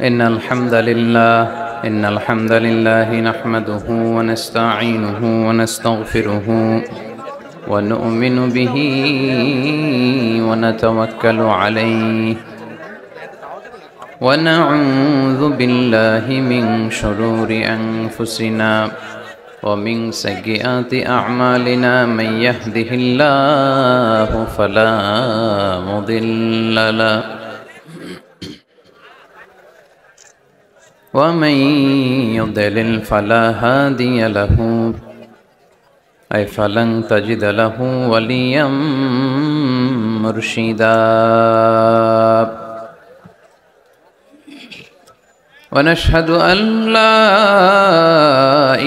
إن الحمد لله نحمده ونستعينه ونستغفره ونؤمن به ونتوكل عليه ونعوذ بالله من شرور أنفسنا ومن سيئات أعمالنا من يهده الله فلا مضل له ومن يضلل فلا هادي له أي فلن تجد له وليا مرشدا ونشهد أن لا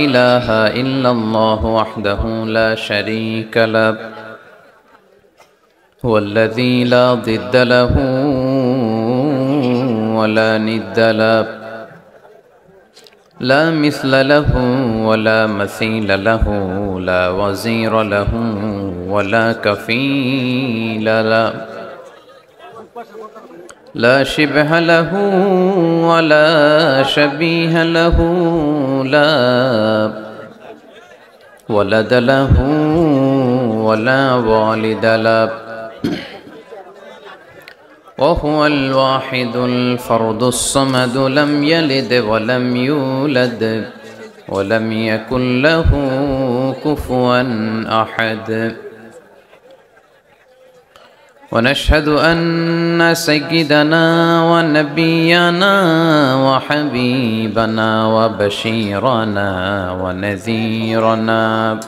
إله إلا الله وحده لا شريك له هو الذي لا ضد له ولا ند له لا مثل له ولا مثيل له لا وزير له ولا كفيل له لا شبه له ولا شبيه له لا ولد له ولا والد له وهو الواحد الفرد الصمد لم يلد ولم يولد ولم يكن له كفوا أحد ونشهد أن سيدنا ونبينا وحبيبنا وبشيرنا ونذيرنا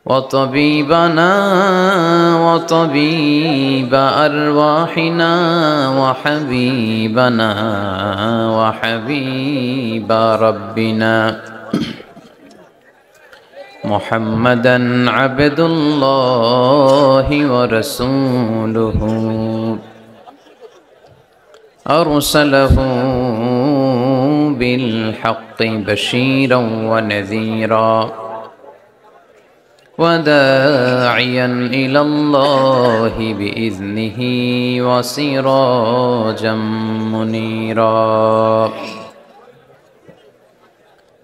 وطبيبنا وطبيب أرواحنا وحبيبنا وحبيب ربنا محمدا عبد الله ورسوله أرسله بالحق بشيرا ونذيرا وداعيا إلى الله بإذنه وسراجا منيرا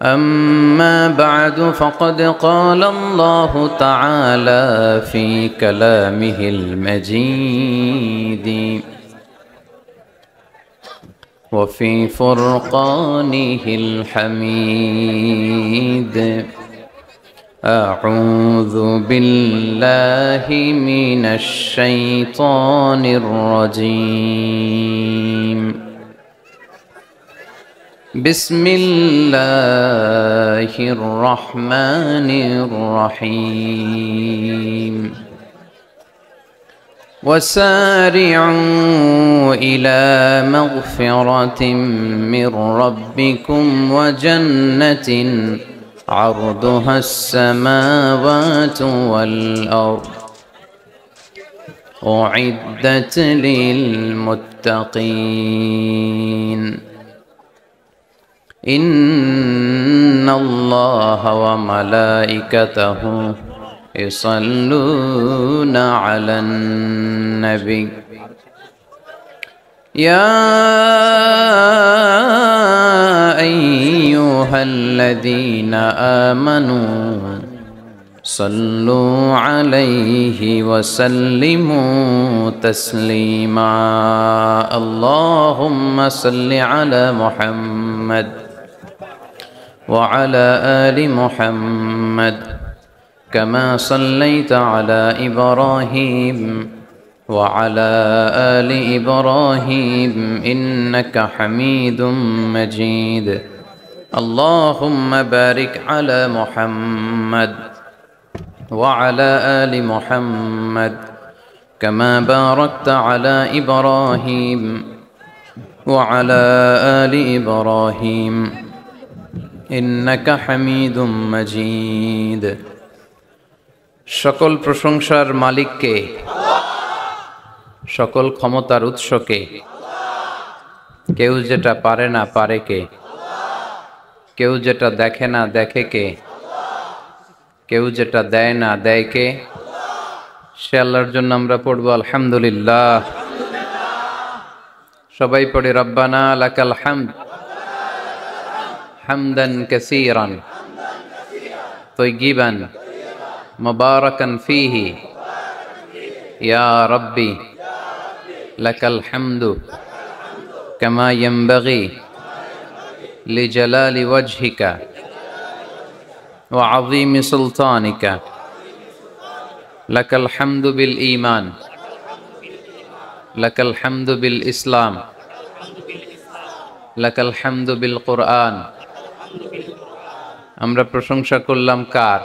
أما بعد فقد قال الله تعالى في كلامه المجيد وفي فرقانه الحميد أعوذ بالله من الشيطان الرجيم بسم الله الرحمن الرحيم وسارعوا إلى مغفرة من ربكم وجنة عرضها السماوات والأرض أعدت للمتقين إن الله وملائكته يصلون على النبي يا أيها الذين آمنوا صلوا عليه وسلموا تسليما اللهم صل على محمد وعلى آل محمد كما صليت على إبراهيم وعلى آل إبراهيم إنك حميد مجيد اللهم بارك على محمد وعلى آل محمد كما باركت على إبراهيم وعلى آل إبراهيم إنك حميد مجيد সকল প্রশংসার মালিককে সকল ক্ষমতার উৎসকে কেউ যেটা পারে না পারে কে কেউ যেটা দেখে না দেখে কে কেউ যেটা দেয় না দেয় কে সে আল্লাহর জন্য আমরা পড়ব আলহামদুলিল্লাহ সবাই পড়ে রব্বানা লাকাল হামদ হামদান কাসীরান তাইয়িবান মুবারাকান ফীহি ইয়া রাব্বি লাকাল হামদু কামা ইয়ানবাগি লিজালালি ওয়াজহিকা ওয়া আযীমি সুলতানিকা লাকাল হামদু বিল ঈমান লাকাল হামদু বিল ইসলাম লাকাল হামদু বিল কুরআন। আমরা প্রশংসা করলাম কার?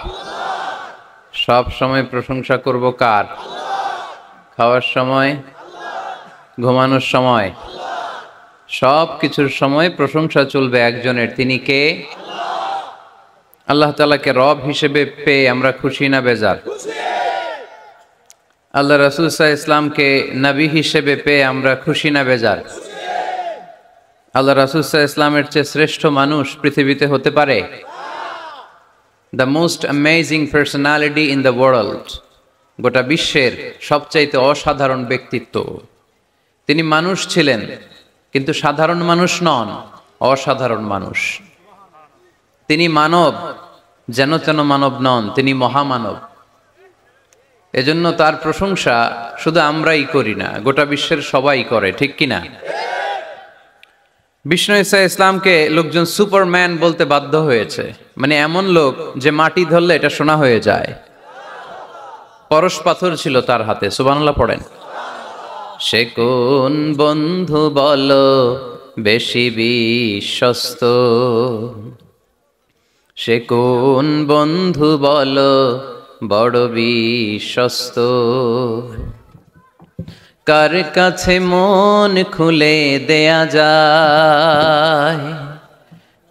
সব সময় প্রশংসা করব কার? খাওয়ার সময়, ঘুমানোর সময়, সব কিছুর সময় প্রশংসা চলবে একজনের। তিনি কে? আল্লাহ তাআলাকে রব হিসেবে পেয়ে আমরা খুশি না বেজার? আল্লাহ রাসূল সাল্লাল্লাহু আলাইহি ওয়াসাল্লামকে নবী হিসেবে পেয়ে আমরা খুশি না বেজার? আল্লাহ রাসূল সাল্লাল্লাহু আলাইহি ওয়াসাল্লামের চেয়ে শ্রেষ্ঠ মানুষ পৃথিবীতে হতে পারে? The most amazing personality in the world, গোটা বিশ্বের সবচাইতে অসাধারণ ব্যক্তিত্ব। তিনি মানুষ ছিলেন, কিন্তু সাধারণ মানুষ নন, অসাধারণ মানুষ। তিনি মানব, যেন তেন মানব নন, তিনি মহামানব। এজন্য তার প্রশংসা শুধু আমরাই করি না, গোটা বিশ্বের সবাই করে, ঠিক কিনা? বিষ্ণু ঈসা ইসলামকে লোকজন সুপারম্যান বলতে বাধ্য হয়েছে, মানে এমন লোক যে মাটি ধরলে এটা সোনা হয়ে যায়। পরশ পাথর ছিল তার হাতে, সুবহানাল্লাহ পড়েন। সে কোন বন্ধু বলো বেশি বিশ্বস্ত, সে কোন বন্ধু বলো বড় বিশ্বস্ত, কার কাছে মন খুলে দেয়া যায়,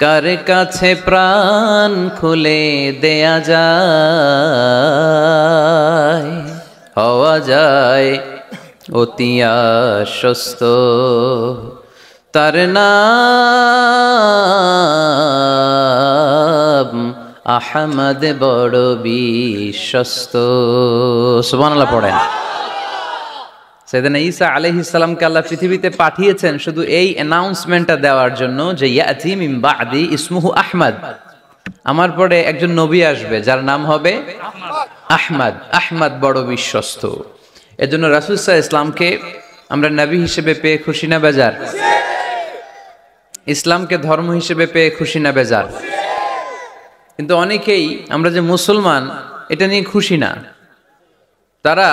কার কাছে প্রাণ খুলে দেয়া যায়, হওয়া যায় অতি আশ্বস্ত, তার নাম আহমদ বড় বিশ্বস্ত। সুবহানাল্লাহ পড়েন। সাইয়েদনা ঈসা আলাইহিস সালামকে আল্লাহ পৃথিবীতে পাঠিয়েছেন শুধু এই অ্যানাউন্সমেন্টটা দেওয়ার জন্য যে ইয়াতি মিন বাদি ইসমুহু আহমদ, আমার পরে একজন নবী আসবে যার নাম হবে আহমদ। আহমদ বড় বিশ্বস্ত। এজন্য রাসূল সাল্লাল্লাহু আলাইহি ইসলামকে আমরা নবী হিসেবে পেয়ে খুশি না বেজার? ইসলামকে ধর্ম হিসেবে পেয়ে খুশি না বেজার? কিন্তু অনেকেই আমরা যে মুসলমান এটা নিয়ে খুশি না। তারা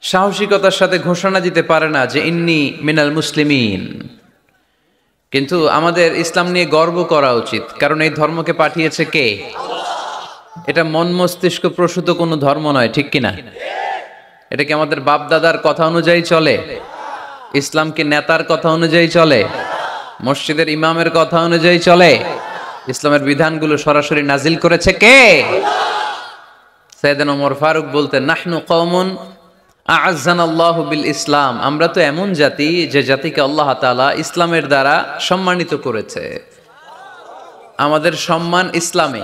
সাহসিকতার সাথে ঘোষণা দিতে পারে না যে ইন্নী মিনাল মুসলিমিন। কিন্তু আমাদের ইসলাম নিয়ে গর্ব করা উচিত, কারণ এই ধর্মকে পাঠিয়েছে কে? এটা মন মস্তিষ্ক প্রসূত কোনো ধর্ম নয়, ঠিক কিনা? এটা কি আমাদের বাপ দাদার কথা অনুযায়ী চলে? ইসলাম কি নেতার কথা অনুযায়ী চলে? মসজিদের ইমামের কথা অনুযায়ী চলে? ইসলামের বিধানগুলো সরাসরি নাজিল করেছে কে? সাইয়েদনা ওমর ফারুক বলতেন, নাহনু কওমুন আ'আজ্জানাল্লাহু বিল ইসলাম, আমরা তো এমন জাতি যে জাতিকে আল্লাহ তাআলা ইসলামের দ্বারা সম্মানিত করেছে। আমাদের সম্মান ইসলামে।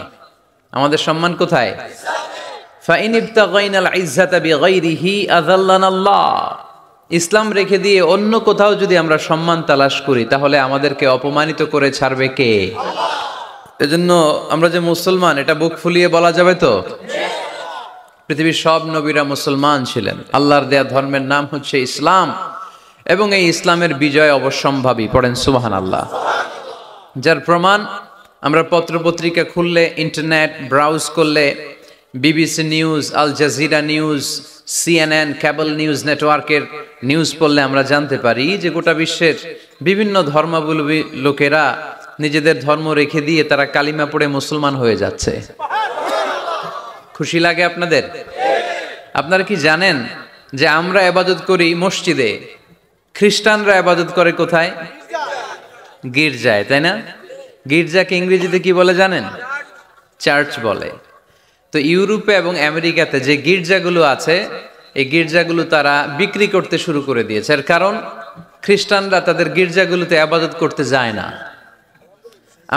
আমাদের সম্মান কোথায়? ফাইন ইবতাগাইনাল ইজ্জাতা বিগাইরিহি আযাল্লানাল্লাহ, ইসলাম রেখে দিয়ে অন্য কোথাও যদি আমরা সম্মান তালাশ করি তাহলে আমাদেরকে অপমানিত করে ছাড়বে কে? এজন্য আমরা যে মুসলমান এটা বুক ফুলিয়ে বলা যাবে তো? পৃথিবীর সব নবীরা মুসলমান ছিলেন। আল্লাহর দেয়া ধর্মের নাম হচ্ছে ইসলাম, এবং এই ইসলামের বিজয় অবশ্যম্ভাবী। পড়েন সুবহানাল্লাহ। যার প্রমাণ আমরা পত্রপত্রিকা খুললে, ইন্টারনেট ব্রাউজ করলে, BBC news, Al Jazeera news, CNN, cable news নেটওয়ার্কের নিউজ পড়লে আমরা জানতে পারি যে গোটা বিশ্বের বিভিন্ন ধর্মাবলম্বী লোকেরা নিজেদের ধর্ম রেখে দিয়ে তারা কালিমা পড়ে মুসলমান হয়ে যাচ্ছে। খুশি লাগে আপনাদের? আপনারা কি জানেন যে আমরা ইবাদত করি মসজিদে, খ্রিস্টানরা ইবাদত করে কোথায়? গির্জায়, তাই না? গির্জাকে ইংরেজিতে কি বলে জানেন? চার্চ বলে। তো ইউরোপে এবং আমেরিকাতে যে গির্জাগুলো আছে, এই গির্জাগুলো তারা বিক্রি করতে শুরু করে দিয়েছে। এর কারণ খ্রিস্টানরা তাদের গির্জাগুলোতে ইবাদত করতে যায় না।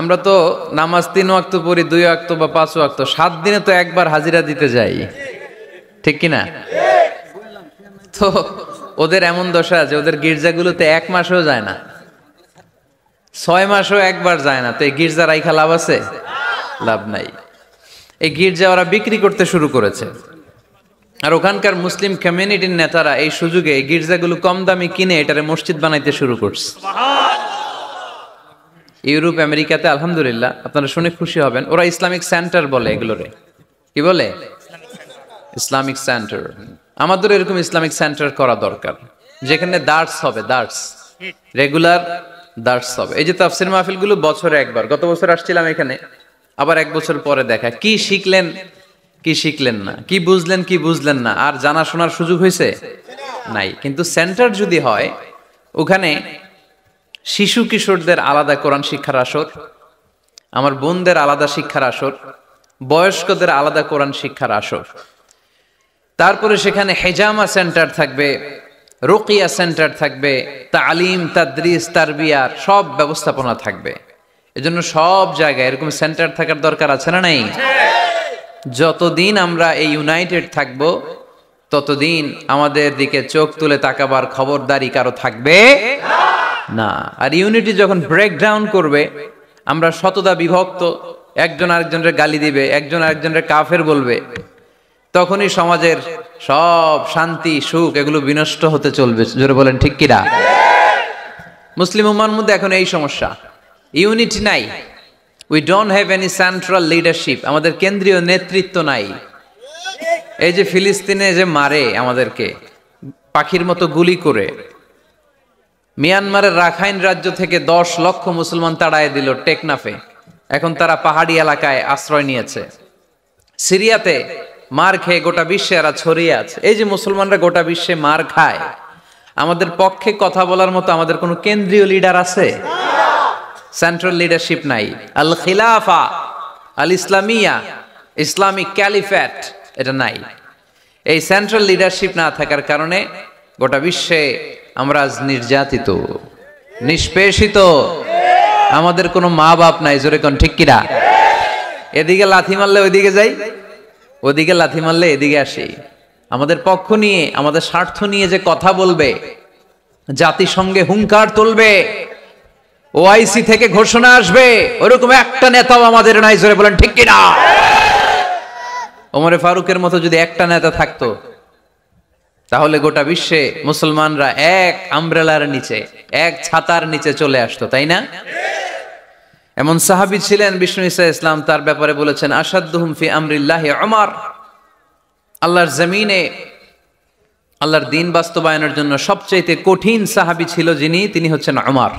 আমরা তো নামাজ 3 ওয়াক্ত পড়ি, 2 ওয়াক্ত বা 5 ওয়াক্ত, 7 দিনে তো একবার হাজিরা দিতে যাই, ঠিক কিনা? তো ওদের এমন দশা আছে, ওদের গির্জাগুলোতে 1 মাসও যায় না, 6 মাসও একবার যায় না। তো এই গির্জা রাইখা লাভ আছে? লাভ নাই। এই গির্জা ওরা বিক্রি করতে শুরু করেছে, আর ওখানকার মুসলিম কমিউনিটির নেতারা এই সুযোগে এই গির্জাগুলো কম দামে কিনে এটারে মসজিদ বানাইতে শুরু করছে। ইউরোপ আমেরিকাতে আলহামদুলিল্লাহ আপনারা শুনে খুশি হবেন, ওরা ইসলামিক সেন্টার বলে এগুলোরে। কি বলে? Islamic centre. আমাদের এরকম ইসলামিক সেন্টার করা দরকার, যেখানে দার্স হবে, দার্স, রেগুলার দার্স হবে। এই যে তাফসির মাহফিলগুলো বছরে একবার, গত বছর আসছিলাম এখানে, আবার 1 বছর পরে দেখা, কি শিখলেন কি শিখলেন না, কি বুঝলেন না, আর জানা শোনার সুযোগ হয়েছে নাই। কিন্তু সেন্টার যদি হয়, ওখানে শিশু কিশোরদের আলাদা কোরআন শিক্ষার আসর, আমার বোনদের আলাদা শিক্ষার আসর, বয়স্কদের আলাদা কোরআন শিক্ষার আসর, তারপরে সেখানে হেজামা সেন্টার থাকবে, রুকিয়া সেন্টার থাকবে, তালিম, তাদরিস, তারবিয়ার সব ব্যবস্থাপনা থাকবে। এজন্য সব জায়গায় এরকম সেন্টার থাকার দরকার আছে না নাই? যতদিন আমরা এই ইউনাইটেড থাকবো, ততদিন আমাদের দিকে চোখ তুলে তাকাবার খবরদারি কারো থাকবে না। আর ইউনিটি যখন ব্রেকডাউন করবে, আমরা শতদা বিভক্ত, একজন আরেকজনের গালি দিবে, একজন আরেকজনের কাফের বলবে, তখনই সমাজের সব শান্তি সুখ এগুলো বিনষ্ট হতে চলবে। জোরে বলেন ঠিক কিনা? মুসলিম উম্মার মধ্যে এখন এই সমস্যা, ইউনিটি নাই। We don't have any central leadership, আমাদের কেন্দ্রীয় নেতৃত্ব নাই। এই যে ফিলিস্তিনে যে মারে আমাদেরকে পাখির মতো গুলি করে, মিয়ানমারের রাখাইন রাজ্য থেকে 10 লক্ষ মুসলমান তাড়ায় দিল টেকনাফে, এখন তারা পাহাড়ি এলাকায় আশ্রয় নিয়েছে। সিরিয়াতে মার খেয়ে গোটা বিশ্বে এরা ছড়িয়ে আছে। এই যে মুসলমানরা গোটা বিশ্বে মার খায়, আমাদের পক্ষে কথা বলার মতো আমাদের কোনো কেন্দ্রীয় লিডার আছে? সেন্ট্রাল লিডারশিপ নাই। আল খিলাফা আল ইসলামিয়া, ইসলামিক ক্যালিফেট, এটা নাই। এই সেন্ট্রাল লিডারশিপ না থাকার কারণে গোটা বিশ্বে আমরা আজ নির্যাতিত, নিষ্পেষিত, আমাদের কোনো মা বাপ নাই। জোরে কোন ঠিক কিনা? এদিকে লাথি মারলে ওইদিকে যাই, ওদিকে লাথি মারলে এদিকে আসি। আমাদের পক্ষ নিয়ে, আমাদের স্বার্থ নিয়ে যে কথা বলবে, জাতিসংঘে হুঙ্কার তুলবে, ওআইসি থেকে ঘোষণা আসবে, ওরকম একটা নেতাও আমাদের নাই। জোরে বলেন ঠিক কিনা? ওমরে ফারুকের মতো যদি একটা নেতা থাকতো, তাহলে গোটা বিশ্বে মুসলমানরা এক আমব্রেলার নিচে, এক ছাতার নিচে চলে আসতো, তাই না? এমন সাহাবী ছিলেন বিষ্ণু ঈসা ইসলাম তার ব্যাপারে বলেছেন, আসাদুহুম ফি আমরিল্লাহি উমর, আল্লাহর জমিনে আল্লাহর দ্বীন বাস্তবায়নের জন্য সবচেয়ে কঠিন সাহাবী ছিল যিনি, তিনি হচ্ছেন উমর।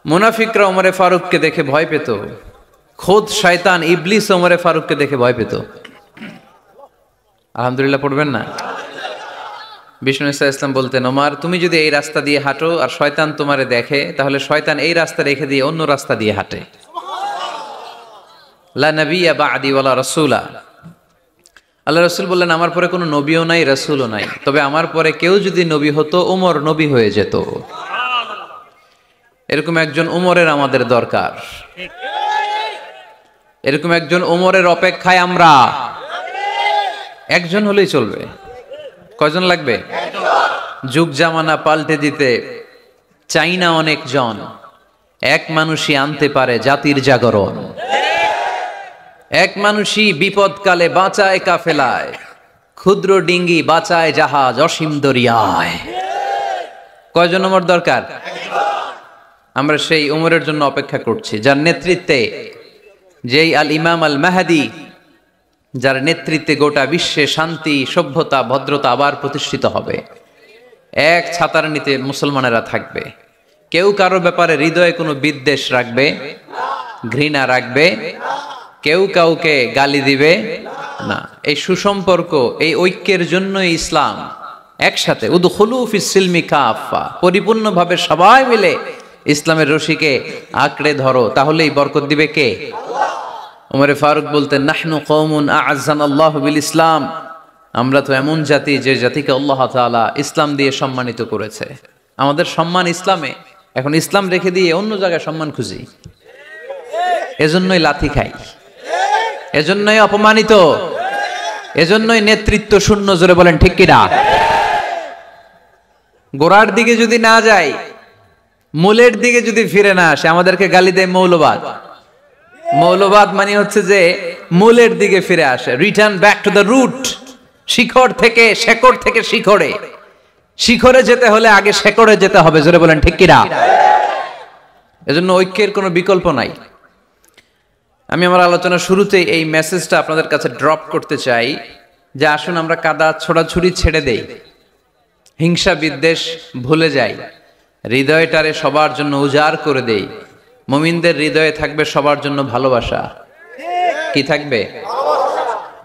মুনাফিকরা ওমরে ফারুককে দেখে ভয় পেত, খোদ শয়তান ইবলিস ওমরে ফারুককে দেখে ভয় পেত। আলহামদুলিল্লাহ পড়বেন না? বিষ্ণু ঈসা ইসলাম বলতেন, ওমর তুমি যদি এই রাস্তা দিয়ে হাঁটো আর শয়তান তোমারে দেখে, তাহলে শয়তান এই রাস্তা রেখে দিয়ে অন্য রাস্তা দিয়ে হাঁটে। লা নবিয়্যা বা'দি ওয়ালা রাসূলা, আল্লাহ রাসূল বললেন আমার পরে কোনো নবীও নাই, রাসূলও নাই, তবে আমার পরে কেউ যদি নবী হতো, ওমর নবী হয়ে যেত। এরকম একজন ওমরের আমাদের দরকার, এরকম একজন ওমরের অপেক্ষায় আমরা। একজন হলেই চলবে, কয়জন লাগবে? যুগ জামানা পাল্টে দিতে চাই না অনেক জন, এক মানুষই আনতে পারে জাতির জাগরণ। এক মানুষই বিপদকালে বাঁচায় কাফেলায়, ক্ষুদ্র ডিঙ্গি বাঁচায় জাহাজ অসীম দরিয়ায়। কয়জন ওমর দরকার? আমরা সেই ওমরের জন্য অপেক্ষা করছি, যার নেতৃত্বে, যেই আল ইমাম আল মাহদি, যার নেতৃত্বে গোটা বিশ্বে শান্তি, সভ্যতা, ভদ্রতা আবার প্রতিষ্ঠিত হবে। এক ছাতার নিচে মুসলমানেরা থাকবে, কেউ কারো ব্যাপারে হৃদয়ে কোনো বিদ্বেষ রাখবে, ঘৃণা রাখবে, কেউ কাউকে গালি দিবে না। এই সুসম্পর্ক, এই ঐক্যের জন্যই ইসলাম একসাথে উদখুলু ফিস সিলমি কাফা, পরিপূর্ণভাবে সবাই মিলে ইসলামের রশিকে আঁকড়ে ধরো, তাহলেই বরকত দিবে কে? ওমরে ফারুক বলতেন, নাহনু কওমুন আ'আজ্জানাল্লাহু বিল ইসলাম, আমরা তো এমন জাতি যে জাতিকে আল্লাহ তাআলা ইসলাম দিয়ে সম্মানিত করেছে। আমাদের সম্মান ইসলামে, এখন ইসলাম রেখে দিয়ে অন্য জায়গায় সম্মান খুঁজি, এজন্যই লাথি খাই, এজন্যই অপমানিত, এজন্যই নেতৃত্ব শূন্য। জোরে বলেন ঠিক কিনা? গোড়ার দিকে যদি না যায়, মূলের দিকে যদি ফিরে না আসে, আমাদেরকে গালি দেয় মৌলবাদ। মৌলবাদ মানে হচ্ছে যে মূলের দিকে ফিরে আসে, return back to the root. শিখর থেকে, শেকড় থেকে শিখরে। শিখরে যেতে হলে আগে শেকড়ে যেতে হবে। জোরে বলেন ঠিক কিনা? এজন্য ঐক্যের কোনো বিকল্প নাই। আমি আমার আলোচনার শুরুতেই এই মেসেজটা আপনাদের কাছে ড্রপ করতে চাই যে আসুন আমরা কাদা ছোড়াছুড়ি ছেড়ে দেই, হিংসা বিদ্বেষ ভুলে যাই, হৃদয়টারে সবার জন্য উজাড় করে দেই। মুমিনদের হৃদয়ে থাকবে সবার জন্য ভালোবাসা। কি থাকবে?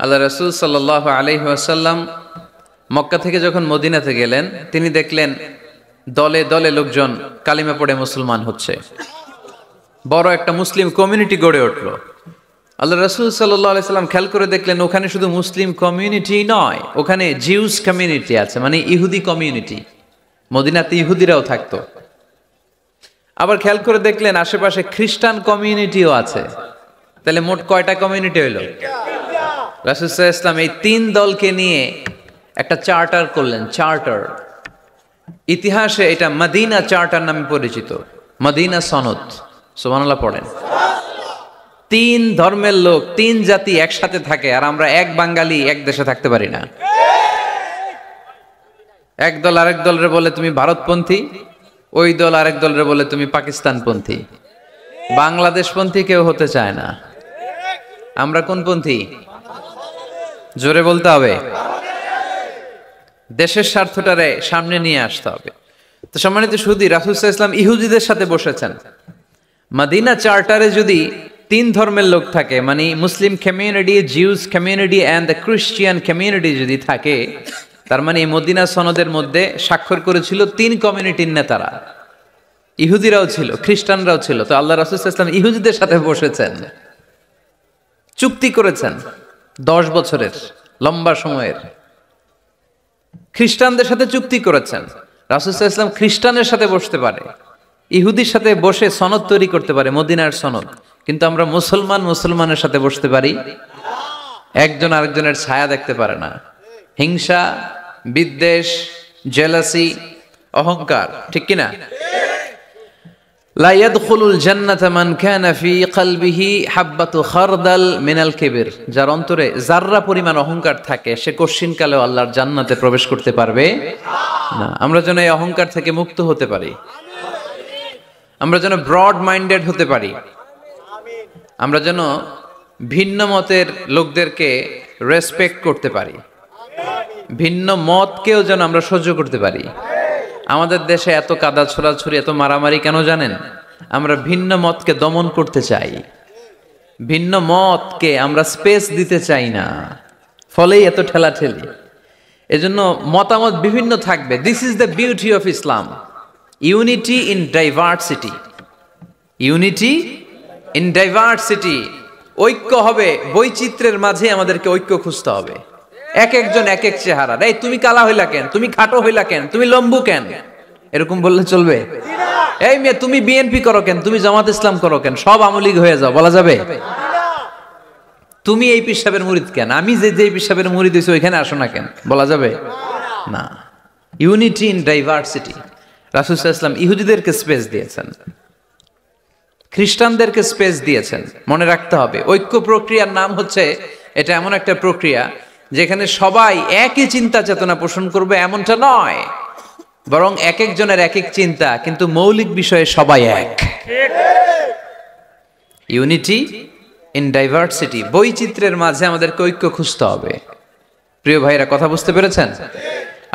আল্লাহ রাসূল সাল্লাল্লাহু আলাইহি ওয়াসাল্লাম মক্কা থেকে যখন মদিনাতে গেলেন, তিনি দেখলেন দলে দলে লোকজন কালিমা পড়ে মুসলমান হচ্ছে। বড় একটা মুসলিম কমিউনিটি গড়ে উঠলো। আল্লাহ রাসূল সাল্লাল্লাহু আলাইহি সাল্লাম খেয়াল করে দেখলেন ওখানে শুধু মুসলিম কমিউনিটি নয়, ওখানে জিউস কমিউনিটি আছে, মানে ইহুদি কমিউনিটি। মদিনাতে ইহুদিরাও থাকতো। আবার খেয়াল করে দেখলেন আশেপাশে খ্রিস্টান কমিউনিটিও আছে। তাহলে মোট কয়টা কমিউনিটি হইলো? রাসূল সাল্লাল্লাহু আলাইহি সাল্লাম এই তিন দলকে নিয়ে একটা চার্টার করলেন। চার্টার, ইতিহাসে এটা মদিনা চার্টার নামে পরিচিত, মদিনা সনদ। সুবহানাল্লাহ পড়েন। তিন ধর্মের লোক, তিন জাতি একসাথে থাকে, আর আমরা এক বাঙালি এক দেশে থাকতে পারি না। এক দল আরেক দলরে বলে তুমি ভারতপন্থী, ওই দল আরেক দলরে বলে তুমি পাকিস্তানপন্থী। বাংলাদেশপন্থী কেউ হতে চায় না। আমরা কোন পন্থী? জোরে বলতে হবে। দেশের স্বার্থটারে সামনে নিয়ে আসতে হবে। তো সম্মানিত সুধী, রাসূল সাল্লাল্লাহু আলাইহি ওয়াসাল্লাম ইহুদিদের সাথে বসেছেন। মদিনা চার্টারে যদি তিন ধর্মের লোক থাকে, মানে Muslim community, Jews community and the Christian community যদি থাকে, তার মানে এই মদিনা সনদের মধ্যে স্বাক্ষর করেছিল তিন কমিউনিটির নেতারা। ইহুদিরাও ছিল, খ্রিস্টানরাও ছিল। তো আল্লাহ রাসূল সাল্লাল্লাহু আলাইহি ওয়াসাল্লাম ইহুদিদের সাথে বসেছেন, চুক্তি করেছেন 10 বছরের লম্বা সময়ের। খ্রিস্টানদের সাথে চুক্তি করেছেন। রাসূল সাল্লাল্লাহু আলাইহি ওয়াসাল্লাম খ্রিস্টানের সাথে বসতে পারে, ইহুদির সাথে বসে সনদ তৈরি করতে পারে, মদিনার সনদ। কিন্তু আমরা মুসলমানের সাথে বসতে পারি, একজন আরেকজনের ছায়া দেখতে পারে না। হিংসা, বিদ্বেষ, জেলাসি, অহংকার, ঠিক কিনা? লা ইয়াদখুলুল জান্নাতা মান কানা ফি কলবিহি হাববাতু খারদাল মিনাল কিবর। যার অন্তরে যাররা পরিমাণ অহংকার থাকে, সে কশিনকালেও আল্লাহর জান্নাতে প্রবেশ করতে পারবে না। আমরা যেন এই অহংকার থেকে মুক্ত হতে পারি, আমরা যেন ব্রড মাইন্ডেড হতে পারি, আমরা যেন ভিন্ন মতের লোকদেরকে রেসপেক্ট করতে পারি, ভিন্ন মতকেও যেন আমরা সহ্য করতে পারি। আমাদের দেশে এত কাদা ছোড়াছুড়ি, এত মারামারি কেন জানেন? আমরা ভিন্ন মতকে দমন করতে চাই, ভিন্ন মতকে আমরা স্পেস দিতে চাই না, ফলেই এত ঠেলাঠেলি। এজন্য মতামত বিভিন্ন থাকবে। This is the beauty of Islam, unity in diversity. Unity in diversity, ঐক্য হবে বৈচিত্র্যের মাঝে। আমাদেরকে ঐক্য খুঁজতে হবে। এক একজন এক এক চেহারা। এই তুমি কালা হইলা কেন, তুমি খাটো হইলা কেন, তুমি লম্বু কেন, এরকম বললে চলবে? এই মেয়ে তুমি বিএনপি করো কেন, তুমি জামাত ইসলাম করো কেন, সব আওয়ামী লীগ হয়ে যাও, বলা যাবে? তুমি এই পীর সাহেবের মুরিদ কেন, আমি যে পীর সাহেবের মুরিদ হইছি ওইখানে আসো না কেন, বলা যাবে না। Unity in diversity. রাসূল সাল্লাল্লাহু আলাইহি ওয়াসাল্লাম ইহুদিদেরকে স্পেস দিয়েছেন, খ্রিস্টানদেরকে স্পেস দিয়েছেন। মনে রাখতে হবে, ঐক্য প্রক্রিয়ার নাম হচ্ছে, এটা এমন একটা প্রক্রিয়া যেখানে সবাই একই চিন্তা চেতনা পোষণ করবে এমনটা নয়, বরং এক একজনের এক এক চিন্তা, কিন্তু মৌলিক বিষয়ে সবাই এক। ইউনিটি ইন ডাইভার্সিটি, বৈচিত্র্যের মাঝে আমাদেরকে ঐক্য খুঁজতে হবে। প্রিয় ভাইরা, কথা বুঝতে পেরেছেন?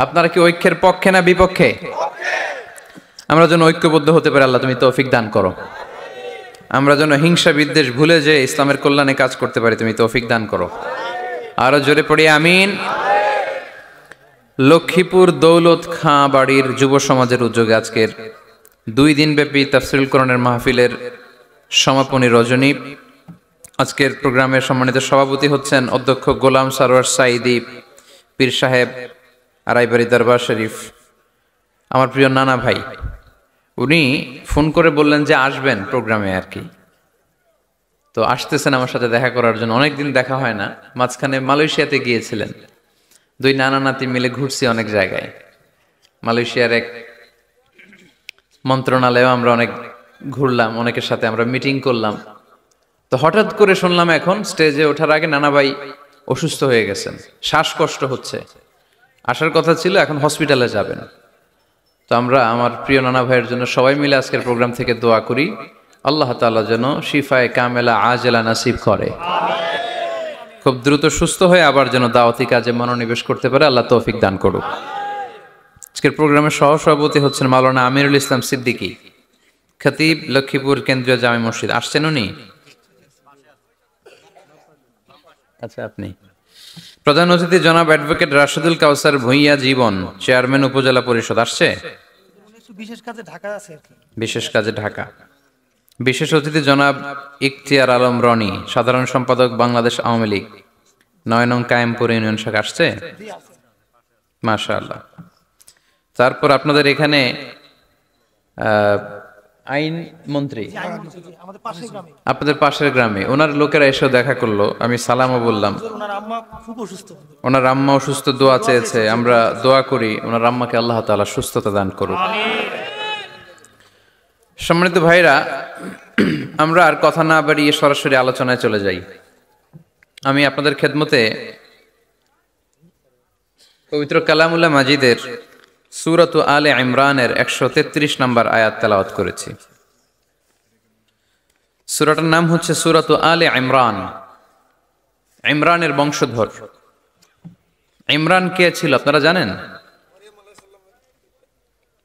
আপনারা কি ঐক্যের পক্ষে না বিপক্ষে? আমরা যেন ঐক্যবদ্ধ হতে পারি, আল্লাহ তুমি তৌফিক দান করো। আমরা যেন হিংসা বিদ্বেষ ভুলে যে ইসলামের কল্যাণে কাজ করতে পারি, তুমি তৌফিক দান করো। আরো জোরে পড়ি আমিন। লক্ষ্মীপুর দৌলত খাঁ বাড়ির যুব সমাজের উদ্যোগে আজকের 2 দিন ব্যাপী তাফসীরুল কোরআনের মাহফিলের সমাপনী রজনী। আজকের প্রোগ্রামের সম্মানিত সভাপতি হচ্ছেন অধ্যক্ষ গোলাম সারোয়ার সাইদি পীর সাহেব, আড়াইবাড়ি দরবার শরীফ, আমার প্রিয় নানা ভাই। উনি ফোন করে বললেন যে আসবেন প্রোগ্রামে আর কি। তো আসতেছেন আমার সাথে দেখা করার জন্য। অনেকদিন দেখা হয় না। মাঝখানে মালয়েশিয়াতে গিয়েছিলেন। 2 নানা নাতি মিলে ঘুরছি অনেক জায়গায়। মালয়েশিয়ার এক মন্ত্রণালয়েও আমরা অনেক ঘুরলাম, অনেকের সাথে আমরা মিটিং করলাম। তো হঠাৎ করে শুনলাম এখন স্টেজে ওঠার আগে নানা ভাই অসুস্থ হয়ে গেছেন, শ্বাসকষ্ট হচ্ছে, আসার কথা ছিল, এখন হসপিটালে যাবেন। তো আমরা আমার প্রিয় নানা ভাইয়ের জন্য সবাই মিলে আজকের প্রোগ্রাম থেকে দোয়া করি, আল্লাহ তাআলা যেন শিফায়ে কামেলা আজেলা নাসিব করে, খুব দ্রুত সুস্থ হয়ে আবার যেন দাওয়াতি কাজে মনোনিবেশ করতে পারে, আল্লাহ তৌফিক দান করুক। আজকের প্রোগ্রামের সহসভাপতি হচ্ছেন মাওলানা আমিরুল ইসলাম সিদ্দিকী, খতিব, লক্ষ্মীপুর কেন্দ্রীয় জামে মসজিদ। আসছেন উনি? আচ্ছা, আপনি। প্রধান অতিথি জনাব অ্যাডভোকেট রাশেদুল কাউসার ভূঁইয়া জীবন, চেয়ারম্যান উপজেলা পরিষদ। আসছে? বিশেষ কাজে ঢাকা। বিশেষ অতিথি জনাব ইখতিয়ার আলম রনি, সাধারণ সম্পাদক বাংলাদেশ আওয়ামী লীগ, ৯ নং কায়েমপুর ইউনিয়ন শাখা। আসছে? মাশাআল্লাহ। তারপর আপনাদের এখানে আইন মন্ত্রী আপনাদের পাশের গ্রামে, ওনার লোকেরা এসে দেখা করলো, আমি সালামও বললাম। ওনার আম্মা অসুস্থ, দোয়া চেয়েছে, আমরা দোয়া করি ওনার আম্মাকে আল্লাহ তাআলা সুস্থতা দান করুক। সম্মানিত ভাইরা, আমরা আর কথা না বাড়িয়ে সরাসরি আলোচনায় চলে যাই। আমি আপনাদের খেদমতে পবিত্র কালামুল্লাহ মাজিদের সূরাত আলে ইমরানের 133 নম্বর আয়াত তেলাওয়াত করেছি। সূরাটার নাম হচ্ছে সূরাত আলে ইমরান, ইমরানের বংশধর। ইমরান কে ছিল আপনারা জানেন?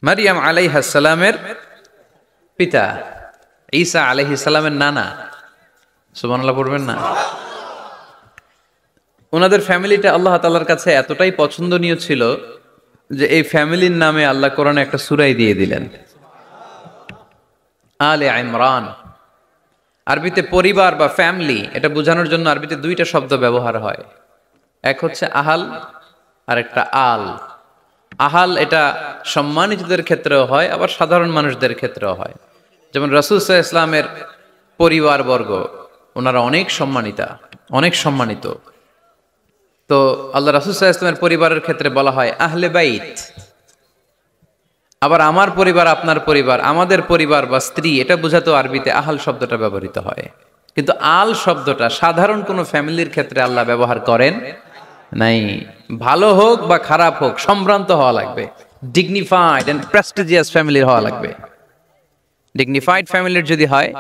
মারিয়াম আলাইহিস সালামের পিতা, ঈসা আলাইহিস সালামের নানা। সুবহানাল্লাহ পড়বেন না? ওনাদের ফ্যামিলিটা আল্লাহ তাআলার কাছে এতটাই পছন্দনীয় ছিল যে এই ফ্যামিলির নামে আল্লাহ কোরআনে একটা সূরাই দিয়ে দিলেন, আলে ইমরান। আরবিতে পরিবার বা ফ্যামিলি, এটা বোঝানোর জন্য আরবিতে দুইটা শব্দ ব্যবহার হয়, এক হচ্ছে আহাল আর একটা আল। আহাল এটা সম্মানিতদের ক্ষেত্রেও হয়, আবার সাধারণ মানুষদের ক্ষেত্রেও হয়। যেমন রাসূল সাল্লাল্লাহু আলাইহি ওয়াসাল্লামের পরিবারবর্গ, ওনারা অনেক সম্মানিতা, অনেক সম্মানিত। তো আল্লাহ রাসূল সাল্লাল্লাহু আলাইহি ওয়াসাল্লামের পরিবারের ক্ষেত্রে বলা হয় আহলে বাইত। আবার আমার পরিবার, আপনার পরিবার, আমাদের পরিবার বা স্ত্রী, এটা বোঝাতেও আরবিতে আহাল শব্দটা ব্যবহৃত হয়। কিন্তু আল শব্দটা সাধারণ কোনো ফ্যামিলির ক্ষেত্রে আল্লাহ ব্যবহার করেন নাই। ভালো হোক বা খারাপ হোক, সম্ভ্রান্ত হওয়া লাগবে, ডিগনিফাইড এন্ড প্রেস্টিজিয়াস ফ্যামিলির হওয়া লাগবে। ডিগনিফাইড ফ্যামিলির যদি হয়,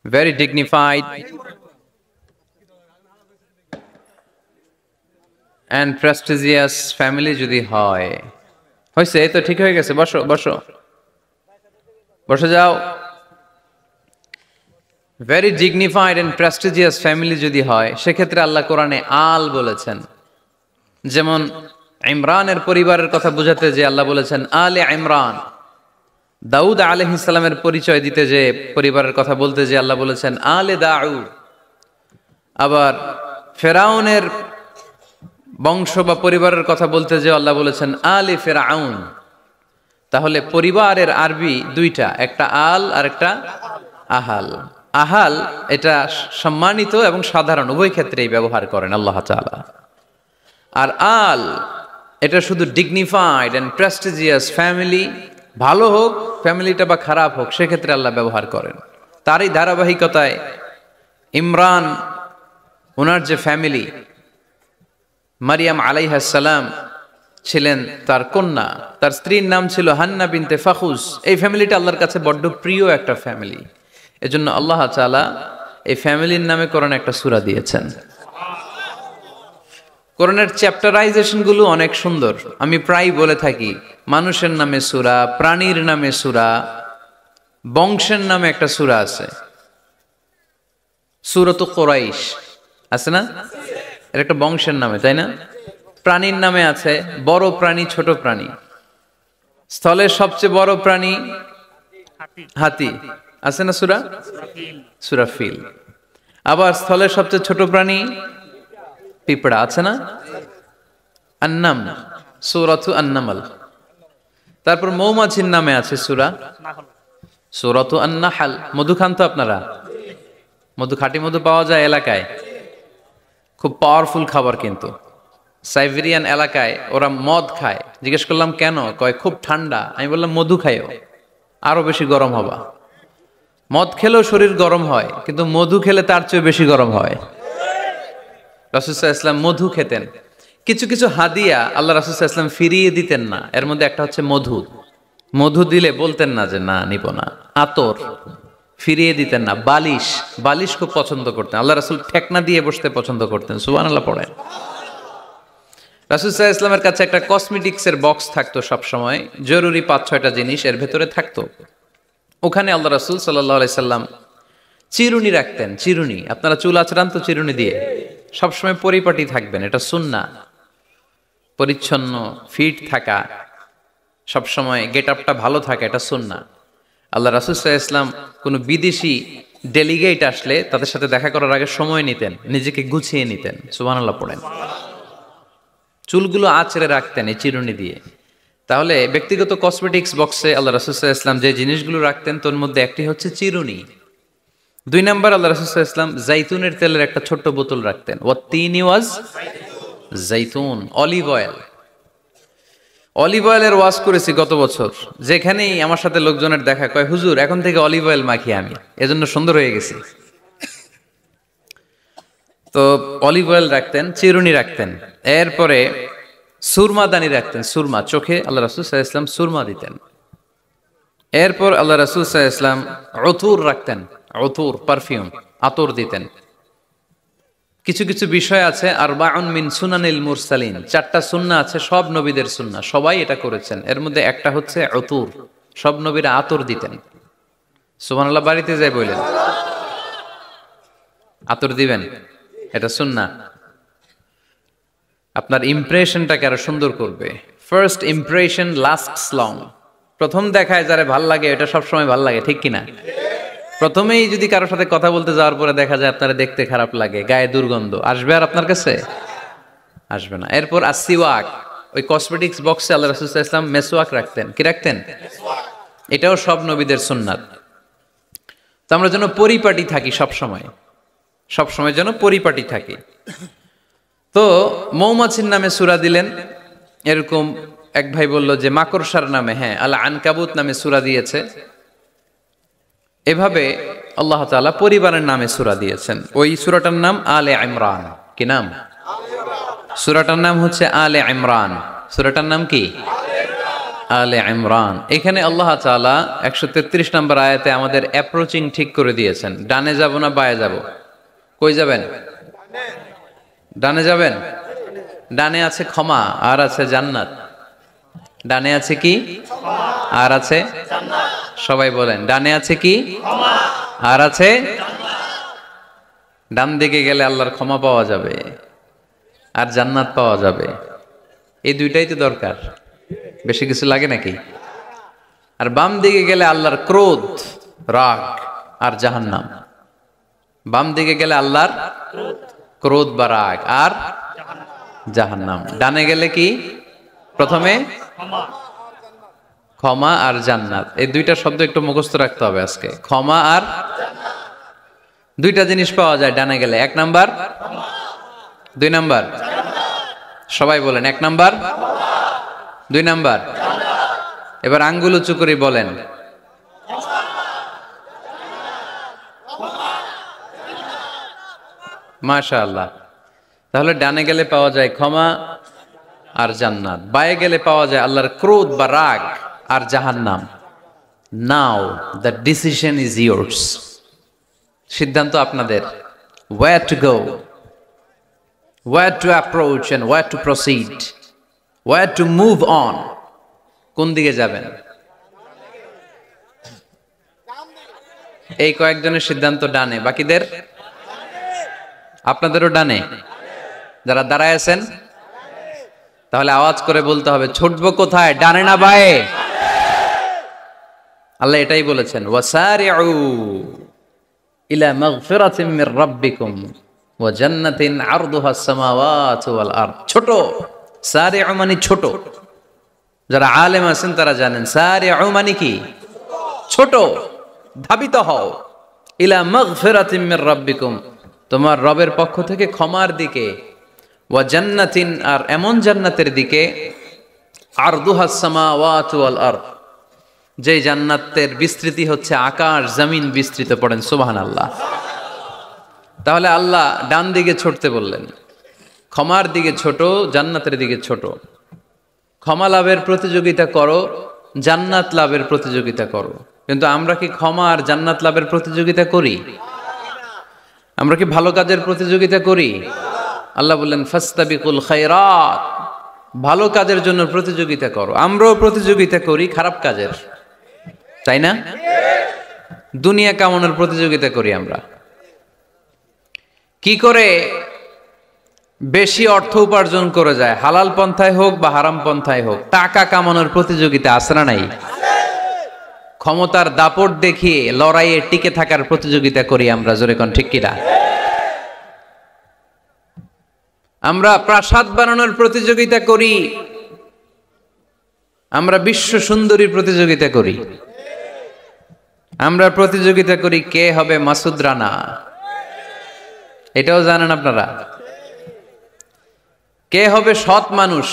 very dignified and prestigious family যদি হয়, হয়েছে এই তো ঠিক হয়ে গেছে, বসো বসো বসে যাও। very dignified and prestigious family যদি হয়, সেক্ষেত্রে আল্লাহ কোরআনে আল বলেছেন। যেমন ইমরানের পরিবারের কথা বোঝাতে যে আল্লাহ বলেছেন আলে ইমরান। দাউদ আলাইহিস সালামের পরিচয় দিতে যে পরিবারের কথা বলতে যে আল্লাহ বলেছেন আলে দাউদ। আবার ফেরাউনের বংশ বা পরিবারের কথা বলতে যে আল্লাহ বলেছেন আলে ফেরাউন। তাহলে পরিবারের আরবি দুইটা, একটা আল আর একটা আহাল। আহাল এটা সম্মানিত এবং সাধারণ উভয় ক্ষেত্রেই ব্যবহার করেন আল্লাহ তাআলা। আর আল এটা শুধু ডিগনিফাইড এন্ড প্রেস্টিজিয়াস ফ্যামিলি, ভালো হোক ফ্যামিলিটা বা খারাপ হোক, সেক্ষেত্রে আল্লাহ ব্যবহার করেন। তারই ধারাবাহিকতায় ইমরান, ওনার যে ফ্যামিলি, মারিয়াম আলাইহিস সালাম ছিলেন তার কন্যা, তার স্ত্রীর নাম ছিল হান্না বিনতে ফাখুস। এই ফ্যামিলিটা আল্লাহর কাছে বড্ড প্রিয় একটা ফ্যামিলি। এজন্য আল্লাহ তাআলা এই ফ্যামিলির নামে কোরআনে একটা সূরা দিয়েছেন। কোরআনের চ্যাপ্টারাইজেশন গুলো অনেক সুন্দর। আমি প্রায় বলে থাকি, মানুষের নামে সূরা, প্রাণীর নামে সূরা, বংশের নামে একটা সূরা আছে, সূরাতু কুরাইশ আছে না? এর একটা বংশের নামে, তাই না? প্রাণীর নামে আছে বড় প্রাণী, ছোট প্রাণী। স্থলের সবচেয়ে বড় প্রাণী হাতি, আছে না সূরা? সূরা ফিল। আবার স্থলের সবচেয়ে ছোট প্রাণী পিঁপড়া, আছে না? আন্নাম, সূরাতু আন-নামল। তারপর মৌমাছির নামে আছে সূরা, সূরাতু আন-নাহল। মধু খান তো আপনারা? মধু, খাঁটি মধু পাওয়া যায় এলাকায়? খুব পাওয়ারফুল খাবার কিন্তু। সাইবেরিয়ান এলাকায় ওরা মদ খায়। জিজ্ঞেস করলাম কেন? কয় খুব ঠান্ডা। আমি বললাম মধু খাইও, আরো বেশি গরম হবা। মদ খেলেও শরীর গরম হয়, কিন্তু মধু খেলে তার চেয়ে বেশি গরম হয়। রাসূল সাল্লাল্লাহু আলাইহি ওয়াসাল্লাম মধু খেতেন। কিছু কিছু হাদিয়া আল্লাহ রাসূল সাল্লাল্লাহু আলাইহি ওয়াসাল্লাম ফিরিয়ে দিতেন না। এর মধ্যে একটা হচ্ছে মধু। মধু দিলে বলতেন না যে না নিব না। আতর ফিরিয়ে দিতেন না। বালিশ, বালিশ খুব পছন্দ করতেন। আল্লাহ রাসূল ঠেকনা দিয়ে বসতে পছন্দ করতেন। সুবহানাল্লাহ পড়েন। রাসূল সাল্লাল্লাহু আলাইহি ওয়াসাল্লামের কাছে একটা কসমেটিক্সের বক্স থাকতো সব সময়, জরুরি 5-6টা জিনিস এর ভেতরে থাকতো। ওখানে আল্লাহ রাসূল সাল্লাল্লাহু আলাইহি সাল্লাম চিরুনি রাখতেন। চিরুনি, আপনারা চুল আঁচড়ান তো চিরুনি দিয়ে, সবসময় পরিপাটি থাকবেন, এটা সুন্নাহ। পরিচ্ছন্ন ফিট থাকা, সবসময় গেট আপটা ভালো থাকা, এটা সুন্নাহ। আল্লাহ রাসূল সাল্লাল্লাহু আলাইহি ওয়াসাল্লাম কোনো বিদেশি ডেলিগেট আসলে তাদের সাথে দেখা করার আগে সময় নিতেন, নিজেকে গুছিয়ে নিতেন। সুবহানাল্লাহ পড়েন। চুলগুলো আঁচড়ে রাখতেন এই চিরুনি দিয়ে। তাহলে ব্যক্তিগত কসমেটিক্স বক্সে আল্লাহ রাসূল সাল্লাল্লাহু আলাইহি ওয়াসাল্লাম যে জিনিসগুলো রাখতেন তোর মধ্যে একটি হচ্ছে চিরুনি। 2 নাম্বার, আল্লাহ রাসূল সাল্লাল্লাহু আলাইহি ওয়াসাল্লাম জাইতুনের তেলের একটা ছোট্ট বোতল রাখতেন। ওয়াত্তিনি ওয়াজ জাইতুন, অলিভ অয়েল। অলিভ অয়েলের ওয়াজ করেছি গত বছর। যেখানেই আমার সাথে লোকজনের দেখা, কয় হুজুর এখন থেকে অলিভ অয়েল মাখি আমি, এজন্য সুন্দর হয়ে গেছি। তো অলিভ অয়েল রাখতেন, চিরুনি রাখতেন। এরপরে সুরমা দানি রাখতেন। সুরমা, চোখে আল্লাহ রাসূল সাল্লাল্লাহু আলাইহি ওয়াসাল্লাম সুরমা দিতেন। এরপর আল্লাহ রাসূল সাল্লাল্লাহু আলাইহি ওয়াসাল্লাম উতুর রাখতেন। উতুর, পারফিউম, আতর দিতেন। কিছু কিছু বিষয় আছে আরবাউন মিন সুনানিল মুরসালিন, 4টা সুন্নাহ আছে, সব নবীদের সুন্নাহ, সবাই এটা করেছেন। এর মধ্যে একটা হচ্ছে উতুর, সব নবীরা আতর দিতেন। সুবহানাল্লাহ, বাড়িতে যাই বলেন আতর দিবেন, এটা সুন্নাহ। আপনার ইমপ্রেশনটাকে আরো সুন্দর করবে। First impression lasts long. প্রথম দেখায় যারে ভাল লাগে এটা সবসময় ভাল লাগে, ঠিক কিনা? প্রথমেই যদি কারোর সাথে কথা বলতে যাওয়ার পরে দেখা যায় আপনারা দেখতে খারাপ লাগে, গায়ে দুর্গন্ধ, আসবে আর আপনার কাছে? আসবে না। এরপর আসিওয়াক, ওই কসমেটিক্স বক্সে আল্লাহ রাসূল সাল্লাল্লাহু আলাইহি ওয়াসাল্লাম মেসওয়াক রাখতেন। কি রাখতেন? এটাও সব নবীদের সুন্নাত। তো আমরা যেন পরিপাটি থাকি সবসময়, সবসময় যেন পরিপাটি থাকি। তো মৌমাছির নামে সূরা দিলেন। এরকম এক ভাই বলল যে মাকড়সার নামে, হ্যাঁ, আল আনকাবুত নামে সূরা দিয়েছে। এভাবে আল্লাহ তাআলা পরিবারের নামে সূরা দিয়েছেন। ওই সূরাটার নাম আলে ইমরান। কি নাম? সূরাটার নাম হচ্ছে আলে ইমরান। সূরাটার নাম কি? আলে ইমরান। এখানে আল্লাহ তাআলা 133 নম্বর আয়াতে আমাদের অ্যাপ্রোচিং ঠিক করে দিয়েছেন। ডানে যাব না বায়ে যাব? কই যাবেন? ডানে যাবেন। ডানে আছে ক্ষমা আর আছে জান্নাত। ডানে আছে কি? আর আছে জান্নাত। সবাই বলেন, ডানে আছে কি? ক্ষমা আর আছে জান্নাত। ডান দিকে গেলে আল্লাহর ক্ষমা পাওয়া যাবে আর জান্নাত পাওয়া যাবে। এই দুইটাই তো দরকার, বেশি কিছু লাগে নাকি? আর বাম দিকে গেলে আল্লাহর ক্রোধ, রাগ আর জাহান্নাম। বাম দিকে গেলে আল্লাহর ক্রোধ বা রাগ আর জাহান্নাম। ডানে গেলে কি? প্রথমে ক্ষমা আর জান্নাত। এই দুইটা শব্দ একটু মুখস্থ রাখতে হবে আজকে। ক্ষমা আর দুইটা জিনিস পাওয়া যায় ডানে গেলে। 1 নাম্বার, 2 নাম্বার। সবাই বলেন 1 নাম্বার, 2 নাম্বার। এবার আঙ্গুল উঁচু করে বলেন মাশাআল্লাহ। তাহলে ডানে গেলে পাওয়া যায় ক্ষমা আর জান্নাত, বায়ে গেলে পাওয়া যায় আল্লাহর ক্রোধ বা রাগ আর জাহান্নাম। নাও দ্য ডিসিশন ইজ ইয়োর্স। সিদ্ধান্ত আপনাদের। where to go, where to approach and where to proceed, where to move on। কোন দিকে যাবেন? এই কয়েকজনের সিদ্ধান্ত ডানে, বাকিদের? আপনাদেরও ডানে। যারা দাঁড়ায় আছেন তাহলে আওয়াজ করে বলতে হবে ছুটবো কোথায়, ডানে না বায়ে? আল্লাহ এটাই বলেছেন, ওয়াসারিউ ইলা মাগফিরাতিন মির রাব্বিকুম ওয়া জান্নাতিন আরদুহা আস-সামাওয়াতু ওয়াল আরদ। ছোট, সারিউ মানে ছোট। যারা আলেম আছেন তারা জানেন সারিউ মানে কি? ছোট। ধাবিত হও ইলা মাগফিরাতিন মির রাব্বিকুম, তোমার রবের পক্ষ থেকে ক্ষমার দিকে, ওয়া জান্নাতিন, আর এমন জান্নাতের দিকে, আরদুহাস সামাওয়াতু ওয়াল আরদ, যে জান্নাতের বিস্তৃতি হচ্ছে আকাশ জমিন বিস্তৃত। পড়েন সুবহানাল্লাহ। তাহলে আল্লাহ ডান দিকে ছুটতে বললেন, ক্ষমার দিকে ছোট, জান্নাতের দিকে ছোট। ক্ষমা লাভের প্রতিযোগিতা করো, জান্নাত লাভের প্রতিযোগিতা করো। কিন্তু আমরা কি ক্ষমা আর জান্নাত লাভের প্রতিযোগিতা করি? আমরা কি ভালো কাজের প্রতিযোগিতা করি? আল্লাহ বললেন ফাস্তাবিকুল খায়রাত, ভালো কাজের জন্য প্রতিযোগিতা করো। আমরাও প্রতিযোগিতা করি খারাপ কাজের, তাই না? দুনিয়া কামানোর প্রতিযোগিতা করি আমরা। কি করে বেশি অর্থ উপার্জন করে যায়, হালাল পন্থায় হোক বা হারাম পন্থায় হোক, টাকা কামানোর প্রতিযোগিতা আছে না নাই? ক্ষমতার দাপট দেখিয়ে লড়াইয়ে টিকে থাকার প্রতিযোগিতা করি আমরা, জোরে কোন ঠিক কিনা? আমরা প্রাসাদ বানানোর প্রতিযোগিতা করি, আমরা বিশ্ব সুন্দরীর প্রতিযোগিতা করি, আমরা প্রতিযোগিতা করি কে হবে মাসুদ রানা। এটাও জানেন আপনারা? কে হবে সৎ মানুষ,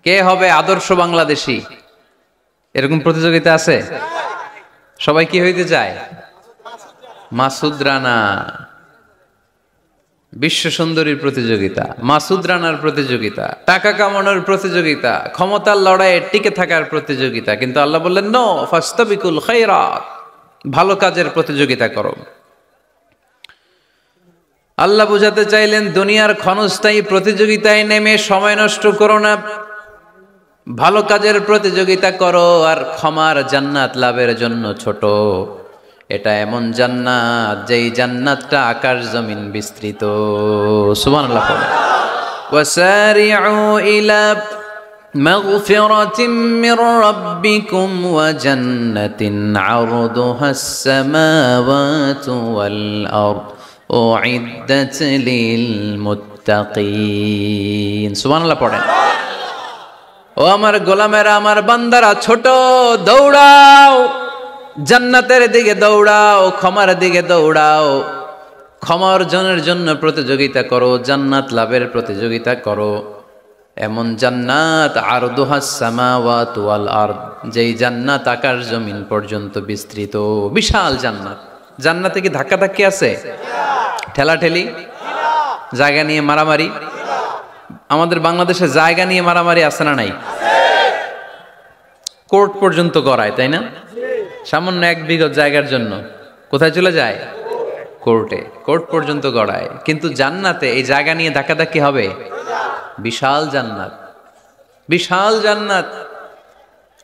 কে হবে আদর্শ বাংলাদেশী, এরকম প্রতিযোগিতা আছে। সবাই কি হইতে চায়? মাসুদ রানা। বিশ্ব সুন্দরীর প্রতিযোগিতা, মাসুদ রানার প্রতিযোগিতা, টাকা কামানোর প্রতিযোগিতা, ক্ষমতার লড়াইয়ে টিকে থাকার প্রতিযোগিতা। কিন্তু আল্লাহ বললেন নো, ফাস্তাবিকুল খায়রাত, ভালো কাজের প্রতিযোগিতা করো। আল্লাহ বুঝাতে চাইলেন দুনিয়ার ক্ষণস্থায়ী প্রতিযোগিতায় নেমে সময় নষ্ট করো না, ভালো কাজের প্রতিযোগিতা করো। আর ক্ষমার জান্নাত লাভের জন্য ছোট। এটা এমন জান্নাত যেই জান্নাতটা আকাশ জমিন বিস্তৃত। সুবহানাল্লাহ পড়েন। ওয়াসারিউ ইলা মাগফিরাতিম মির রাব্বিকুম ওয়া জান্নাতিন আরদুহাস সামাওয়াতু ওয়াল আরদ উইদ্দাত লিল মুত্তাকিন। সুবহানাল্লাহ পড়েন। ও আমার গোলামেরা, আমার বান্দারা, ছোট দৌড়াও, জান্নাতের দিকে দৌড়াও, ক্ষমার দিকে দৌড়াও। ক্ষমা অর্জনের জন্য প্রতিযোগিতা করো, জান্নাত লাভের প্রতিযোগিতা করো। এমন জান্নাত আরদুহাস সামাওয়াতু ওয়াল আরদ, যেই জান্নাত আকাশ জমিন পর্যন্ত বিস্তৃত, বিশাল জান্নাত। জান্নাতে কি ধাক্কাধাক্কি আছে? ঠেলাঠেলি? জায়গা নিয়ে মারামারি? আমাদের বাংলাদেশে জায়গা নিয়ে মারামারি আছে না নাই? কোর্ট পর্যন্ত গড়ায়, তাই না? সামান্য 1 বিঘা জায়গার জন্য কোথায় চলে যায়? কোর্টে। কোর্ট পর্যন্ত গড়ায়। কিন্তু জান্নাতে এই জায়গা নিয়ে ধাক্কাধাক্কি হবে? বিশাল জান্নাত, বিশাল জান্নাত।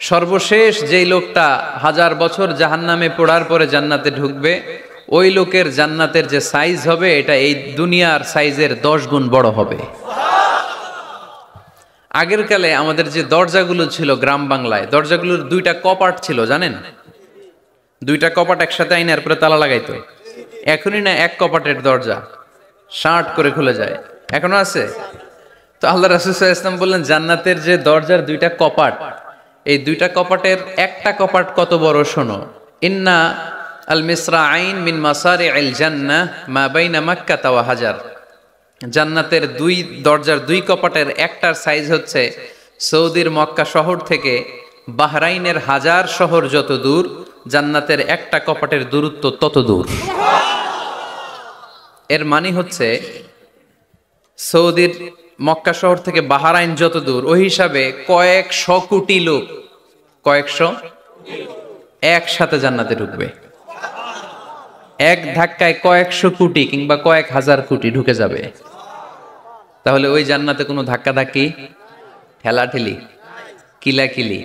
সর্বশেষ যেই লোকটা 1000 বছর জাহান্নামে পড়ার পরে জান্নাতে ঢুকবে, ওই লোকের জান্নাতের যে সাইজ হবে, এটা এই দুনিয়ার সাইজের 10 গুণ বড় হবে। আগের কালে আমাদের যে দরজাগুলো ছিল গ্রাম বাংলায়, দরজাগুলোর 2টা কপাট ছিল, জানেন? 2টা কপাট একসাথে আইনার পরে তালা লাগাইতো। এখনই না 1 কপাটের দরজা শার্ট করে খুলে যায়, এখনো আছে। তো আল্লাহ রাসূল সাল্লাল্লাহু আলাইহি ওয়াসাল্লাম বললেন জান্নাতের যে দরজার 2টা কপাট, এই 2টা কপাটের একটা কপাট কত বড় শোনো। ইন্না আল মিসরাআইন মিন মাসারি'আল জান্নাহ মা বাইনা মাক্কা ওয়া হাজার। জান্নাতের 2 দরজার 2 কপাটের একটার সাইজ হচ্ছে সৌদির মক্কা শহর থেকে বাহরাইনের হাজার শহর যত দূর, জান্নাতের একটা কপাটের দূরত্ব তত দূর। এর মানে হচ্ছে সৌদির মক্কা শহর থেকে বাহরাইন যত দূর, ওই হিসাবে কয়েকশো কোটি লোক, কয়েকশো একসাথে জান্নাতে ঢুকবে। এক ধাক্কায় কয়েকশো কোটি কিংবা কয়েক হাজার কোটি ঢুকে যাবে। তাহলে ওই জান্নাতে কোনো ধাক্কাধাক্কি, ঠেলাঠেলি, কিলাকিলি?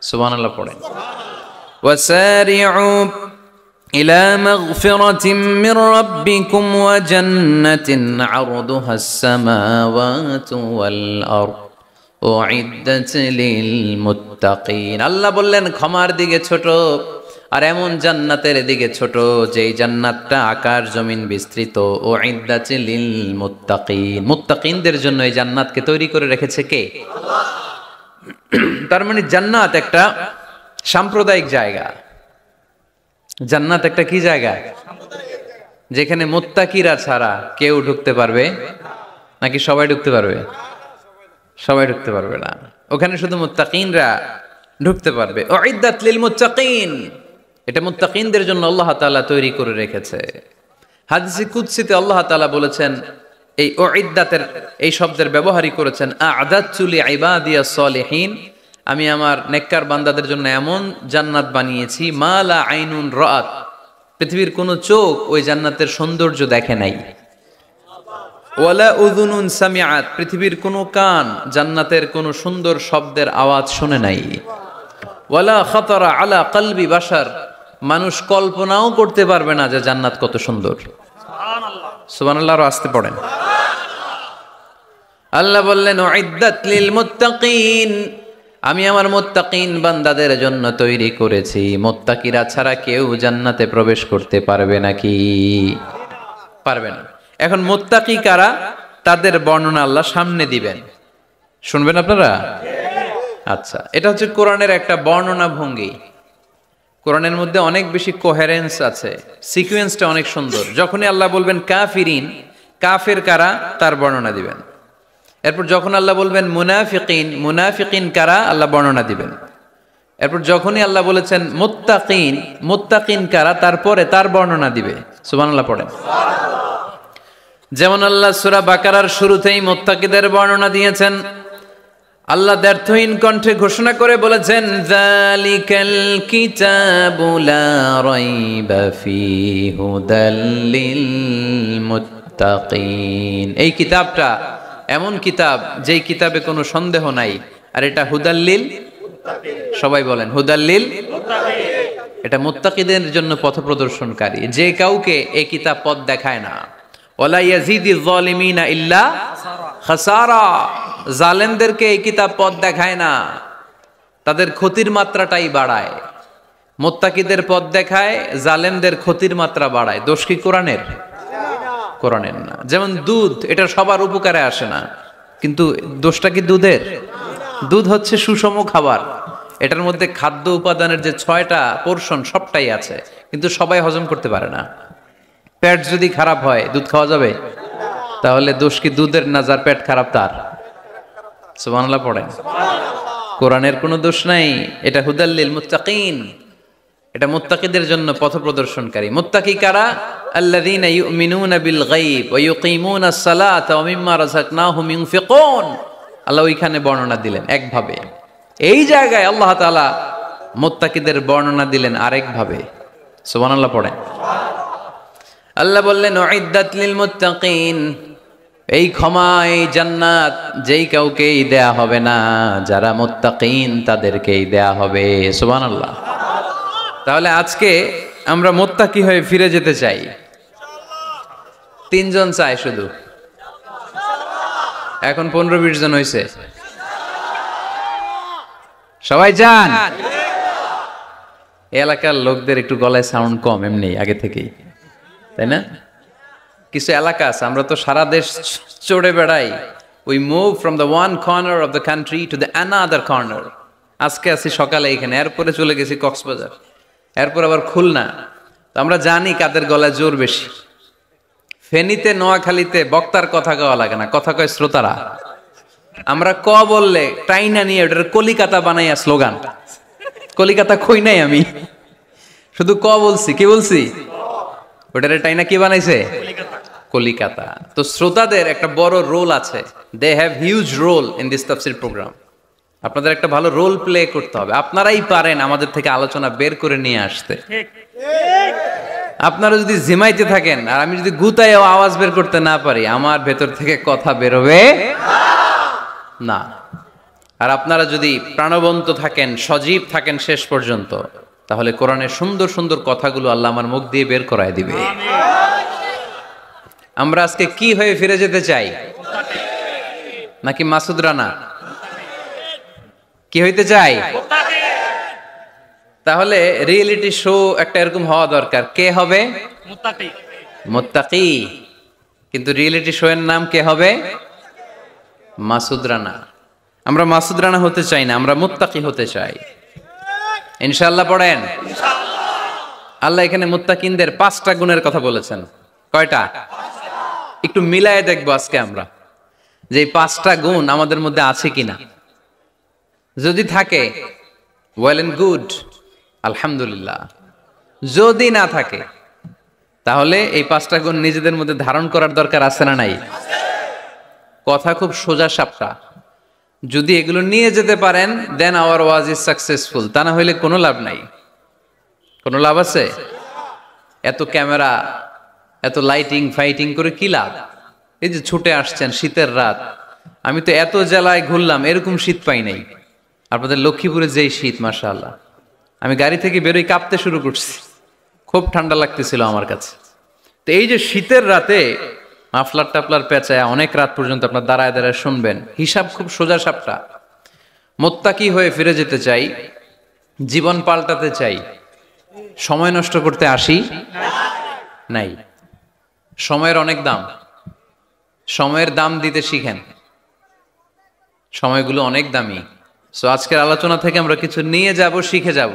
সুবহানাল্লাহ পড়েন। ওয়াসারিউ ইলা মাগফিরাতিম মির রাব্বিকুম ওয়া জান্নাতিন আরদুহাস সামাওয়াতু ওয়াল আরদ উইদ্দাত লিল মুত্তাকিন। আল্লাহ বললেন ক্ষমার দিকে ছোট, আর এমন জান্নাতের দিকে ছোট যেই জান্নাতটা আকাশ জমিন বিস্তৃত। উইদ্দাত লিল মুত্তাকিন, মুত্তাকিনদের জন্য এই জান্নাতকে তৈরি করে রেখেছে কে? আল্লাহ। তার মানে জান্নাত একটা সাম্প্রদায়িক জায়গা। জান্নাত একটা কি জায়গা? যেখানে মুত্তাকিরা ছাড়া কেউ ঢুকতে পারবে নাকি সবাই ঢুকতে পারবে? সবাই ঢুকতে পারবে না, ওখানে শুধু মুত্তাকিনরা ঢুকতে পারবে। উইদ্দাত লিল মুত্তাকিন, এটা মুত্তাকিনদের জন্য আল্লাহ তাআলা তৈরি করে রেখেছে। হাদিসে কুদসিতে আল্লাহ তাআলা বলেছেন, এই উইদ্দাতের এই শব্দের ব্যবহারই করেছেন, আ'দাতু লিইবাদিয়াস সালিহিন, আমি আমার নেককার বান্দাদের জন্য এমন জান্নাত বানিয়েছি, মা লা আইনুন রাআত, পৃথিবীর কোনো চোখ ওই জান্নাতের সৌন্দর্য দেখে নাই, ওয়ালা উযুনুন সামিআত, পৃথিবীর কোনো কান জান্নাতের কোনো সুন্দর শব্দের আওয়াজ শুনে নাই, ওয়ালা খাতারা আলা কলবি বাশার, মানুষ কল্পনাও করতে পারবে না যে জান্নাত কত সুন্দর। সুবহানাল্লাহ, সুবহানাল্লাহ, আরো আসতে পড়েন। আল্লাহ বললেন উইদ্দাত লিল মুত্তাকিন, আমি আমার মুত্তাকিন বান্দাদের জন্য তৈরি করেছি। মুত্তাকিরা ছাড়া কেউ জান্নাতে প্রবেশ করতে পারবে নাকি? পারবে না। এখন মুত্তাকি কারা, তাদের বর্ণনা আল্লাহ সামনে দিবেন, শুনবেন আপনারা? আচ্ছা, এটা হচ্ছে কোরআনের একটা বর্ণনা ভঙ্গি। কোরআনের মধ্যে অনেক বেশি কোহেরেন্স আছে, সিকোয়েন্সটা অনেক সুন্দর। যখনই আল্লাহ বলবেন কাফিরিন, কাফের কারা, তার বর্ণনা দিবেন। এরপর যখন আল্লাহ বলবেন মুনাফিকিন, মুনাফিকিন কারা, আল্লাহ বর্ণনা দিবেন। এরপর যখনই আল্লাহ বলেছেন মুত্তাকিন, মুত্তাকিন কারা, তারপরে তার বর্ণনা দিবে। সুবহানাল্লাহ পড়েন। যেমন আল্লাহ সূরা বাকারার শুরুতেই মুত্তাকিদের বর্ণনা দিয়েছেন। আল্লাহ দ্ব্যর্থহীন কণ্ঠে ঘোষণা করে বলেছেন, যালিকাল কিতাবু লা রাইবা ফীহি হুদাল লিল মুত্তাকিন, এই কিতাবটা এমন কিতাব যেই কিতাবে কোনো সন্দেহ নাই, আর এটা হুদাল্লিল, সবাই বলেন হুদাল্লিল, এটা মুত্তাকিদের জন্য পথ প্রদর্শনকারী। যে কাউকে এই কিতাব পথ দেখায় না। ওয়ালা ইয়াজিদিজ যালিমিনা ইল্লা খাসারা, জালেমদেরকে এই কিতাব পথ দেখায় না, তাদের ক্ষতির মাত্রাটাই বাড়ায়। মুত্তাকিদের পথ দেখায়, জালেমদের ক্ষতির মাত্রা বাড়ায়। দোষ কি কোরআনের? কোরআনের না। যেমন দুধ, এটা সবার উপকারে আসে না, কিন্তু দোষটা কি দুধের? দুধ হচ্ছে সুষম খাবার, এটার মধ্যে খাদ্য উপাদানের যে 6টা পোরশন সবটাই আছে, কিন্তু সবাই হজম করতে পারে না। পেট যদি খারাপ হয় দুধ খাওয়া যাবে? তাহলে দোষ কি দুধের না যার পেট খারাপ তার? সুবহানাল্লাহ পড়েন। কোরআনের কোনো দোষ নাই, এটা হুদাল্লিল মুত্তাকিন, এটা মুত্তাকিদের জন্য পথ প্রদর্শনকারী। মুত্তাকি কারা? আল্লাযীনা ইউমিনুনা বিল গায়ব ওয়া ইউকিমুনাস সালাতা ওয়া মিম্মা রাযাকনাহুম ইউনফিকুন। আল্লাহ ওইখানে বর্ণনা দিলেন একভাবে, এই জায়গায় আল্লাহ তাআলা মুত্তাকিদের বর্ণনা দিলেন আরেকভাবে। সুবহানাল্লাহ পড়েন। আল্লাহ বললেন উইদ্দাত লিল মুত্তাকিন, এই ক্ষমা, এই জান্নাত যেই কাউকেই দেয়া হবে না, যারা মুত্তাকিন তাদেরকেই দেয়া হবে। সুবহানাল্লাহ। তাহলে আজকে আমরা মুত্তাকি হয়ে ফিরে যেতে চাই। 3 জন চাই শুধু, এখন 15-20 জন হয়েছে। সবাই যান। এলাকার লোকদের একটু গলায় সাউন্ড কম এমনি আগে থেকেই, তাই না? কিছু এলাকা আছে, আমরা তো সারা দেশ চড়ে বেড়াই। We move from the one corner of the country to the another corner. আজকে আছি সকালে এখানে, এরপরে চলে গেছি কক্সবাজার, এরপর আবার খুলনা। তো আমরা জানি কাদের গলায় জোর বেশি। ফেনীতে, নোয়াখালীতে বক্তার কথা কওয়া লাগে না, কথা কয় শ্রোতারা। আমরা ক বললে টাইনা নিয়ে ওটার কলিকাতা বানাইয়া স্লোগান। কলিকাতা কই নাই আমি, শুধু ক বলছি। কি বলছি? ওটারে টাইনা কি বানাইছে? কলিকাতা। তো শ্রোতাদের একটা বড় রোল আছে, they have huge role in this তাফসীর প্রোগ্রাম। আপনাদের একটা ভালো রোল প্লে করতে হবে। আপনারাই পারেন আমাদের থেকে আলোচনা বের করে নিয়ে আসতে। আপনারা যদি জিমাইতে থাকেন আর আমি যদি গুতায় আওয়াজ বের করতে না পারি, আমার ভেতর থেকে কথা বেরোবে না। আর আপনারা যদি প্রাণবন্ত থাকেন, সজীব থাকেন শেষ পর্যন্ত, তাহলে কোরআনের সুন্দর সুন্দর কথাগুলো আল্লাহ আমার মুখ দিয়ে বের করায় দিবে। আমরা আজকে কি হয়ে ফিরে যেতে চাই? নাকি মাসুদ রানা? কি হইতে চাই? তাহলে রিয়েলিটি শো একটা এরকম হওয়া দরকার। কে হবে? মুত্তাকি। মুত্তাকি। কিন্তু রিয়েলিটি শো এর নাম কে হবে? মাসুদ রানা। আমরা মাসুদ রানা হতে চাই না, আমরা মুত্তাকি হতে চাই। ইনশাআল্লাহ পড়েন। আল্লাহ এখানে মুত্তাকিনদের 5টা গুণের কথা বলেছেন। কয়টা? একটু মিলায়ে দেখবো আজকে আমরা যে এই 5টা গুণ আমাদের মধ্যে আছে কিনা। যদি থাকে ওয়েল এন্ড গুড, আলহামদুলিল্লাহ। যদি না থাকে তাহলে এই 5টা গুণ নিজেদের মধ্যে ধারণ করার দরকার আছে না নাই? কথা খুব সোজা সাপটা। যদি এগুলো নিয়ে যেতে পারেন দেন আওয়ার ওয়াজ ইজ সাকসেসফুল, তা না হইলে কোনো লাভ নাই। কোনো লাভ আছে? এত ক্যামেরা, এত লাইটিং ফাইটিং করে কি লাভ? এই যে ছুটে আসছেন শীতের রাত, আমি তো এত জেলায় ঘুরলাম, এরকম শীত পাই নাই। আপনাদের লক্ষ্মীপুরে যেই শীত, মাশাআল্লাহ, আমি গাড়ি থেকে বেরোই কাঁপতে শুরু করছি, খুব ঠান্ডা লাগতেছিল আমার কাছে। তো এই যে শীতের রাতে মাফলার টাফলার পেঁচায় অনেক রাত পর্যন্ত আপনার দাঁড়ায় দাঁড়ায় শুনবেন, হিসাব খুব সোজা সাপটা। মোত্তাকি হয়ে ফিরে যেতে চাই, জীবন পাল্টাতে চাই, সময় নষ্ট করতে আসি নাই। সময়ের অনেক দাম, সময়ের দাম দিতে শিখেন। সময়গুলো অনেক দামি। সো আজকের আলোচনা থেকে আমরা কিছু নিয়ে যাব, শিখে যাব,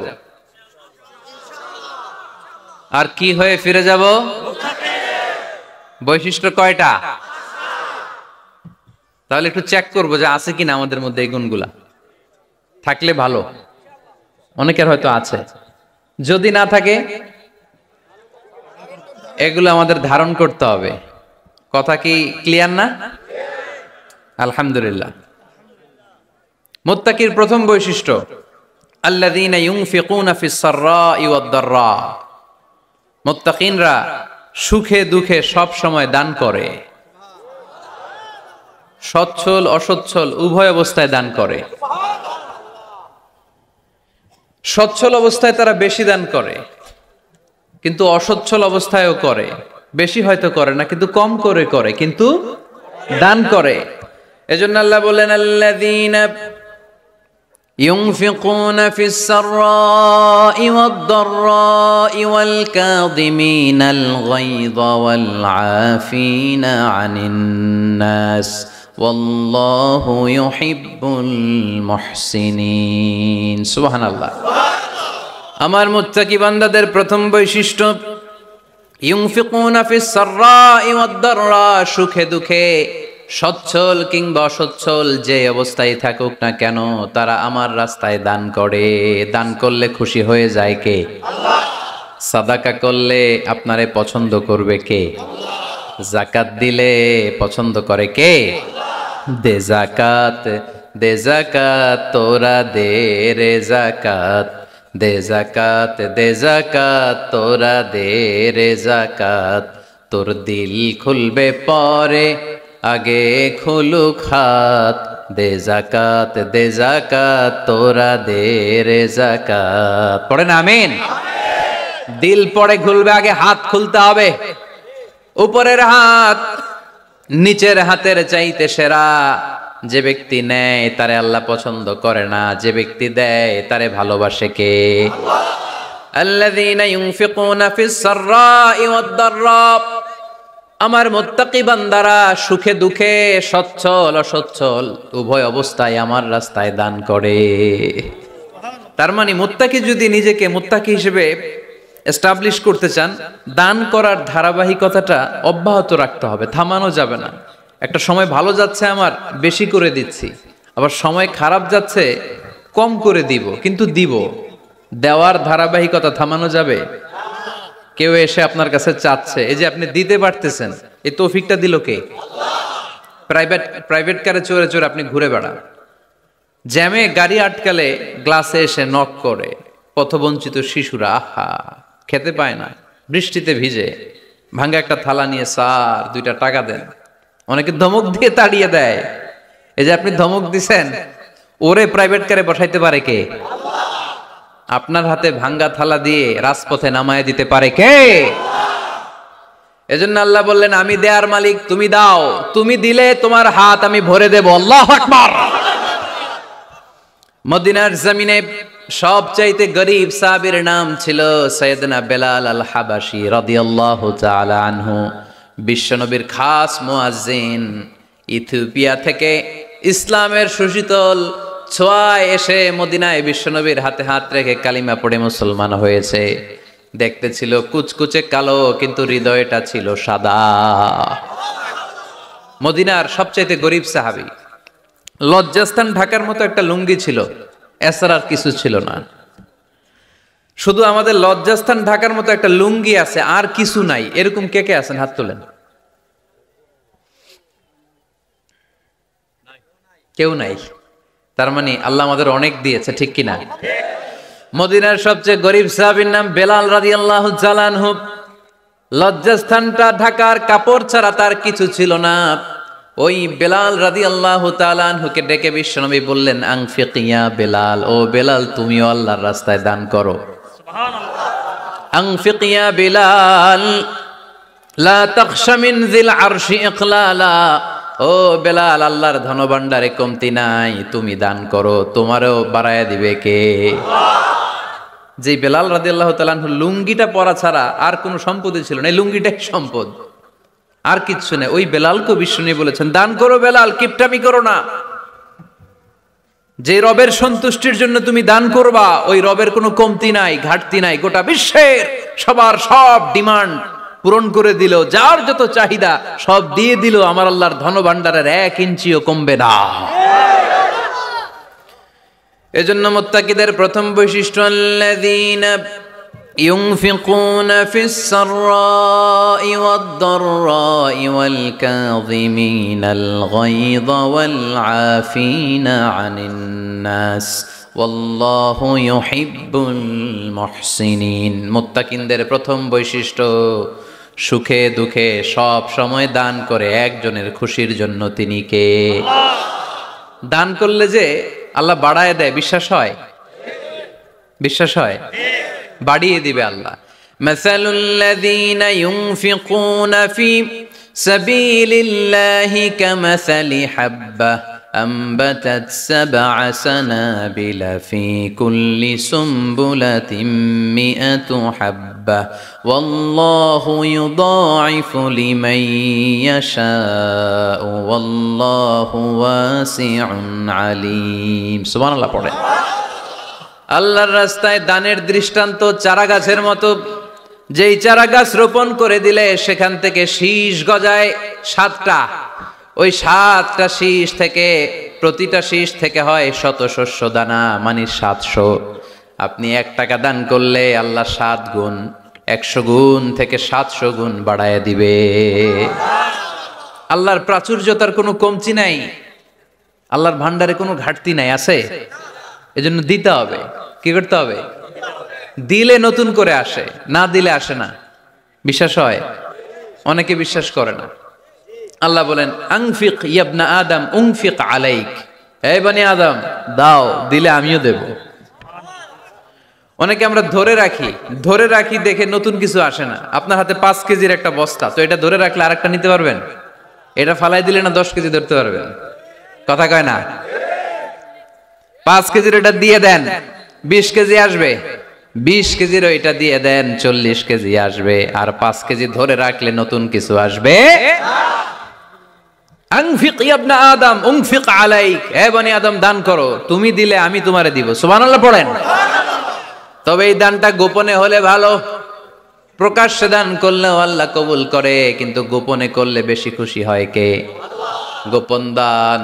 আর কি হয়ে ফিরে যাব? বৈশিষ্ট্য কয়টা? তাহলে একটু চেক করবো যে আছে কিনা আমাদের মধ্যে এই গুণগুলা। থাকলে ভালো, অনেকের হয়তো আছে। যদি না থাকে এগুলো আমাদের ধারণ করতে হবে। কথা কি ক্লিয়ার না? আলহামদুলিল্লাহ। মুত্তাকির প্রথম বৈশিষ্ট্য, আল্লাযীনা ইউনফিকুনা ফিস সাররাই ওয়াদ দাররা। মুত্তাকিনরা সুখে দুঃখে সব সময় দান করে, সচ্ছল অসচ্ছল উভয় অবস্থায় দান করে। সচ্ছল অবস্থায় তারা বেশি দান করে, কিন্তু অসচ্ছল অবস্থায়ও করে। বেশি হয়তো করে না, কিন্তু কম করে করে, কিন্তু দান করে। এজন্য আল্লাহ বলেন, আল্লাযীনা ينفقون في السراء والضراء والكاظمين الغيظ والعافين عن الناس والله يحب المحسنين। সুবহান আল্লাহ। আমার মুত্তাকি বান্দাদের প্রথম বৈশিষ্ট্য, ইউনফিকুনা ফিস সাররাই ওয়াদ দাররা, সুখে দুঃখে সচ্ছল কিংবা অসচ্ছল যে অবস্থায় থাকুক না কেন তারা আমার রাস্তায় দান করে। দান করলে খুশি হয়ে যায় কে? আল্লাহ। সাদাকা করলে আপনারে পছন্দ করবে কে? আল্লাহ। যাকাত দিলে পছন্দ করে কে? আল্লাহ। দে যাকাত, দে যাকাত তোরা দে রে যাকাত, দে যাকাত, দে যাকাত তোরা দে রে যাকাত, তোর দিল খুলবে পরে আগে খুলুক হাত, দে যাকাত, দে যাকাত তোরা দে রে যাকাত। পড়েন আমিন। দিল পরে খুলবে, আগে হাত খুলতে হবে। উপরের হাত নিচের হাতের চাইতে সেরা। যে ব্যক্তি নেয় তারে আল্লাহ পছন্দ করে না, যে ব্যক্তি দেয় তারে ভালোবাসে কে? আল্লাহ। আল্লাযীনা ইউনফিকুনা ফিস সাররাই ওয়াদ দাররা, আমার মুত্তাকি বান্দারা সুখে দুঃখে সচ্ছল অসচ্ছল উভয় অবস্থায় আমার রাস্তায় দান করে। তার মানে মুত্তাকি যদি নিজেকে মুত্তাকি হিসেবে এস্টাবলিশ করতে চান, দান করার ধারাবাহিকতাটা অব্যাহত রাখতে হবে, থামানো যাবে না। একটা সময় ভালো যাচ্ছে আমার, বেশি করে দিচ্ছি, আবার সময় খারাপ যাচ্ছে, কম করে দিব, কিন্তু দিব। দেওয়ার ধারাবাহিকতা থামানো যাবে? কেউ এসে আপনার কাছে চাচ্ছে, এই যে আপনি দিতে পারতেছেন, এই তৌফিকটা দিল কে? প্রাইভেট কারে চড়ে চড়ে আপনি ঘুরে বেড়ান, জ্যামে গাড়ি আটকালে গ্লাসে এসে নক করে, পথবঞ্চিত শিশুরা আহা খেতে পায় না, বৃষ্টিতে ভিজে, ভাঙ্গা একটা থালা নিয়ে স্যার 2টা টাকা দেন। অনেকে ধমক দিয়ে তাড়িয়ে দেয়। এই যে আপনি ধমক দিছেন, ওরে প্রাইভেট কারে বসাইতে পারে কে? আপনার হাতে ভাঙ্গা থালা দিয়ে রাজপথে নামায় দিতে পারে কে? এজন্য আল্লাহ বললেন, আমি দেয়ার মালিক, তুমি দাও, তুমি দিলে তোমার হাত আমি ভরে দেব। আল্লাহু আকবার। মদিনার জমিনে সবচাইতে গরীব সাহাবীর নাম ছিল সাইয়েদনা বেলাল আল হাবাশী রাদিয়াল্লাহু তাআলা আনহু। বিশ্বনবীর খাস মুয়াজ্জিন, ইথিওপিয়া থেকে ইসলামের সুশীতল ছোঁয়ায় এসে মদিনায় বিশ্বনবীর হাতে হাত রেখে কালিমা পড়ে মুসলমান হয়েছে। দেখতে ছিল কুচকুচে কালো, কিন্তু হৃদয়টা ছিল সাদা। মদিনার সবচাইতে গরিব সাহাবী, লজ্জাস্থান ঢাকার মতো একটা লুঙ্গি ছিল, এছাড়া আর কিছু ছিল না। শুধু আমাদের লজ্জাস্থান ঢাকার মতো একটা লুঙ্গি আছে, আর কিছু নাই, এরকম কে কে আছেন? হাত তোলেন। কেউ নাই। তার মানে আল্লাহ আমাদের অনেক দিয়েছে, ঠিক কিনা? মদিনার সবচেয়ে গরিব সাহাবীর নাম বেলাল রাদিয়াল্লাহু তাআলা আনহু। লজ্জাস্থানটা ঢাকার কাপড় ছাড়া তার কিছু ছিল না। ওই বেলাল রাদিয়াল্লাহু তাআলা আনহুকে ডেকে বিশ্বনবী বললেন, আনফিক ইয়া বেলাল, ও বেলাল তুমিও আল্লাহর রাস্তায় দান করো। সুবহানাল্লাহ। আনফিক ইয়া বেলাল লা তাখশা মিন যিল আরশি ইকলালা, ও বেলাল আল্লাহর ধনভাণ্ডারে কমতি নাই, তুমি দান করো, তোমারও বাড়ায়া দিবে কে? যে বেলাল রাদিয়াল্লাহু তাআলা আনহু লুঙ্গিটা পরা ছাড়া আর কোনো সম্পদই ছিল না, এই লুঙ্গিটাই সম্পদ, আর কিচ্ছু নেই। ওই বেলালকে বিষ্ণু বলেছেন, দান করো বেলাল, কিপটামি করো না। যে রবের সন্তুষ্টির জন্য তুমি দান করবা, ওই রবের কোনো কমতি নাই, ঘাটতি নাই। গোটা বিশ্বের সবার সব ডিমান্ড পূরণ করে দিল, যার যত চাহিদা সব দিয়ে দিল, আমার আল্লাহর ধনভাণ্ডারের 1 ইঞ্চিও কমবে না। এজন্য মুত্তাকিদের প্রথম বৈশিষ্ট্য, আল্লাযীনা ইউনফিকুনা ফিস সাররাই ওয়াদ দাররাই ওয়াল কাযিমিনাল গায়যা ওয়াল আফিনা আনিন নাস ওয়াল্লাহু ইউহিব্বুল মুহসিনিন। মুত্তাকিনদের প্রথম বৈশিষ্ট্য, সুখে দুঃখে সব সময় দান করে একজনের খুশির জন্য। তিনি কে? দান করলে যে আল্লাহ বাড়ায় দেয়, বিশ্বাস হয়? বিশ্বাস হয়? বাড়িয়ে দিবে আল্লাহ। মাসালুল্লাযীনা ইউনফিকুনা ফি সাবিলিল্লাহি কামাসালি হাব্বা أنبتت 7 سنابل في كل سنبلة 100 حبة والله يضاعف لمن يشاء والله واسع عليم। سبحان الله পড়ে। আল্লাহর রাস্তায় দানের দৃষ্টান্ত চারা গাছের মতো। যেই চারা গাছ রোপণ করে দিলে সেখান থেকে শীষ গজায় 7টা। ওই 7টা শীষ থেকে, প্রতিটা শীষ থেকে হয় শত শস্য দানা, মানে 700। আপনি 1 টাকা দান করলে আল্লাহ 7 গুণ, 100 গুণ থেকে 700 গুণ বাড়ায় দিবে। আল্লাহর প্রাচুর্যতার কোনো কমতি নাই, আল্লাহর ভান্ডারে কোনো ঘাটতি নাই, আছে? এজন্য দিতে হবে। কি করতে হবে? দিলে নতুন করে আসে, না দিলে আসে না। বিশ্বাস হয়? অনেকে বিশ্বাস করে না। আল্লাহ বলেন, আনফিক ইয়া আদম উনফিক আলাইক, এই বনি আদম দাও, দিলে আমিও দেব। অনেকে আমরা ধরে রাখি দেখে নতুন কিছু আসে না। আপনার হাতে 5 কেজির একটা বস্তা, তো এটা ধরে রাখলে আরেকটা নিতে পারবেন? এটা ফালাই দিলে না 10 কেজি ধরতে পারবেন? কথা কয় না? 5 কেজির এটা দিয়ে দেন, 20 কেজি আসবে। 20 কেজির ওইটা দিয়ে দেন, 40 কেজি আসবে। আর 5 কেজি ধরে রাখলে নতুন কিছু আসবে। আনফিক ইয়া ইবনা আদম উনফিক আলাইক, হে বনি আদম দান করো, তুমি দিলে আমি তোমারে দিব। সুবহানাল্লাহ পড়েন। তবে এই দানটা গোপনে হলে ভালো। প্রকাশ্যে দান করলেও আল্লাহ কবুল করে, কিন্তু গোপনে করলে বেশি খুশি হয় কে? গোপন দান।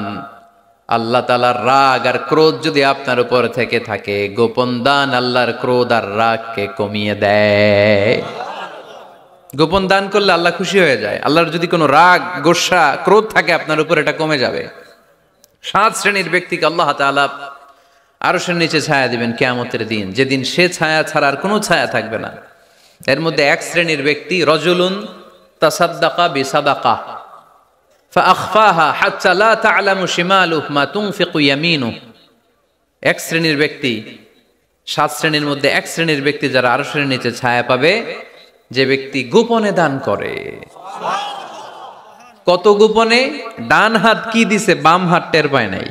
আল্লাহ তাআলার রাগ আর ক্রোধ যদি আপনার উপর থেকে থাকে, গোপন দান আল্লাহর ক্রোধ আর রাগকে কমিয়ে দেয়। গোপন দান করলে আল্লাহ খুশি হয়ে যায়। আল্লাহর যদি কোনো রাগ, গোসা, ক্রোধ থাকে আপনার উপর, এটা কমে যাবে। 7 শ্রেণীর ব্যক্তিকে আল্লাহ তাআলা আরশের নিচে ছায়া দিবেন কিয়ামতের দিন, যেদিন সে ছায়া ছাড়া আর কোনো ছায়া থাকবে না। এর মধ্যে 1 শ্রেণীর ব্যক্তি, রজুলুন তাসাদ্দাকা বিসাদাকা ফাআখফাহা হাত্তা লা তা'লামু শিমালুহু মা তুনফিকু ইয়ামিনুহু। 1 শ্রেণীর ব্যক্তি, 7 শ্রেণীর মধ্যে 1 শ্রেণীর ব্যক্তি যারা আরশের নিচে ছায়া পাবে, যে ব্যক্তি গোপনে দান করে। কত গোপনে? ডান হাত কি দিছে, বাম হাত টের পায় নাই।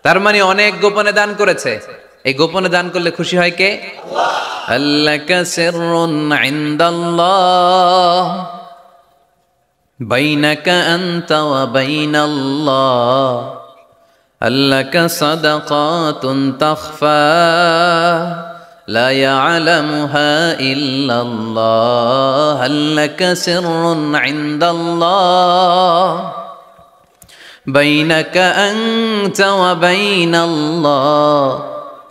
তার মানে অনেক গোপনে দান করেছে। এই গোপনে দান করলে খুশি হয় কে? আল্লাকা সিররুন ইনদাল্লাহ বাইনাকা আনতা ওয়া বাইনাল্লাহ, আল্লাকা সাদাকাতুন তাখফা لا يعلمها إلا الله هل لك سر عند الله بينك أنت وبين الله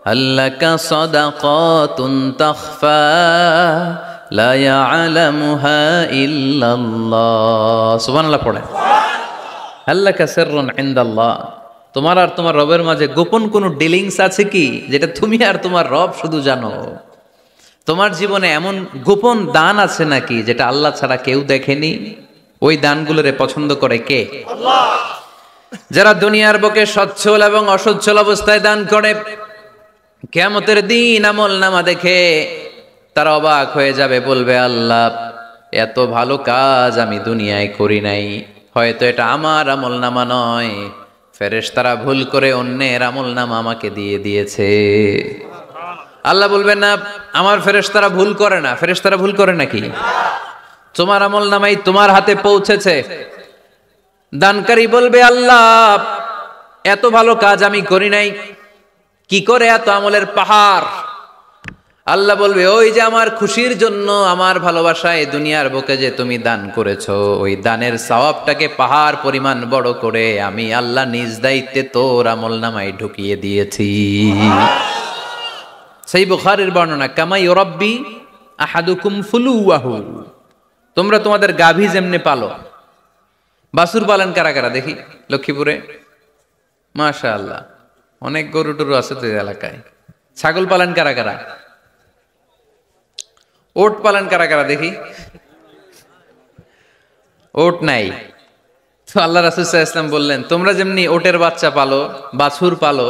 هل لك صدقات تخفى لا يعلمها إلا الله سبحان الله পড়ে هل لك سر عند الله তোমার আর তোমার রবের মাঝে গোপন কোনো ডিলিংস আছে কি যেটা তুমি আর তোমার রব শুধু জানো তোমার জীবনে এমন গোপন দান আছে নাকি যেটা আল্লাহ ছাড়া কেউ দেখেনি ওই দানগুলোরে পছন্দ করে কে আল্লাহ যারা দুনিয়ার বুকে সচ্ছল এবং অসচ্ছল অবস্থায় দান করে কিয়ামতের দিন আমলনামা দেখে তারা অবাক হয়ে যাবে বলবে আল্লাহ এত ভালো কাজ আমি দুনিয়ায় করি নাই হয়তো এটা আমার আমলনামা নয় ফেরেশতারা ভুল করে অন্যের আমলনামা আমাকে দিয়ে দিয়েছে আল্লাহ বলবেন না আমার ফেরেশতারা ভুল করে না ফেরেশতারা ভুল করে নাকি তোমার আমলনামাই তোমার হাতে পৌঁছেছে দানকারী বলবে আল্লাহ এত ভালো কাজ আমি করি নাই কি করে এত আমলের পাহাড় আল্লাহ বলবে ওই যে আমার খুশির জন্য আমার ভালোবাসায় দুনিয়ার বুকে যে তুমি দান করেছো ওই দানের সওয়াবটাকে পাহাড় পরিমাণ বড় করে আমি আল্লাহ নিজ দায়িত্বে তোর আমলনামায় ঢুকিয়ে দিয়েছি সেই বুখারীর বর্ণনা কামা ইউরাব্বি আহাদুকুম ফুলুয়াহু তোমরা তোমাদের গাভী যেমনে পালো বাছুর পালন কারা কারা দেখি লক্ষ্মীপুরে মাশাআল্লাহ অনেক গরু টরু আছে তো এলাকায় ছাগল পালন কারা কারা ওট পালন কারা কারা দেখি ওট নাই তো আল্লাহ রাসূল সাল্লাল্লাহু আলাইহি ওয়াসাল্লাম বললেন তোমরা যেমনি ওটের বাচ্চা পালো বাছুর পালো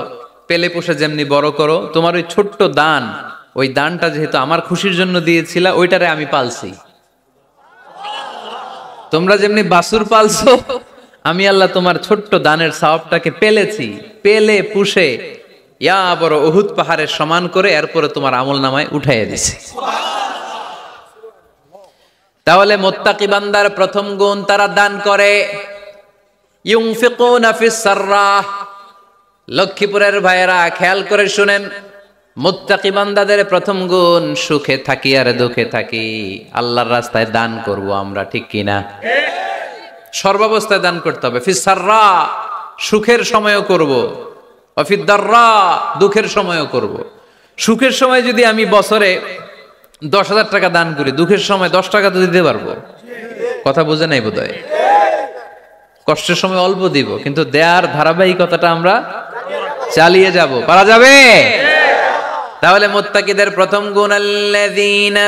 পেলে পোষে যেমনি বড় করো তোমার ওই ছোট্ট দান ওই দানটা যেহেতু আমার খুশির জন্য দিয়েছিলা ওইটারে আমি পালছি তোমরা যেমনি বাছুর পালছো আমি আল্লাহ তোমার ছোট্ট দানের সওয়াবটাকে পেলেছি পেলে পুষে ইয়া বড় উহুদ পাহাড়ের সমান করে এরপরে তোমার আমলনামায় উঠাইয়া দিছি তাহলে মুত্তাকি বান্দার প্রথম গুণ তারা দান করে ইউনফিকুনা ফিস সাররাহ লক্ষ্মীপুরের ভাইয়েরা খেয়াল করে শুনেন মুত্তাকি বান্দাদের প্রথম গুণ সুখে থাকি আর দুঃখে থাকি আল্লাহর রাস্তায় দান করব আমরা ঠিক কি না সর্বাবস্থায় দান করতে হবে ফিস সাররা সুখের সময়ও করব ওয়া ফিদ দাররা দুঃখের সময়ও করব সুখের সময় যদি আমি বছরে 10,000 টাকা দান করি দুঃখের সময় 10 টাকা তো দিতে পারবো কথা বুঝে নাই বোধহয় কষ্টের সময় অল্প দিব কিন্তু দেয়ার ধারাবাহিকতাটা আমরা চালিয়ে যাব পারা যাবে তাহলে মুত্তাকিদের প্রথম গুণ আল্লাযীনা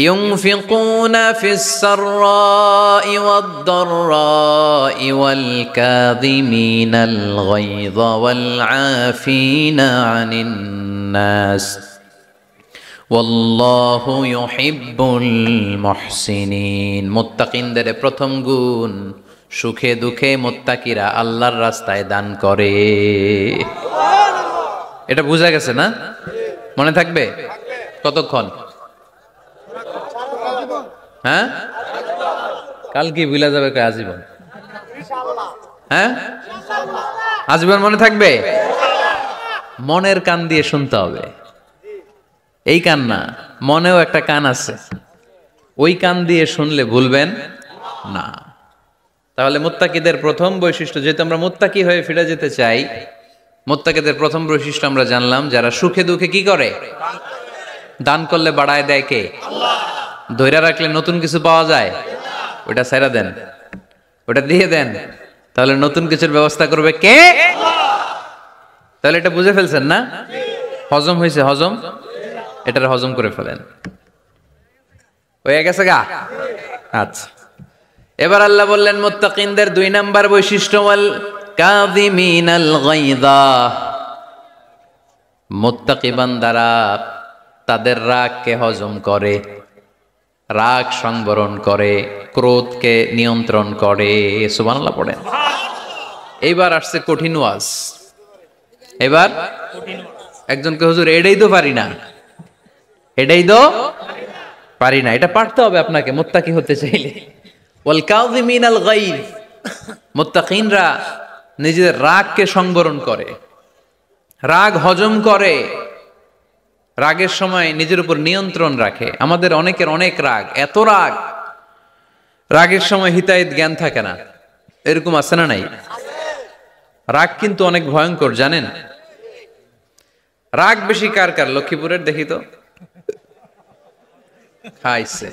ইউনফিকুনা ফিস সাররাই ওয়াদ দাররাই ওয়াল কাযিমিনাল গায়যা ওয়াল আফিনা আনিন নাস ওয়াল্লাহু ইউহিব্বুল মুহসিনিন মুত্তাকিনদের প্রথম গুণ সুখে দুঃখে মুত্তাকিরা আল্লাহর রাস্তায় দান করে এটা বোঝা গেছে না মনে থাকবে কতক্ষণ হ্যাঁ কাল কি ভুলে যাবে কয় আজীবন হ্যাঁ আজীবন মনে থাকবে মনের কান দিয়ে শুনতে হবে এই কান না মনেও একটা কান আছে ওই কান দিয়ে শুনলে ভুলবেন না তাহলে মুত্তাকিদের প্রথম বৈশিষ্ট্য যেহেতু আমরা মুত্তাকি হয়ে ফিরে যেতে চাই মুত্তাকিদের প্রথম বৈশিষ্ট্য আমরা জানলাম যারা সুখে দুঃখে কি করে দান করলে বাড়ায় দেয় কে আল্লাহ ধৈর্য রাখলে নতুন কিছু পাওয়া যায় ওটা ছেড়ে দেন ওটা দিয়ে দেন তাহলে নতুন কিছুর ব্যবস্থা করবে কে আল্লাহ তাহলে এটা বুঝে ফেলছেন না হজম হয়েছে হজম এটার হজম করে ফেলেন হয়ে গেছে গা আচ্ছা এবার আল্লাহ বললেন মুত্তাকিনদের 2 নাম্বার বৈশিষ্ট্য ওয়াল কাযিমিনাল গায়যা মুত্তাকি বান্দারা তাদের রাগকে হজম করে রাগ সংবরণ করে ক্রোধকে নিয়ন্ত্রণ করে সুবহানাল্লাহ পড়েন এইবার আসছে কঠিন ওয়াজ এবার একজনকে হুজুর এটাই তো পারি না এটা পারতে হবে আপনাকে মুত্তাকি হতে চাইলে ওয়াল কাযিমিনাল গায়য মুত্তাকিনরা নিজেদের রাগকে সংবরণ করে রাগ হজম করে রাগের সময় নিজের উপর নিয়ন্ত্রণ রাখে। আমাদের অনেকের অনেক রাগ, এত রাগ, রাগের সময় হিতাহিত জ্ঞান থাকে না। এরকম আছে না নাই? রাগ কিন্তু অনেক ভয়ঙ্কর, জানেন? রাগ বেশি কার কার? লক্ষ্মীপুরের দেখি তো, খাইছে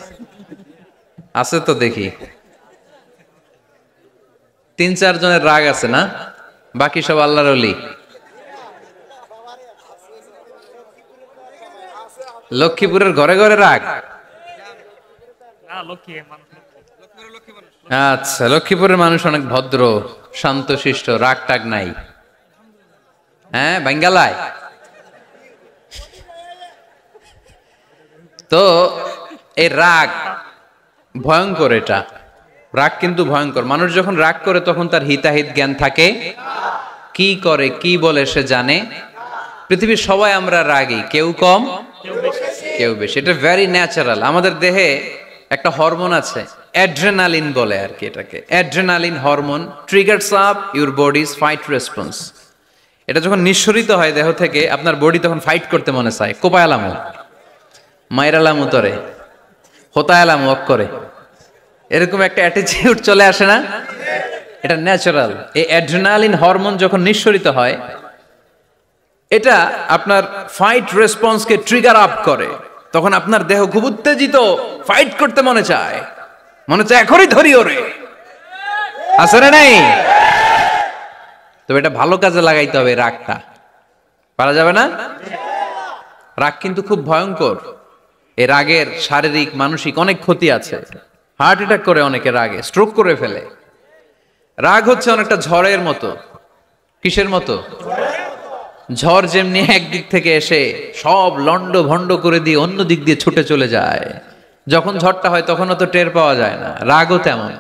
আছে তো দেখি, 3-4 জনের রাগ আছে না? বাকি সব আল্লাহর ওলি। লক্ষ্মীপুরের ঘরে ঘরে রাগ। আচ্ছা, লক্ষ্মীপুরের মানুষ অনেক ভদ্র, শান্তশিষ্ট, রাগ টাগ নাই। হ্যাঁ, বাঙ্গালায় তো এই রাগ ভয়ঙ্কর। এটা রাগ কিন্তু ভয়ঙ্কর। মানুষ যখন রাগ করে তখন তার হিতাহিত জ্ঞান থাকে, কি করে কি বলে সে জানে। পৃথিবীর সবাই আমরা রাগী, কেউ কম কেউ বেশি। এটা ভেরি ন্যাচারাল। আমাদের দেহে একটা হরমোন আছে, অ্যাড্রেনালিন বলে আর কি এটাকে। Adrenaline hormone triggers up your bodies fight response. এটা যখন নিঃসরিত হয় দেহ থেকে, আপনার বডি তখন ফাইট করতে মনে চায়। কোপায়ালামু, মাইরালামু তরে, হোতায়ালামু অক্করে, এরকম একটা অ্যাটিটিউড চলে আসে না? এটা ন্যাচারাল। এই অ্যাড্রেনালিন হরমোন যখন নিঃসরিত হয়, এটা আপনার ফাইট রেসপন্সকে ট্রিগার আপ করে। তখন আপনার দেহ খুব উত্তেজিত, ফাইট করতে মনে চায়, মনে চায় এখনই ধরি ওরে। আসলে নাই? তবে এটা ভালো কাজে লাগাইতে হবে। রাগটা পারা যাবে না। রাগ কিন্তু খুব ভয়ঙ্কর। এই রাগের শারীরিক মানসিক অনেক ক্ষতি আছে। হার্ট অ্যাটাক করে অনেকে রাগে, স্ট্রোক করে ফেলে। রাগ হচ্ছে অনেকটা ঝড়ের মতো। কিসের মতো? ঝড় যেমনি একদিক থেকে এসে সব লন্ড ভন্ড করে দিয়ে অন্য দিক দিয়ে ছুটে চলে যায়, যখন ঝড়টা হয় তখন তো টের পাওয়া যায় না। রাগও তেমন।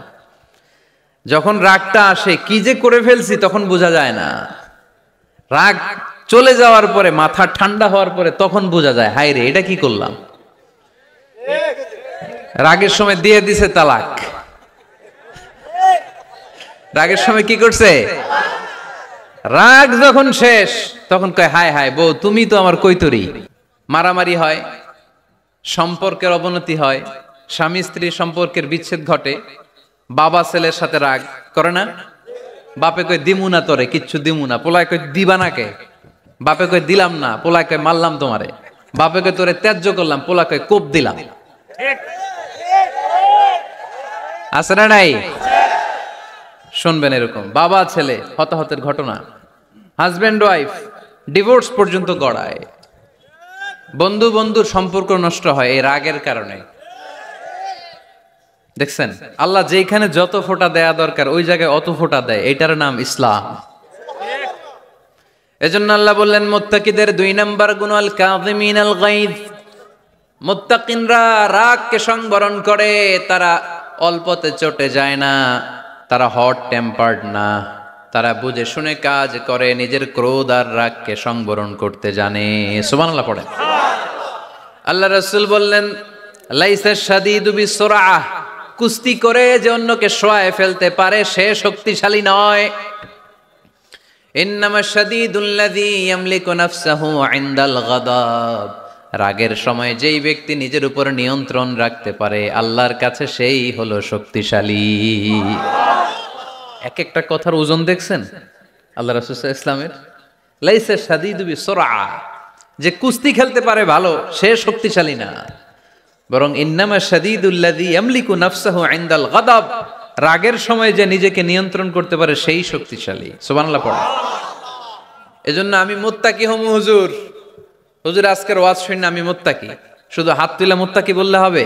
যখন রাগটা আসে, কি যে করে ফেলছি তখন বোঝা যায় না। রাগ চলে যাওয়ার পরে, মাথা ঠান্ডা হওয়ার পরে তখন বোঝা যায়, হায় রে এটা কি করলাম। রাগের সময় দিয়ে দিছে তালাক। রাগের সময় কি করছে? রাগ যখন শেষ তখন কয়, হায় হায় বউ তুমি তো আমার কৈতরি। মারামারি হয়, সম্পর্কের অবনতি হয়, স্বামী স্ত্রী সম্পর্কের বিচ্ছেদ ঘটে। বাবা ছেলের সাথে রাগ করে না? বাপে কয় দিমু না তোরে, কিচ্ছু দিমু না। পোলায় কয় দিবা না কে? বাপে কয় দিলাম না। পোলায় কয় মারলাম তোমারে। বাপে কয় তোরে ত্যায্য করলাম। পোলা কয় কোপ দিলাম। আছে না নাই? শুনবেন এরকম বাবা ছেলে হতাহতের ঘটনা। হাজব্যান্ড ওয়াইফ ডিভোর্স পর্যন্ত গড়ায়। বন্ধু বন্ধুর সম্পর্ক নষ্ট হয় এই রাগের কারণে। দেখছেন, আল্লাহ যেখানে যত ফোঁটা দেয়া দরকার ওই জায়গায় অত ফোঁটা দেয়। এটার নাম ইসলাম। এজন্য আল্লাহ বললেন, মুত্তাকিদের 2 নাম্বার গুণ আল কাযিমিনাল গায়জ। মুত্তাকিনরা রাগকে সংবরণ করে, তারা অল্পতে চটে যায় না, তারা হট টেম্পার্ড না, তারা বুঝে শুনে কাজ করে, নিজের ক্রোধ আর রাগকে সংবরণ করতে জানে। সুবহানাল্লাহ পড়েন। আল্লাহ রাসূল বললেন, লাইসা শাদীদু বিসুরআহ, কুস্তি করে যে অন্যকে শোয়ায় ফেলতে পারে সে শক্তিশালী নয়। ইন্নামা শাদীদুল্লাযী ইয়ামলিকু নাফসাহু ইনদাল গাদাব, রাগের সময় যেই ব্যক্তি নিজের উপর নিয়ন্ত্রণ রাখতে পারে আল্লাহর কাছে সেই হলো শক্তিশালী। এক একটা কথার ওজন দেখছেন আল্লাহ রাসূল সাল্লাল্লাহু আলাইহি ওয়াসাল্লামের। লাইসা শাদীদু বিসুরআহ, যে কুস্তি খেলতে পারে ভালো সে শক্তিশালী না, বরং ইন্নামা শাদীদুল্লাযী ইয়ামলিকু নাফসাহু ইনদাল গাদাব, রাগের সময় যে নিজেকে নিয়ন্ত্রণ করতে পারে সেই শক্তিশালী। সুবহানাল্লাহ পড়ে। এজন্য আমি মুত্তাকি হমু হুজুর। হুজুর আজকের ওয়াজ শুনে আমি মুত্তাকি, শুধু হাত তুলে মুত্তাকি বললে হবে?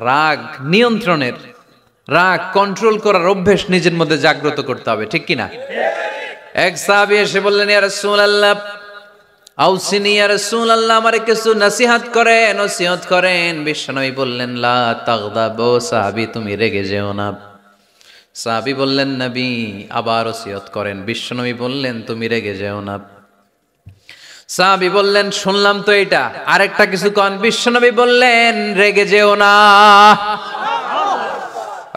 রাগ নিয়ন্ত্রণের, রাগ কন্ট্রোল করার অভ্যেস নিজের মধ্যে জাগ্রত করতে হবে, ঠিক কিনা? এক সাহাবী এসে বললেন, ইয়া রাসূলুল্লাহ আউসিনি ইয়া রাসূলুল্লাহ, আমারে কিছু নসিহত করেন, নসিহত করেন। বিশ্বনবী বললেন, লা তাগদাব, ও সাহাবী তুমি রেগে যেও না। সাহাবী বললেন, নবী আবার নসিহত করেন। বিশ্বনবী বললেন, তুমি রেগে যেও না। সাহাবী বললেন, শুনলাম তো এটা, আরেকটা কিছু কোন। বিশ্বনবী বললেন, রেগে যেও না।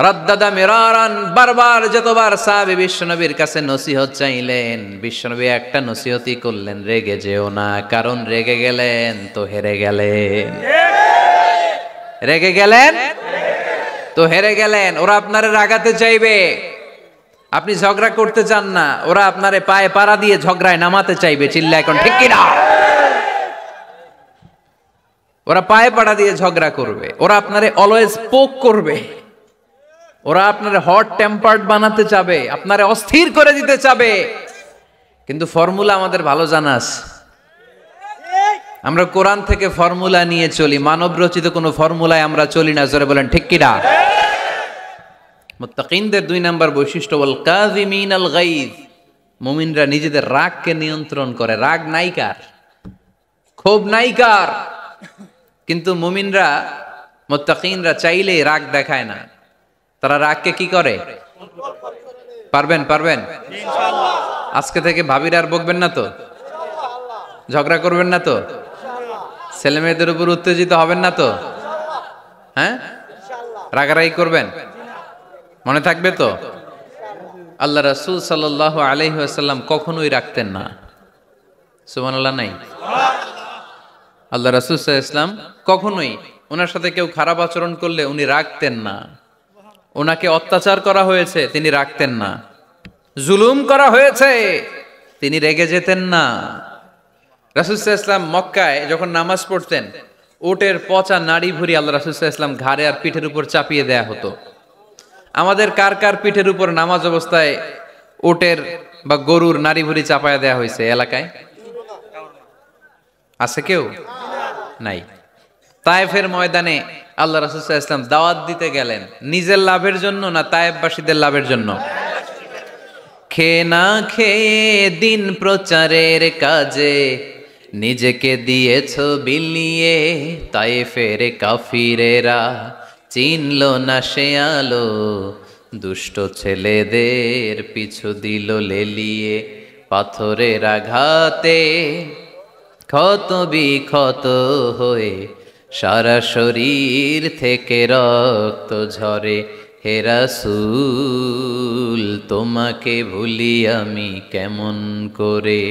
রাদ্দাদা মিরারান, বারবার যতবার সাহাবী বিশ্বনবীর কাছে নসিহত চাইলেন, বিশ্বনবী একটা নসিহতই করলেন, রেগে যেও না, কারণ রেগে গেলেন তো হেরে গেলেন। রেগে গেলেন তো হেরে গেলেন। ওরা আপনারে রাগাতে চাইবে, আপনি ঝগড়া করতে চান না, ওরা আপনারে পায়ে পাড়া দিয়ে ঝগড়ায় নামাতে চাইবে। চিল্লা এখন ঠিক কিনা? ওরা পায়ে পাড়া দিয়ে ঝগড়া করবে, ওরা আপনারে অলওয়েজ পোক করবে, ওরা আপনারে হট টেম্পার্ড বানাতে চাবে, আপনারে অস্থির করে দিতে চাবে। কিন্তু ফর্মুলা আমাদের ভালো জানা আছে। আমরা কোরআন থেকে ফর্মুলা নিয়ে চলি, মানব রচিত কোনো ফর্মুলায় আমরা চলি না। জোরে বলেন ঠিক কিনা? মুত্তাকিনদের 2 নাম্বার বৈশিষ্ট্য, ওয়াল কাযিমিনাল গায়জ, মুমিনরা নিজেদের রাগকে নিয়ন্ত্রণ করে। রাগ নাইকার, ক্ষোভ নাইকার, কিন্তু মুমিনরা, মুত্তাকিনরা চাইলেই রাগ দেখায় না। তারা রাগকে কি করে? পারবেন ইনশাআল্লাহ। আজকে থেকে ভাবির আর বকবেন না তো, ঝগড়া করবেন না তো, ছেলে মেয়েদের উপর উত্তেজিত হবেন না তো, হ্যাঁ? রাগারাগি করবেন, মনে থাকবে তো? আল্লাহ রাসূল সাল্লাল্লাহু আলাইহি ওয়াসাল্লাম কখনোই রাখতেন না। সুবহানাল্লাহ নাই? আল্লাহ রাসূল সাল্লাল্লাহু আলাইহি ওয়াসাল্লাম কখনোই, ওনার সাথে কেউ খারাপ আচরণ করলে উনি রাখতেন না। ওনাকে অত্যাচার করা হয়েছে, তিনি রাখতেন না। জুলুম করা হয়েছে, তিনি রেগে যেতেন না। রাসূল সাল্লাল্লাহু আলাইহি ওয়াসাল্লাম মক্কায় যখন নামাজ পড়তেন, উটের পচা নাড়ি ভুঁড়ি আল্লাহ রাসূল সাল্লাল্লাহু আলাইহি ওয়াসাল্লাম ঘাড়ে আর পিঠের উপর চাপিয়ে দেয়া হতো। আমাদের কার কার পিঠের উপর নামাজ অবস্থায় উটের বা গরুর নাড়ি ভুঁড়ি চাপায়া দেয়া হয়েছে এলাকায়? আছে কেউ? নাই। তায়েফের ময়দানে আল্লাহ রাসূল সাল্লাল্লাহু আলাইহি ওয়াসাল্লাম দাওয়াত দিতে গেলেন, নিজের লাভের জন্য না তায়েফবাসীদের লাভের জন্য? খেয়ে না খেয়ে দিন প্রচারের কাজে নিজেকে দিয়েছ বিলিয়ে, তায়েফের কাফিরেরা চিনল না সে আলো, দুষ্ট ছেলেদের পিছু দিল লেলিয়ে, পাথরের আঘাতে ক্ষত বিক্ষত হয়ে সারা শরীর থেকে রক্ত ঝরে। হে রাসূল তোমাকে ভুলি আমি কেমন করে,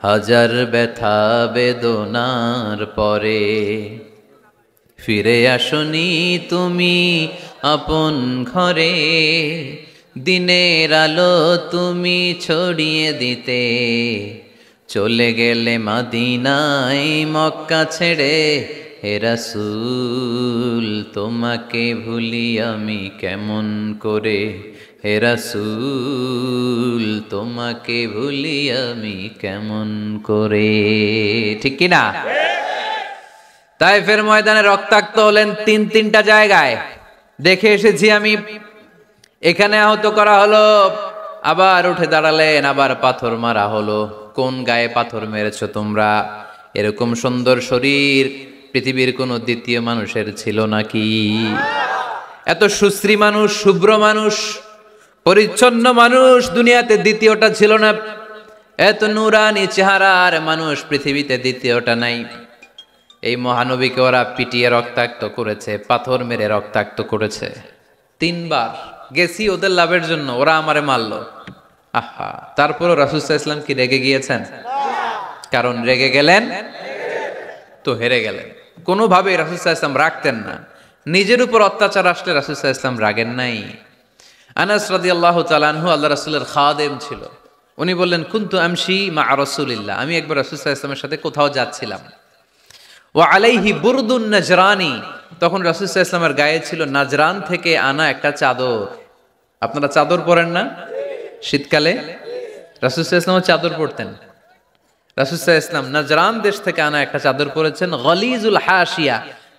হাজার ব্যথা বেদনার পরে। ফিরে আসনি তুমি আপন ঘরে, দিনের আলো তুমি ছড়িয়ে দিতে, চলে গেলে মদিনায় মক্কা ছেড়ে। হে রাসূল তোমাকে ভুলি আমি কেমন করে, হে রাসূল তোমাকে ভুলি আমি কেমন করে। ঠিক কি না? তায়েফের ময়দানে রক্তাক্ত হলেন 3টা জায়গায়, দেখে এসেছি আমি। এখানে আহত করা হলো, আবার উঠে দাঁড়ালেন, আবার পাথর মারা হলো। কোন গায়ে পাথর মেরেছো তোমরা? এরকম সুন্দর শরীর পৃথিবীর কোন দ্বিতীয় মানুষের ছিল নাকি? এত সুশ্রী মানুষ, শুভ্র মানুষ, পরিচ্ছন্ন মানুষ দুনিয়াতে দ্বিতীয়টা ছিল না। এত নুরানি চেহারার মানুষ পৃথিবীতে দ্বিতীয়টা নাই। এই মহানবীকে ওরা পিটিয়ে রক্তাক্ত করেছে, পাথর মেরে রক্তাক্ত করেছে। 3 বার গেছি ওদের লাভের জন্য, ওরা আমারে মারলো। আহা, তারপরও রাসূল সাল্লাল্লাহু আলাইহি ওয়াসাল্লাম কি রেগে গিয়েছেন? কারণ রেগে গেলেন তো হেরে গেলেন। কোনোভাবে রাসূল সাল্লাল্লাহু আলাইহি ওয়াসাল্লাম রাখতেন না। নিজের উপর অত্যাচার আসলে রাসূল সাল্লাল্লাহু আলাইহি ওয়াসাল্লাম রাগেন নাই। আনাস রাদিয়াল্লাহু তাআলা আনহু আল্লাহ রাসূলের খাদেম ছিল। উনি বললেন, কুনতু আমশি মা রাসূলিল্লাহ, আমি একবার রাসূল সাল্লাল্লাহু আলাইহি ওয়াসাল্লামের সাথে কোথাও যাচ্ছিলাম। ওয়া আলাইহি বুরদুন নাজরানি, তখন রাসূল সাল্লাল্লাহু আলাইহি ওয়াসাল্লামের গায়ে ছিল নাজরান থেকে আনা একটা চাদর। আপনারা চাদর পরেন না শীতকালে? রাসূল সাল্লাল্লাহু আলাইহি ওয়াসাল্লাম চাদর পরতেন। রাসূল সাল্লাল্লাহু আলাইহি ওয়াসাল্লাম নাজরান দেশ থেকে আনা একটা চাদর পরেছেন, গলিজুল হাশিয়া,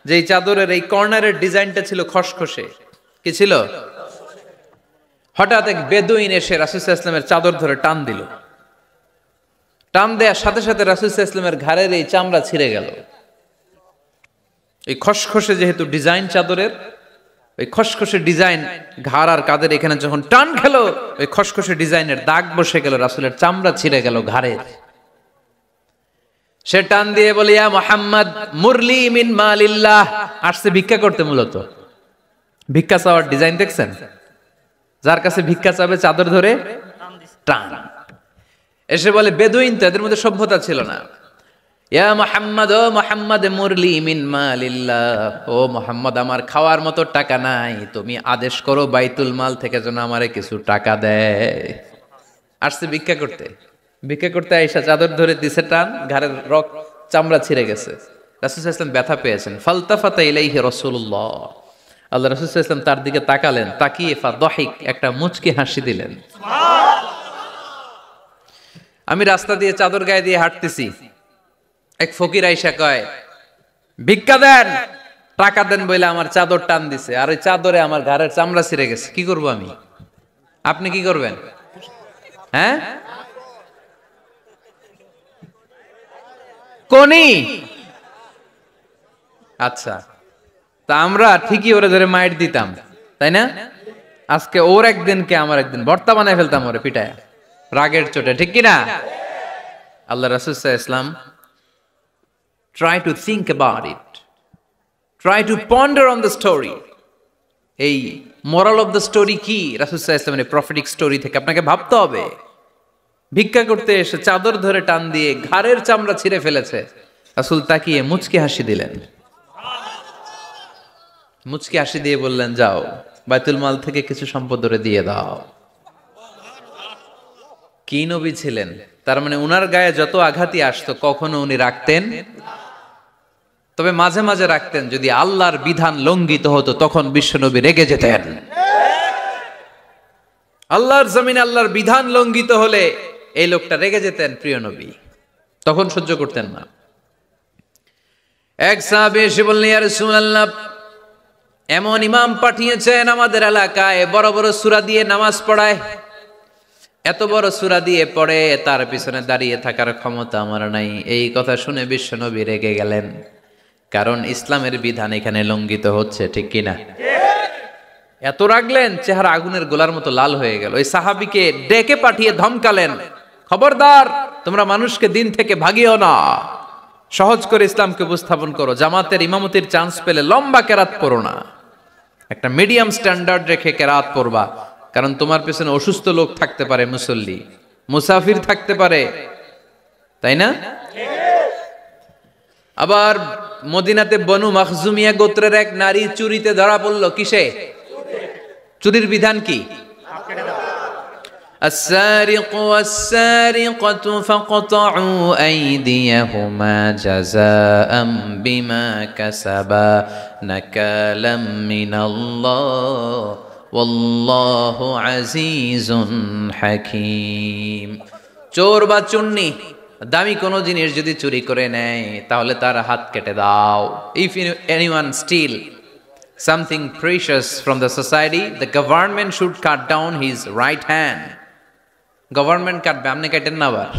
যেই চাদরের এই কর্নারের ডিজাইনটা ছিল খসখসে। কি ছিল? হঠাৎ এক বেদুইন এসে রাসূল সাল্লাল্লাহু আলাইহি ওয়াসাল্লামের চাদর ধরে টান দিল। টান দেওয়ার সাথে সাথে রাসূল সাল্লাল্লাহু আলাইহি ওয়াসাল্লামের ঘাড়ের এই চামড়া ছিঁড়ে গেল। এই খসখসে যেহেতু ডিজাইন চাদরের, ওই খসখসে ডিজাইন ঘাড় আর কাঁধের এখানে যখন টান খেলো, ওই খসখসে ডিজাইনের দাগ বসে গেল, রাসূলের চামড়া ছিঁড়ে গেল ঘাড়ের। সে টান দিয়ে বলে, ইয়া মুহাম্মদ মুরলি মিন মালিল্লাহ, আসছে ভিক্ষা করতে। মূলত ভিক্ষা চাওয়ার ডিজাইন দেখছেন? যার কাছে ভিক্ষা চাবে চাদর ধরে টান, এসে বলে বেদুইন তো, এদের মধ্যে সভ্যতা ছিল না। ইয়া মুহাম্মদ, ও মুহাম্মদ মুরলি মিন মালিল্লাহ, ও মুহাম্মদ আমার খাওয়ার মতো টাকা নাই, তুমি আদেশ করো বাইতুল মাল থেকে যেন আমারে কিছু টাকা দেয়। আসছে ভিক্ষা করতে, ভিক্ষা করতে আইসা চাদর ধরে দিছে টান, ঘাড়ের রক চামড়া ছিঁড়ে গেছে। রাসূল সাল্লাল্লাহু আলাইহি ওয়াসাল্লাম ব্যথা পেয়েছেন। ফালতাফাতা ইলাইহি রাসূলুল্লাহ, আল্লাহ রাসূল সাল্লাল্লাহু আলাইহি ওয়াসাল্লাম তার দিকে তাকালেন, তাকিয়ে ফাদহিক একটা মুচকি হাসি দিলেন। আমি রাস্তা দিয়ে চাদর গায়ে দিয়ে হাঁটতেছি, এক ফকির আইসা কয় ভিক্ষা দেন, টাকা দেন বলে আমার চাদর টান দিছে, আর ওই চাদরে আমার ঘাড়ের চামড়া ছিঁড়ে গেছে, কি করব আমি? আপনি কি করবেন? হ্যাঁ, কোনি? আচ্ছা, তা আমরা ঠিকই ওরে ধরে মাইর দিতাম, তাই না? আজকে ওর একদিন কে আমার একদিন ভর্তা বানায় ফেলতাম ওরে পিটায়, রাগের চোটে, ঠিক কিনা? আল্লাহ রাসূল সাল্লাল্লাহু আলাইহি ওয়াসাল্লাম try to think about it, try to ponder on the story. এই moral of the story কি? রাসূল সাল্লাল্লাহু আলাইহি ওয়াসাল্লামের প্রফেটিক স্টোরি থেকে আপনাকে ভাবতে হবে। ভিক্ষা করতে এসে চাদর ধরে টান দিয়ে ঘাড়ের চামড়া ছিঁড়ে ফেলেছে, রাসূল তাকিয়ে মুচকি হাসি দিলেন। মুচকি হাসি দিয়ে বললেন, যাও বাইতুল মাল থেকে কিছু সম্পদ ধরে দিয়ে দাও। কি নবী ছিলেন! তার মানে উনার গায়ে যত আঘাতই আসতো কখনো উনি রাখতেন, তবে মাঝে মাঝে রাখতেন যদি আল্লাহর বিধান লঙ্ঘিত হতো, তখন বিশ্বনবী রেগে যেতেন। আল্লাহর জমিনে আল্লাহর বিধান লঙ্ঘিত হলে এই লোকটা রেগে যেতেন, প্রিয় নবী তখন সহ্য করতেন না। এক সাহাবী এসে বললেন, ইয়া রাসূলুল্লাহ, এমন ইমাম পাঠিয়েছেন আমাদের এলাকায়, বড় বড় সূরা দিয়ে নামাজ পড়ায়, এত বড় সূরা দিয়ে পড়ে, তার পিছনে দাঁড়িয়ে থাকার ক্ষমতা আমার নাই। এই কথা শুনে বিশ্বনবী রেগে গেলেন, কারণ ইসলামের বিধান এখানে লঙ্ঘিত হচ্ছে, ঠিক কিনা? এত রাগলেন, চেহারা আগুনের গোলার মতো লাল হয়ে গেল। ওই সাহাবীকে ডেকে পাঠিয়ে ধমকালেন, খবরদার, তোমরা মানুষকে দিন থেকে ভাগিও না, সহজ করে ইসলামকে উপস্থাপন করো, জামাতের ইমামতির চান্স পেলে লম্বা কেরাত পড়ো না, একটা মিডিয়াম স্ট্যান্ডার্ড রেখে কেরাত পড়বা, কারণ তোমার পেছনে অসুস্থ লোক থাকতে পারে, মুসল্লি, মুসাফির থাকতে পারে, তাই না? আবার মদিনাতে বনু মাখজুমিয়া গোত্রের এক নারী চুরিতে ধরা পড়ল। কিসে? চুরির বিধান কি? السارق والسارقة فاقطعوا أيديهما جزاء بما كسبا نكالا من الله والله عزيز حكيم। চোর বা চুন্নি দামি কোনো জিনিস যদি চুরি করে নেয় তাহলে তার হাত কেটে দাও। If anyone steal something precious from the society, the government should cut down his right hand. Government কাটবে, আপনি কাটেন না। আবার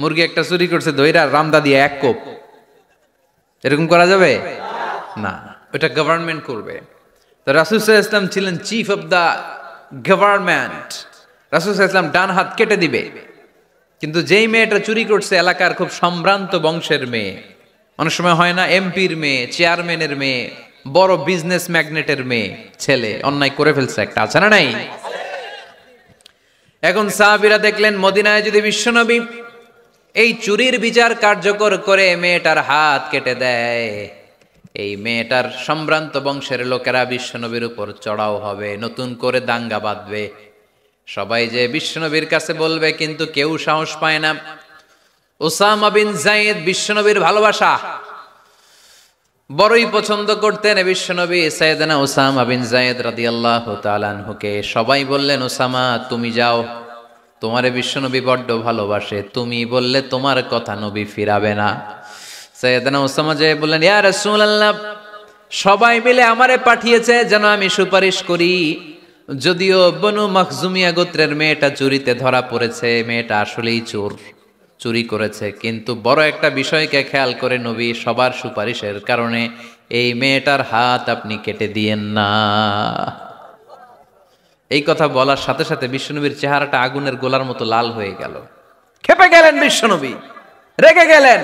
মুরগি একটা চুরি করছে, দইরা রামদা দিয়ে এক কোপ, এরকম করা যাবে না, ওটা গভর্নমেন্ট করবে। তো রাসূল সাল্লাল্লাহু আলাইহি ওয়াসাল্লাম ছিলেন চিফ অফ দা গভর্নমেন্ট, রাসূল সাল্লাল্লাহু আলাইহি ওয়াসাল্লাম ডান হাত কেটে দিবে। কিন্তু যেই মেয়েটা চুরি করছে এলাকার খুব সম্ভ্রান্ত বংশের মেয়ে, অনেক সময় হয় না এমপির মেয়ে, চেয়ারম্যানের মেয়ে, বড় বিজনেস ম্যাগনেটের মেয়ে, ছেলে অন্যায় করে ফেলছে একটা, আছে না নাই? এখন সাহাবীরা দেখলেন মদিনায় যদি বিশ্বনবী এই চুরির বিচার কার্যকর করে মেয়েটার হাত কেটে দেয়, এই মেয়েটার সম্ভ্রান্ত বংশের লোকেরা বিশ্বনবীর উপর চড়াও হবে, নতুন করে দাঙ্গা বাঁধবে, সবাই যে বিশ্বনবীর কাছে বলবে, কিন্তু কেউ সাহস পায় না। উসামা বিন যায়েদ বিশ্বনবীর ভালোবাসা বড়ই পছন্দ করতেন বিশ্বনবী। সাইয়েদনা উসামা বিন যায়েদ রাদিয়াল্লাহু তাআলা আনহুকে সবাই বললেন, উসামা তুমি যাও, তোমারে বিশ্বনবী বড্ড ভালোবাসে, তুমি বললে তোমার কথা নবী ফিরাবে না। সাইয়েদনা উসামা যে বললেন, ইয়া রাসূলুল্লাহ, সবাই মিলে আমারে পাঠিয়েছে যেন আমি সুপারিশ করি, যদিও বনু মাখজুমিয়া গোত্রের মেয়েটা চুরিতে ধরা পড়েছে, মেয়েটা আসলেই চোর, চুরি করেছে, কিন্তু বড় একটা বিষয়কে খেয়াল করে নবী সবার সুপারিশের কারণে এই মেয়েটার হাত আপনি কেটে দিয়েন না। এই কথা বলার সাথে সাথে বিশ্বনবীর চেহারাটা আগুনের গোলার মতো লাল হয়ে গেল, ক্ষেপে গেলেন বিশ্বনবী, রেগে গেলেন,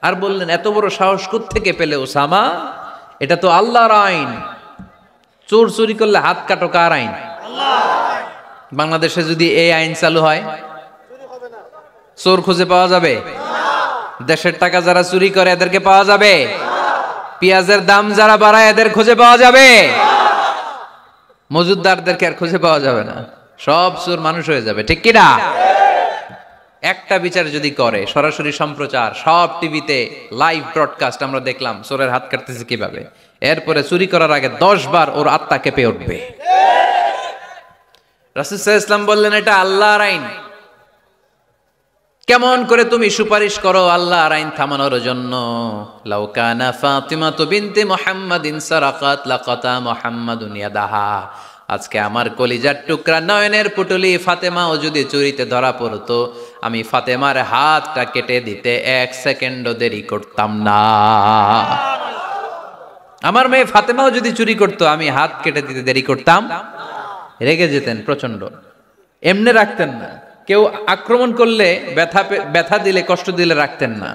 আর বললেন, এত বড় সাহস কোত্থেকে পেলে ওসামা? এটা তো আল্লাহর আইন, চোর চুরি করলে হাত কাটো কার আইন? বাংলাদেশে যদি এই আইন চালু হয়, চোর খুঁজে পাওয়া যাবে? দেশের টাকা যারা চুরি করে এদেরকে পাওয়া যাবে? পেঁয়াজের দাম যারা বাড়ায় এদের খুঁজে পাওয়া যাবে? মজুদদারদেরকে আর খুঁজে পাওয়া যাবে না, সব চোর মানুষ হয়ে যাবে, ঠিক কিনা? একটা বিচার যদি করে, সরাসরি সম্প্রচার, সব টিভিতে লাইভ ব্রডকাস্ট, আমরা দেখলাম চোরের হাত কাটতেছে কিভাবে, এরপরে চুরি করার আগে 10 বার ওর আত্মা কেঁপে উঠবে। রাসূল সাল্লাল্লাহু আলাইহি ওয়াসাল্লাম বললেন, এটা আল্লাহর আইন। কেমন করে তুমি সুপারিশ করো আল্লাহর আইন থামানোর জন্য? লাউ কানা ফাতিমাতু বিনতে মুহাম্মাদিন সারাকাত লাকাতা মুহাম্মাদুন ইয়াদাহা। আজকে আমার কলিজার টুকরা নয়নের পুটুলি ফাতেমাও যদি চুরিতে ধরা পড়তো, আমি ফাতেমার হাতটা কেটে দিতে 1 সেকেন্ডও দেরি করতাম না। আমার মেয়ে ফাতেমাও যদি চুরি করতো, আমি হাত কেটে দিতে দেরি করতাম। রেগে যেতেন প্রচন্ড, এমনি রাখতেন না। কেউ আক্রমণ করলে ব্যথা দিলে, কষ্ট দিলে রাখতেন না।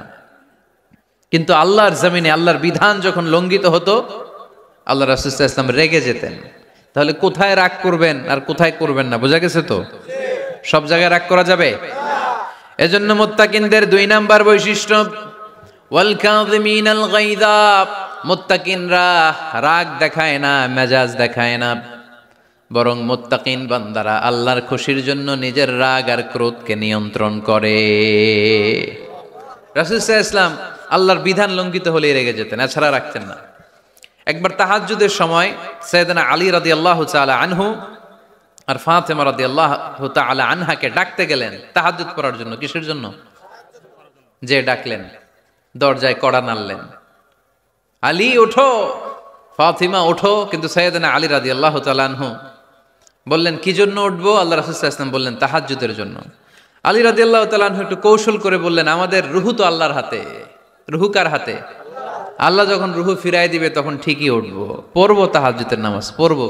কিন্তু আল্লাহর জমিনে আল্লাহর বিধান যখন লঙ্ঘিত হতো, আল্লাহ রাসূল সাল্লাল্লাহু আলাইহি ওয়াসাল্লাম রেগে যেতেন। তাহলে কোথায় রাগ করবেন আর কোথায় করবেন না বোঝা গেছে তো? সব জায়গায় রাগ করা যাবে? এজন্য মুত্তাকিনদের 2 নাম্বার বৈশিষ্ট্য, ওয়াল কাযিমিনাল গায়যা। মুত্তাকিনরা রাগ দেখায় না, মেজাজ দেখায় না, বরং মুত্তাকিন বান্দারা আল্লাহর খুশির জন্য নিজের রাগ আর ক্রোধকে নিয়ন্ত্রণ করে। রাসূল সাল্লাল্লাহু আলাইহি ওয়াসাল্লাম আল্লাহর বিধান লঙ্ঘিত হলে রেগে যেতেন, এছাড়া রাখতেন না। একবার তাহাজ্জুদের সময় সাইয়েদনা আলী রাদিয়াল্লাহু তাআলা আনহু আর ফাতেমা রাদিয়াল্লাহু তাআলা আনহাকে ডাকতে গেলেন তাহাজ্জুদ পড়ার জন্য। কিসের জন্য? যে ডাকলেন, দরজায় কড়া নাড়লেন, আলী ওঠো, ফাতিমা ওঠো। কিন্তু সাইয়েদনা আলী রাদিয়াল্লাহু তাআলা আনহু বললেন, কি জন্য উঠবো? আল্লাহ রাসূল সাল্লাল্লাহু আলাইহি ওয়াসাল্লাম বললেন, তাহাজ্জুদের জন্য। আলী রাদিয়াল্লাহু তাআলা আনহু একটু কৌশল করে বললেন, আমাদের রুহু তো আল্লাহর হাতে। রুহু কার হাতে? আল্লাহ যখন রুহু ফিরাই দিবে তখন ঠিকই উঠবো, পড়বো তাহাজ্জুদের নামাজ, পড়বো,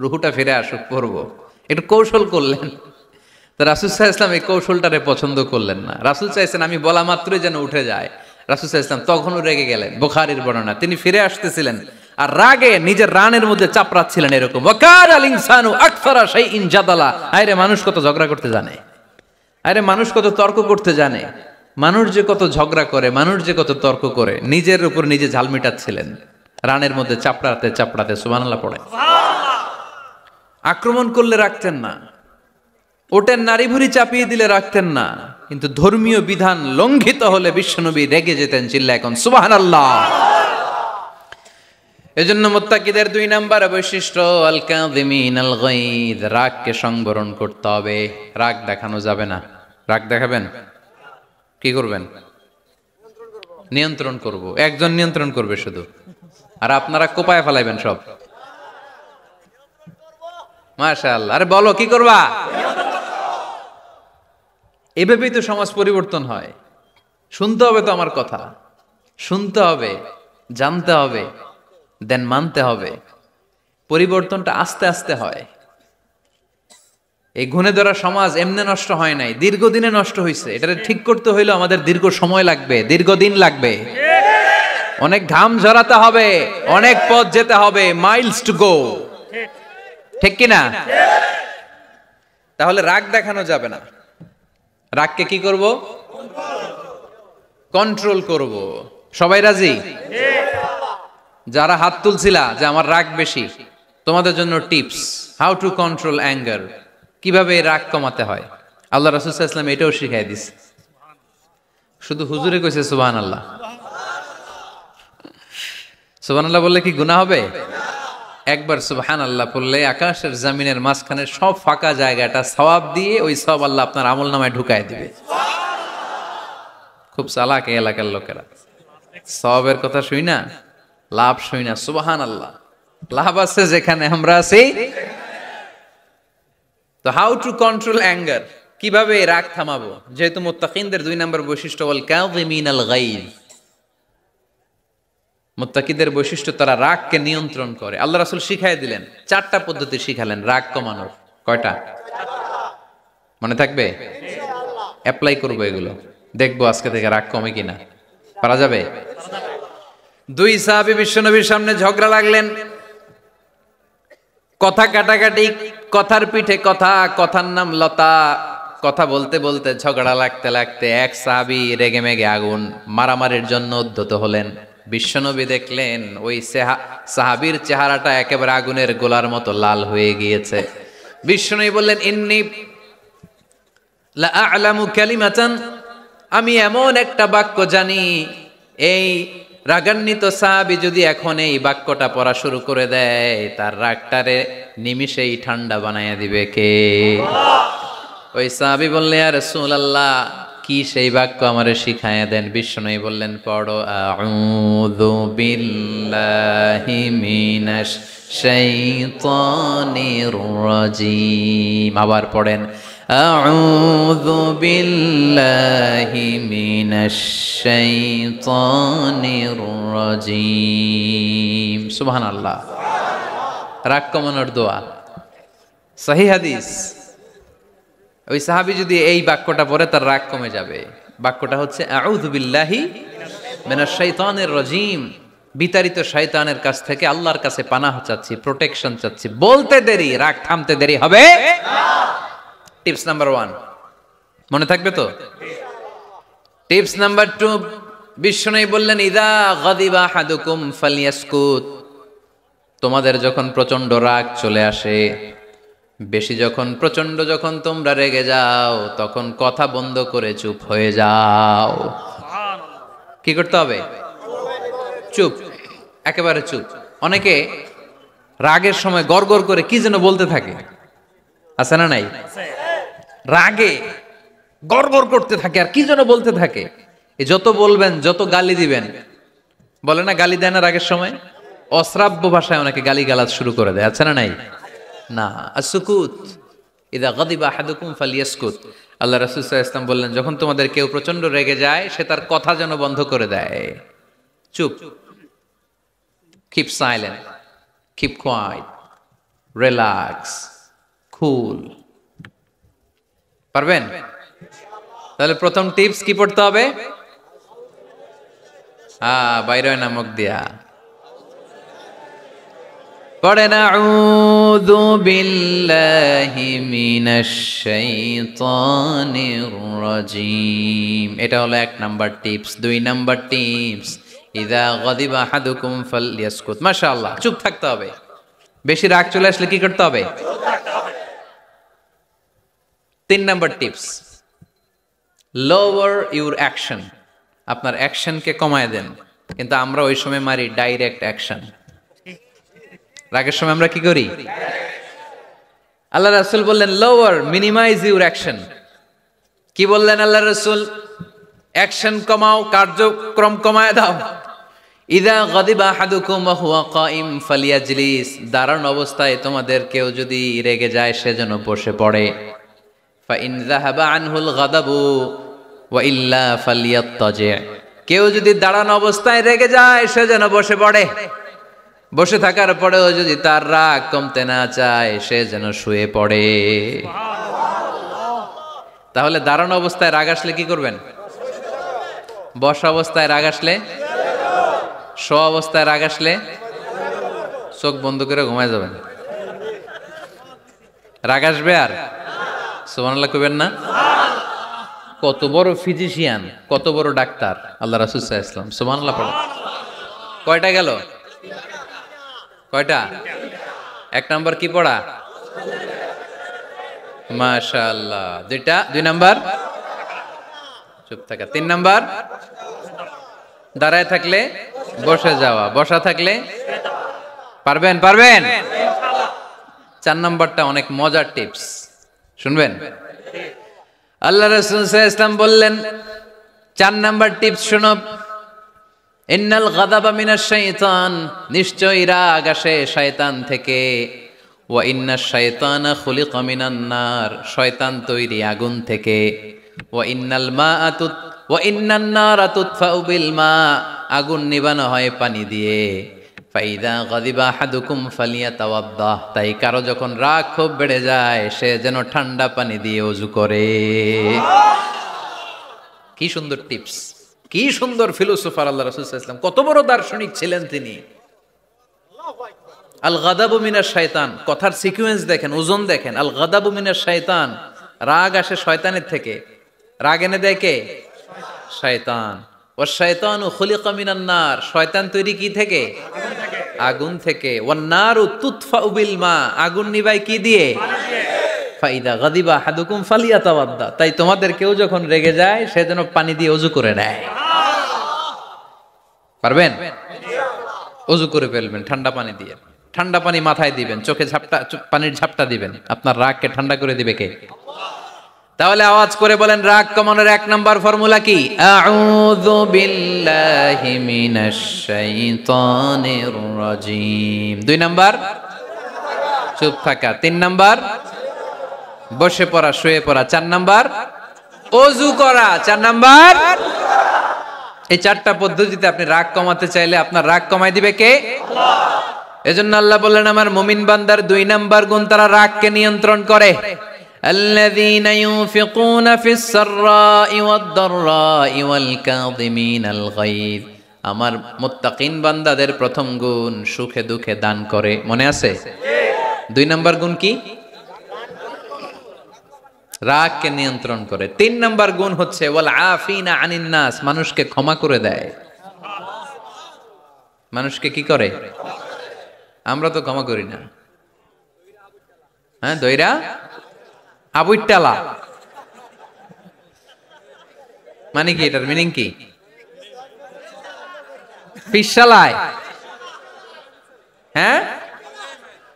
রুহুটা ফিরে আসুক, পড়বো। একটু কৌশল করলেন। তো রাসূল সাল্লাল্লাহু আলাইহি ওয়াসাল্লাম এই কৌশলটারে পছন্দ করলেন না। রাসূল চাইছেন আমি বলা মাত্রই যেন উঠে যায়। রাসূল সাল্লাল্লাহু আলাইহি ওয়াসাল্লাম তখনও রেগে গেলেন। বুখারীর বর্ণনা, তিনি ফিরে আসতেছিলেন আর রাগে নিজের রানের মধ্যে চাপড়াচ্ছিলেন এরকম, ওয়াকারাল ইনসানু আকসারা শাইইন জাদালা। আরে মানুষ কত ঝগড়া করতে জানে, আরে মানুষ কত তর্ক করতে জানে, মানুষ যে কত ঝগড়া করে, মানুষ যে কত তর্ক করে, নিজের উপর নিজে ঝাল মিটাচ্ছিলেন রানের মধ্যে চাপড়াতে চাপড়াতে। সুবহানাল্লাহ পড়ে। আক্রমণ করলে রাখতেন না, ওটের নারী ভুঁড়ি চাপিয়ে দিলে রাখতেন না, কিন্তু ধর্মীয় বিধান লঙ্ঘিত হলে বিশ্বনবী রেগে যেতেন। চিল্লায় এখন সুবহানাল্লাহ। এজন্য মুত্তাকিদের 2 নাম্বার বৈশিষ্ট্য, আল কাযিমিনাল গায়দ, রাগকে সংবরণ করতে হবে। রাগ দেখানো যাবে না। রাগ দেখাবেন, কি করবেন? নিয়ন্ত্রণ করব। একজন নিয়ন্ত্রণ করবে শুধু, আর আপনারা কোপায় ফেলাইবেন সব। মাশাআল্লাহ। আরে বলো, কি করবা? এভাবেই তো সমাজ পরিবর্তন হয়। শুনতে হবে তো আমার কথা, শুনতে হবে, জানতে হবে, দেন মানতে হবে। পরিবর্তনটা আস্তে আস্তে হয়। এই গুণে ধরা সমাজ এমনি নষ্ট হয় নাই, দীর্ঘদিনে নষ্ট হয়েছে। এটা ঠিক করতে হইলে আমাদের দীর্ঘ সময় লাগবে, দীর্ঘদিন লাগবে, অনেক ঘাম ঝরাতে হবে, অনেক পথ যেতে হবে, মাইলস টু গো। ঠিক কিনা? তাহলে রাগ দেখানো যাবে না। রাগকে কি করব? কন্ট্রোল করব। সবাই রাজি? যারা হাত তুলছিলা যে আমার রাগ বেশি, তোমাদের জন্য tips, how to control anger, কিভাবে রাগ কমাতে হয়। আল্লাহ রাসূল সাল্লাল্লাহু আলাইহি ওয়াসাল্লাম এটাও শিখাই দিছে। শুধু হুজুরে কইছে সুবহানাল্লাহ। সুবহানাল্লাহ বললে কি গুনাহ হবে? একবার সুবহানাল্লাহ বললে আকাশের জমিনের মাঝখানে সব ফাঁকা জায়গাটা সওয়াব দিয়ে ওই সওয়াব আল্লাহ আপনার আমলনামায় ঢুকায় দিবে। খুব চালাক এই এলাকার লোকেরা, সওয়াবের কথা শুই না, লাভ শুই না। সুবহানাল্লাহ, লাভ আছে যেখানে আমরা আছি। তো হাউ টু কন্ট্রোল অ্যাঙ্গার, কিভাবে রাগ থামাবো? যেহেতু মুত্তাকিনদের 2 নম্বর বৈশিষ্ট্য ওয়াল কাযিমিনাল গায়জ, মুত্তাকিদের বৈশিষ্ট্য তারা রাগকে নিয়ন্ত্রণ করে। আল্লাহ রাসূল শিখাই দিলেন, 4টা পদ্ধতি শিখালেন রাগ কমানোর। কয়টা মনে থাকবে? অ্যাপ্লাই করবো এগুলো, দেখবো আজকে থেকে রাগ কমে কিনা। পারা যাবে? 2 সাহাবী বিশ্বনবীর সামনে ঝগড়া লাগলেন। কথা কাটাকাটি, কথার পিঠে কথা, কথার নাম লতা। কথা বলতে বলতে ঝগড়া লাগতে লাগতে এক সাহাবী রেগে মেগে আগুন, মারামারির জন্য উদ্যত হলেন। বিশ্বনবী দেখলেন ওই সাহাবীর চেহারাটা একেবারে আগুনের গোলার মতো লাল হয়ে গিয়েছে। বিশ্বনবী বললেন, ইন্নী লা আ'লামু কালিমাতান, আমি এমন একটা বাক্য জানি, এই রাগান্বিত সাহাবী যদি এখন এই বাক্যটা পড়া শুরু করে দেয়, তার রাগটারে নিমিষেই ঠান্ডা বানাইয়া দিবে কে? ওই সাহাবী বললেন, ইয়া রাসূলুল্লাহ, কি সেই বাক্য আমারে শিখাইয়া দেন। বিশ্বনবী বললেন, পড়ো, আউযু বিল্লাহি মিনাশ শাইতানির রাজীম। আবার পড়েন, আউযু বিল্লাহি মিনাশ শাইতানির রাজীম। সুবহানাল্লাহ। রাগ কমানোর দোয়া, সহিহ হাদিস। ওই সাহাবী যদি এই বাক্যটা পড়ে তার রাগ কমে যাবে। বাক্যটা হচ্ছে আউযু বিল্লাহি মিনাশ শাইতানির রাজীম। বিতাড়িত শয়তানের কাছ থেকে আল্লাহর কাছে পানাহ চাচ্ছি, প্রোটেকশন চাচ্ছি। বলতে দেরি, রাগ থামতে দেরি হবে না। টিপস নাম্বার 1 মনে থাকবে তো? টিপস নাম্বার 2, বিশ্বনবী বললেন, ইযা গাদিবা আহাদুকুম ফালইয়াসকুত। তোমাদের যখন প্রচন্ড রাগ চলে আসে, বেশি যখন, প্রচন্ড যখন তোমরা রেগে যাও, তখন কথা বন্ধ করে চুপ হয়ে যাও। কি করতে হবে? চুপ, একেবারে চুপ। অনেকে রাগের সময় গড়গড় করে কি যেন বলতে থাকে, আছে না নাই? রাগে গড়গড় করতে থাকে আর কি যেন বলতে থাকে। যত বলবেন, যত গালি দিবেন, বলে না গালি দেয় না রাগের সময়, অশ্রাব্য ভাষায় অনেকে গালি গালাজ শুরু করে দেয়, আছে না নাই? না, আসুকুত, ইদা গাদিবা আহাদুকুম ফালিয়াসকুত। আল্লাহ রাসূল সাল্লাল্লাহু আলাইহি ওয়াসাল্লাম বললেন, যখন তোমাদের কেউ প্রচন্ড রেগে যায়, সে তার কথা যেন বন্ধ করে দেয়। চুপ, keep silent, keep quiet, relax, cool. পারবেন? তাহলে প্রথম টিপস কি পড়তে হবে? বাইরে নামক দিয়া পড়েন, আউযু বিল্লাহি মিনাশ শাইতানির রাজীম। এটা হলো 1 নাম্বার টিপস। 2 নাম্বার টিপস, ইযা গাদিবা আহাদুকুম ফালইয়াসকুত। মাশাআল্লাহ, চুপ থাকতে হবে। বেশি রাগ চলে আসলে কি করতে হবে? 3 number tips, lower your action. আপনার অ্যাকশনকে কমায় দেন। কিন্তু আমরা ওই সময় মারি ডাইরেক্ট অ্যাকশন। রাগের সময় আমরা কি করি? আল্লাহ রাসূল বললেন, লোয়ার, মিনিমাইজ ইউর অ্যাকশন। কি বললেন আল্লাহ রাসূল? অ্যাকশন কমাও, কার্যক্রম কমায় দাও। ইযা গাদিবা আহাদুকুম ওয়া হুয়া কাইম ফালিয়াজলিস। দাঁড়ানো অবস্থায় তোমাদের কেউ যদি রেগে যায়, সে যেন বসে পড়ে। ফাইন যাহাবা আনহুল গাদাবু ওয়া ইল্লা ফালিয়াত্তাজি। কেউ যদি দাঁড়ানো অবস্থায় রেগে যায়, সে যেন বসে পড়ে। বসে থাকার পরেও যদি তার রাগ কমতে না চায়, সে যেন শুয়ে পড়ে। তাহলে দাঁড়ানো অবস্থায় রাগ আসলে কি করবেন? বসা অবস্থায় রাগ আসলে, শোয়া অবস্থায় রাগ আসলে চোখ বন্ধ করে ঘুমায় যাবেন। রাগ আসবে আর সুবহানাল্লাহ কইবেন না? কত বড় ফিজিশিয়ান, কত বড় ডাক্তার আল্লাহ রাসূল সাল্লাল্লাহু আলাইহি ওয়াসাল্লাম। সুবহানাল্লাহ পড়ে। কয়টা গেল? কয়টা? 1 নাম্বার কি পড়া? মাশাআল্লাহ। 2 নাম্বার চুপ থাকা। 3 নাম্বার দাঁড়ায় থাকলে বসে যাওয়া, বসা থাকলে পারবেন? 4 নাম্বারটা অনেক মজার টিপস, শুনবেন? আল্লাহ রাসূল সাল্লাল্লাহু আলাইহি ওয়াসাল্লাম বললেন, 4 নাম্বার টিপস শুনো। ইন্নাল গাদাবা মিনাশ শাইতান। নিশ্চয়ই রাগ আসে শয়তান থেকে। ওয়া ইন্নাশ শাইতানা খুলিকা মিনান নার। শয়তান তৈরি আগুন থেকে। ওয়া ইন্নান নারা তুতফাউ বিল মা। আগুন নিবানো হয় পানি দিয়ে। ফাইদা গাদিবা আহাদুকুম ফালিয়াতাওয়াদ্দাহ। তাই কারো যখন রাগ খুব বেড়ে যায়, সে যেন ঠান্ডা পানি দিয়ে ওযু করে। কি সুন্দর টিপস, কি সুন্দর ফিলোসোফার আল্লাহ রাসূল সাল্লাল্লাহু আলাইহি ওয়াসাল্লাম। কত বড় দার্শনিক ছিলেন তিনি। আল গাদাবু মিনাশ শায়তান, কথার সিকোয়েন্স দেখেন, ওজন দেখেন। আল গাদাবু মিনাশ শায়তান, রাগ আসে শয়তানের থেকে। রাগ এনে দেয় কে? শয়তান। ওয়াশ শায়তানু খুলিকা মিনান নার, শয়তান তৈরি কি থেকে? আগুন থেকে। ওয়ান নারু তুতফাউ বিল মা, আগুন নিভায় কি দিয়ে? ফাইদা গাদিবা আহাদুকুম ফালিয়াতাওয়াদ্দা, তাই তোমাদের কেউ যখন রেগে যায় সে যেন পানি দিয়ে ওযু করে নেয়। পারবেন? ওযু করে ফেলবেন ঠান্ডা পানি দিয়ে। ঠান্ডা পানি মাথায় দিবেন, চোখে পানির ঝাপটা দিবেন। আপনার রাগকে ঠান্ডা করে দিবে কে? তাহলে আওয়াজ করে বলেন, রাগ কমানোর 1 নাম্বার ফর্মুলা কি? আউযু বিল্লাহি মিনাশ শাইতানির রাজিম। 2 নাম্বার চুপ থাকা। 3 নাম্বার বসে পড়া, শুয়ে পড়া। 4 নাম্বার ওযু করা। 4 নাম্বার। এই 4টা পদ্ধতিতে আপনি রাগ কমাতে চাইলে আপনার রাগ কমাই দিবে কে? আল্লাহ। এজন্য আল্লাহ বললেন, আমার মুমিন বান্দার 2 নাম্বার গুণ, তারা রাগকে নিয়ন্ত্রণ করে। আল্লাযীনা ইউনফিকুনা ফিস সাররাই ওয়াদ দাররাই ওয়াল কাযিমিনাল গায়য। আমার মুত্তাকিন বান্দাদের প্রথম গুণ সুখে দুঃখে দান করে। মনে আছে? 2 নাম্বার গুণ কি? রাগকে নিয়ন্ত্রণ করে। 3 নাম্বার গুণ হচ্ছে ওয়াল আফিনা আনিন নাস, মানুষকে ক্ষমা করে দেয়। মানুষকে কি করে? আমরা তো ক্ষমা করি না। হ্যাঁ, দইরা আবুইটালা মানে কি? এটার মিনিং কি? ফিশালায়। হ্যাঁ,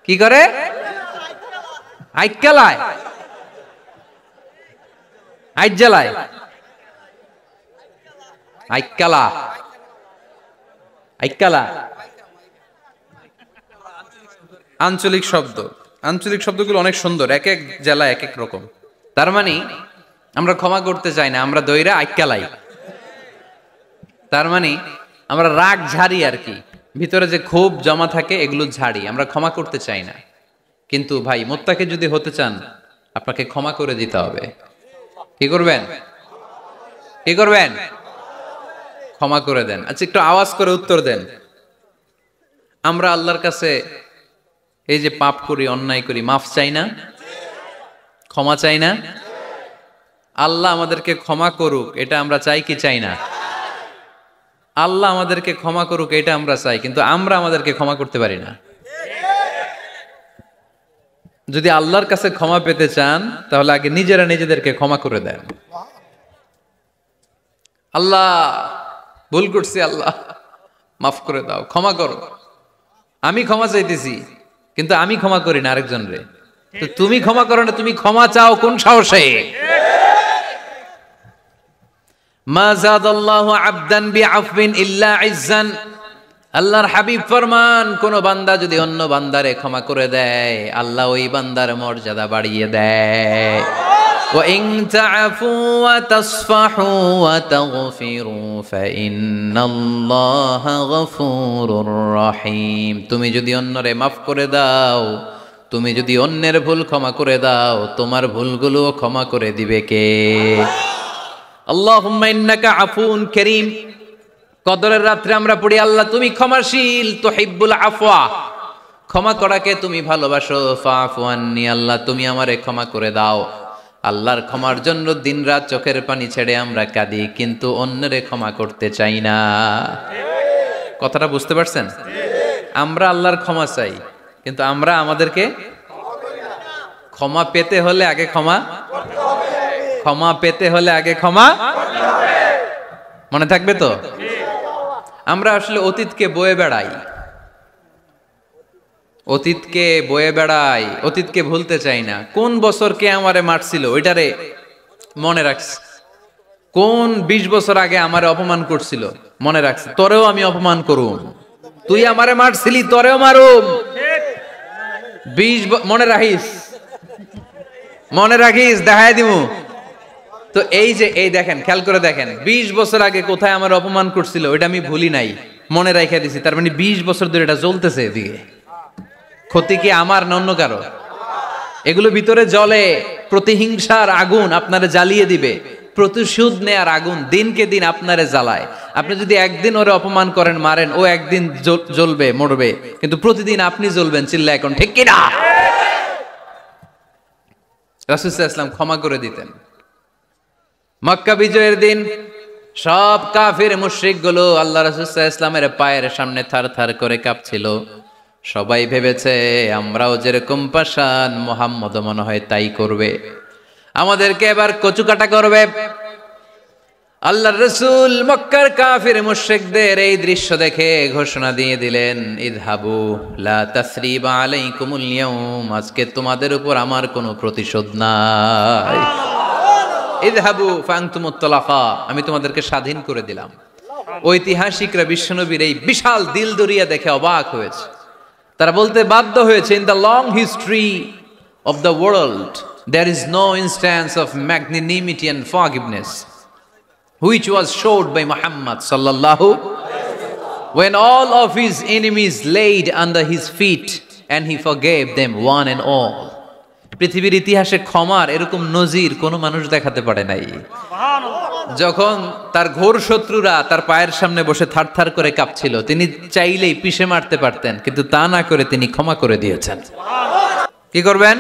কি করে? আইক্কালায়, আইজ্জালায়, আইক্কালা, আইক্কালা আঞ্চলিক শব্দ। আঞ্চলিক শব্দগুলো অনেক সুন্দর, এক এক জেলায় এক এক রকম। তার মানে আমরা ক্ষমা করতে চাই না, আমরা দইরা আইক্কালাই। তার মানে আমরা রাগ ঝাড়ি আর কি, ভিতরে যে ক্ষোভ জমা থাকে এগুলো ঝাড়ি, আমরা ক্ষমা করতে চাই না। কিন্তু ভাই, মুত্তাকি যদি হতে চান আপনাকে ক্ষমা করে দিতে হবে। কি করবেন? কি করবেন? ক্ষমা করে দেন। আচ্ছা, একটু আওয়াজ করে উত্তর দেন। আমরা আল্লাহর কাছে এই যে পাপ করি, অন্যায় করি, মাফ চাই না? ক্ষমা চাই না? আল্লাহ আমাদেরকে ক্ষমা করুক, এটা আমরা চাই কি চাই না? আল্লাহ আমাদেরকে ক্ষমা করুক এটা আমরা চাই, কিন্তু আমরা আমাদেরকে ক্ষমা করতে পারি না। যদি আল্লাহর কাছে ক্ষমা পেতে চান তাহলে আগে নিজেরা নিজেদেরকে ক্ষমা করে দেন। আল্লাহ, ভুল করছি, আল্লাহ মাফ করে দাও, ক্ষমা করো। আমি ক্ষমা চাইতেছি, কিন্তু আমি ক্ষমা করি না আরেকজন রে। তো তুমি ক্ষমা করো না, তুমি ক্ষমা চাও কোন সাহসে? মা যাদাল্লাহু আবদান বিআফবিন ইল্লা ইজ্জান। আল্লাহর হাবিব ফরমান, কোন বান্দা যদি অন্য বান্দারে ক্ষমা করে দেয়, আল্লাহ ওই বান্দার মর্যাদা বাড়িয়ে দেয়। ওয়া ইন তা'ফু ওয়া তাসফাহু ওয়া তাগফিরু ফাইন্নাল্লাহা গফুরুর রহিম। তুমি যদি অন্যরে মাফ করে দাও, তুমি যদি অন্যের ভুল ক্ষমা করে দাও, তোমার ভুলগুলো ক্ষমা করে দিবে কে? আল্লাহুম্মা ইন্নাকা আফুন কারীম। কদরের রাত্রে আমরা পড়ি, আল্লাহ তুমি ক্ষমাশীল, তুহিব্বুল আফওয়া, ক্ষমা করাকে তুমি ভালোবাসো। ফাআফু আন্নি, আল্লাহ তুমি আমারে ক্ষমা করে দাও। আল্লাহর ক্ষমার জন্য দিনরাত চোখের পানি ছেড়ে আমরা কাঁদি, কিন্তু অন্যরে ক্ষমা করতে চাই না। কথাটা বুঝতে পারছেন? আমরা আল্লাহর ক্ষমা চাই, কিন্তু আমরা আমাদেরকে ক্ষমা পেতে হলে আগে ক্ষমা, ক্ষমা পেতে হলে আগে ক্ষমা। মনে থাকবে তো? আমরা আসলে অতীতকে বয়ে বেড়াই, অতীতকে বয়ে বেড়াই, অতীতকে ভুলতে চাই না। কোন বছর কে আমারে মারছিল ওইটারে মনে রাখছি। কোন 20 বছর আগে আমারে অপমান করছিল মনে রাখছি, তোরেও আমি অপমান করুম। তুই আমারে মারছিলি, তোরেও মারুম। 20 মনে রাখিস, মনে রাখিস, দেখাই দিমু। তো এই যে এই দেখেন, খেয়াল করে দেখেন, 20 বছর আগে কোথায় আমার অপমান করছিল ওইটা আমি ভুলি নাই, মনে রাখা দিছি। তার মানে 20 বছর ধরে এটা জ্বলতেছে এদিকে। ক্ষতি কি আমার না অন্য কারো? এগুলো ভিতরে জ্বলে, প্রতিহিংসার আগুন আপনারে জ্বালিয়ে দিবে, প্রতিশোধ নেয়ার আগুন দিনকে দিন আপনারে জ্বালায়। আপনি যদি একদিন ওরে অপমান করেন, মারেন, ও একদিন জ্বলবে, মরবে, কিন্তু প্রতিদিন আপনি জ্বলবেন। চিল্লা এখন ঠিক কিনা? রাসূল সাল্লাল্লাহু আলাইহি ওয়াসাল্লাম ক্ষমা করে দিতেন। মক্কা বিজয়ের দিন সব কাফির মুশরিক গুলো আল্লাহ রাসূল সাল্লাল্লাহু আলাইহি ওয়াসাল্লামের পায়ের সামনে থার থার করে কাঁপছিল। সবাই ভেবেছে আমরাও যেরকম পাষাণ, মুহাম্মদও মনে হয় তাই করবে, আমাদেরকে এবার কচুকাটা করবে। আল্লাহর রাসূল মক্কার কাফির মুশরিকদের এই দৃশ্য দেখে ঘোষণা দিয়ে দিলেন, ইযহাবু লা তাসরিবা আলাইকুমুল ইয়াউম, আজকে তোমাদের উপর আমার কোনো প্রতিশোধ নাই। ইযহাবু ফাআনতুমুত তালাকা, আমি তোমাদেরকে স্বাধীন করে দিলাম। ঐতিহাসিকরা বিশ্বনবীর এই বিশাল দিলদরিয়া দেখে অবাক হয়েছে। তারা বলতে বাধ্য হয়েছে, in the long history of the world there is no instance of magnanimity and forgiveness which was showed by Muhammad sallallahu when all of his enemies laid under his feet and he forgave them one and all. পৃথিবীর ইতিহাসে ক্ষমার এরকম নজির কোনো মানুষ দেখাতে পারে নাই। যখন তার ঘোর শত্রুরা তার পায়ের সামনে বসে থারথার করে কাঁপছিল, তিনি চাইলেই পিষে মারতে পারতেন, কিন্তু তা না করে তিনি ক্ষমা করে দিয়েছেন। কি করবেন?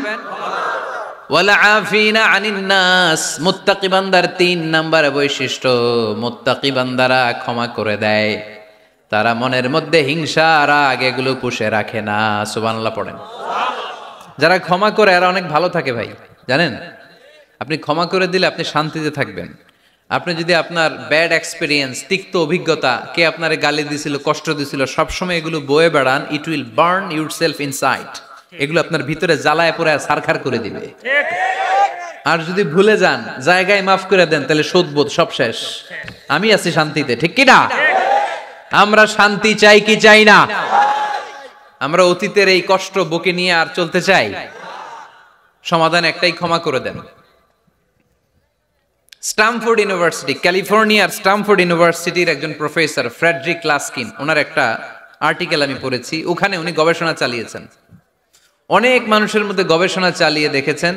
ওয়ালা আফিনা আনিন নাস, মুত্তাকি বান্দার 3 নাম্বার বৈশিষ্ট্য, মুত্তাকি বান্দারা ক্ষমা করে দেয়। তারা মনের মধ্যে হিংসা রাগ এগুলো পুষে রাখে না। সুবহানাল্লাহ পড়েন। যারা ক্ষমা করে এরা অনেক ভালো থাকে ভাই, জানেন? আপনি ক্ষমা করে দিলে আপনি শান্তিতে থাকবেন। আপনি যদি আপনার ব্যাড এক্সপেরিয়েন্স, তিক্ত অভিজ্ঞতা, কে আপনারে গালি দিছিল, কষ্ট দিছিল, সবসময় এগুলো বয়ে বেড়ান, it will burn yourself inside. এগুলো আপনার ভিতরে জ্বালায় পড়ে সারখার করে দিবে। আর যদি ভুলে যান, জায়গায় মাফ করে দেন, তাহলে শোধবোধ সব শেষ, আমি আছি শান্তিতে। ঠিক কি না? আমরা শান্তি চাই কি চাই না? আমরা অতীতের এই কষ্ট বুকে নিয়ে আর চলতে চাই? সমাধান একটাই, ক্ষমা করে দেন। স্ট্যামফোর্ড ইউনিভার্সিটি, ক্যালিফোর্নিয়ার স্ট্যামফোর্ড ইউনিভার্সিটির একজন প্রফেসর ফ্রেডরিক লাস্কিন, ওনার একটা আর্টিকেল আমি পড়েছি। ওখানে উনি গবেষণা চালিয়েছেন, অনেক মানুষের মধ্যে গবেষণা চালিয়ে দেখেছেন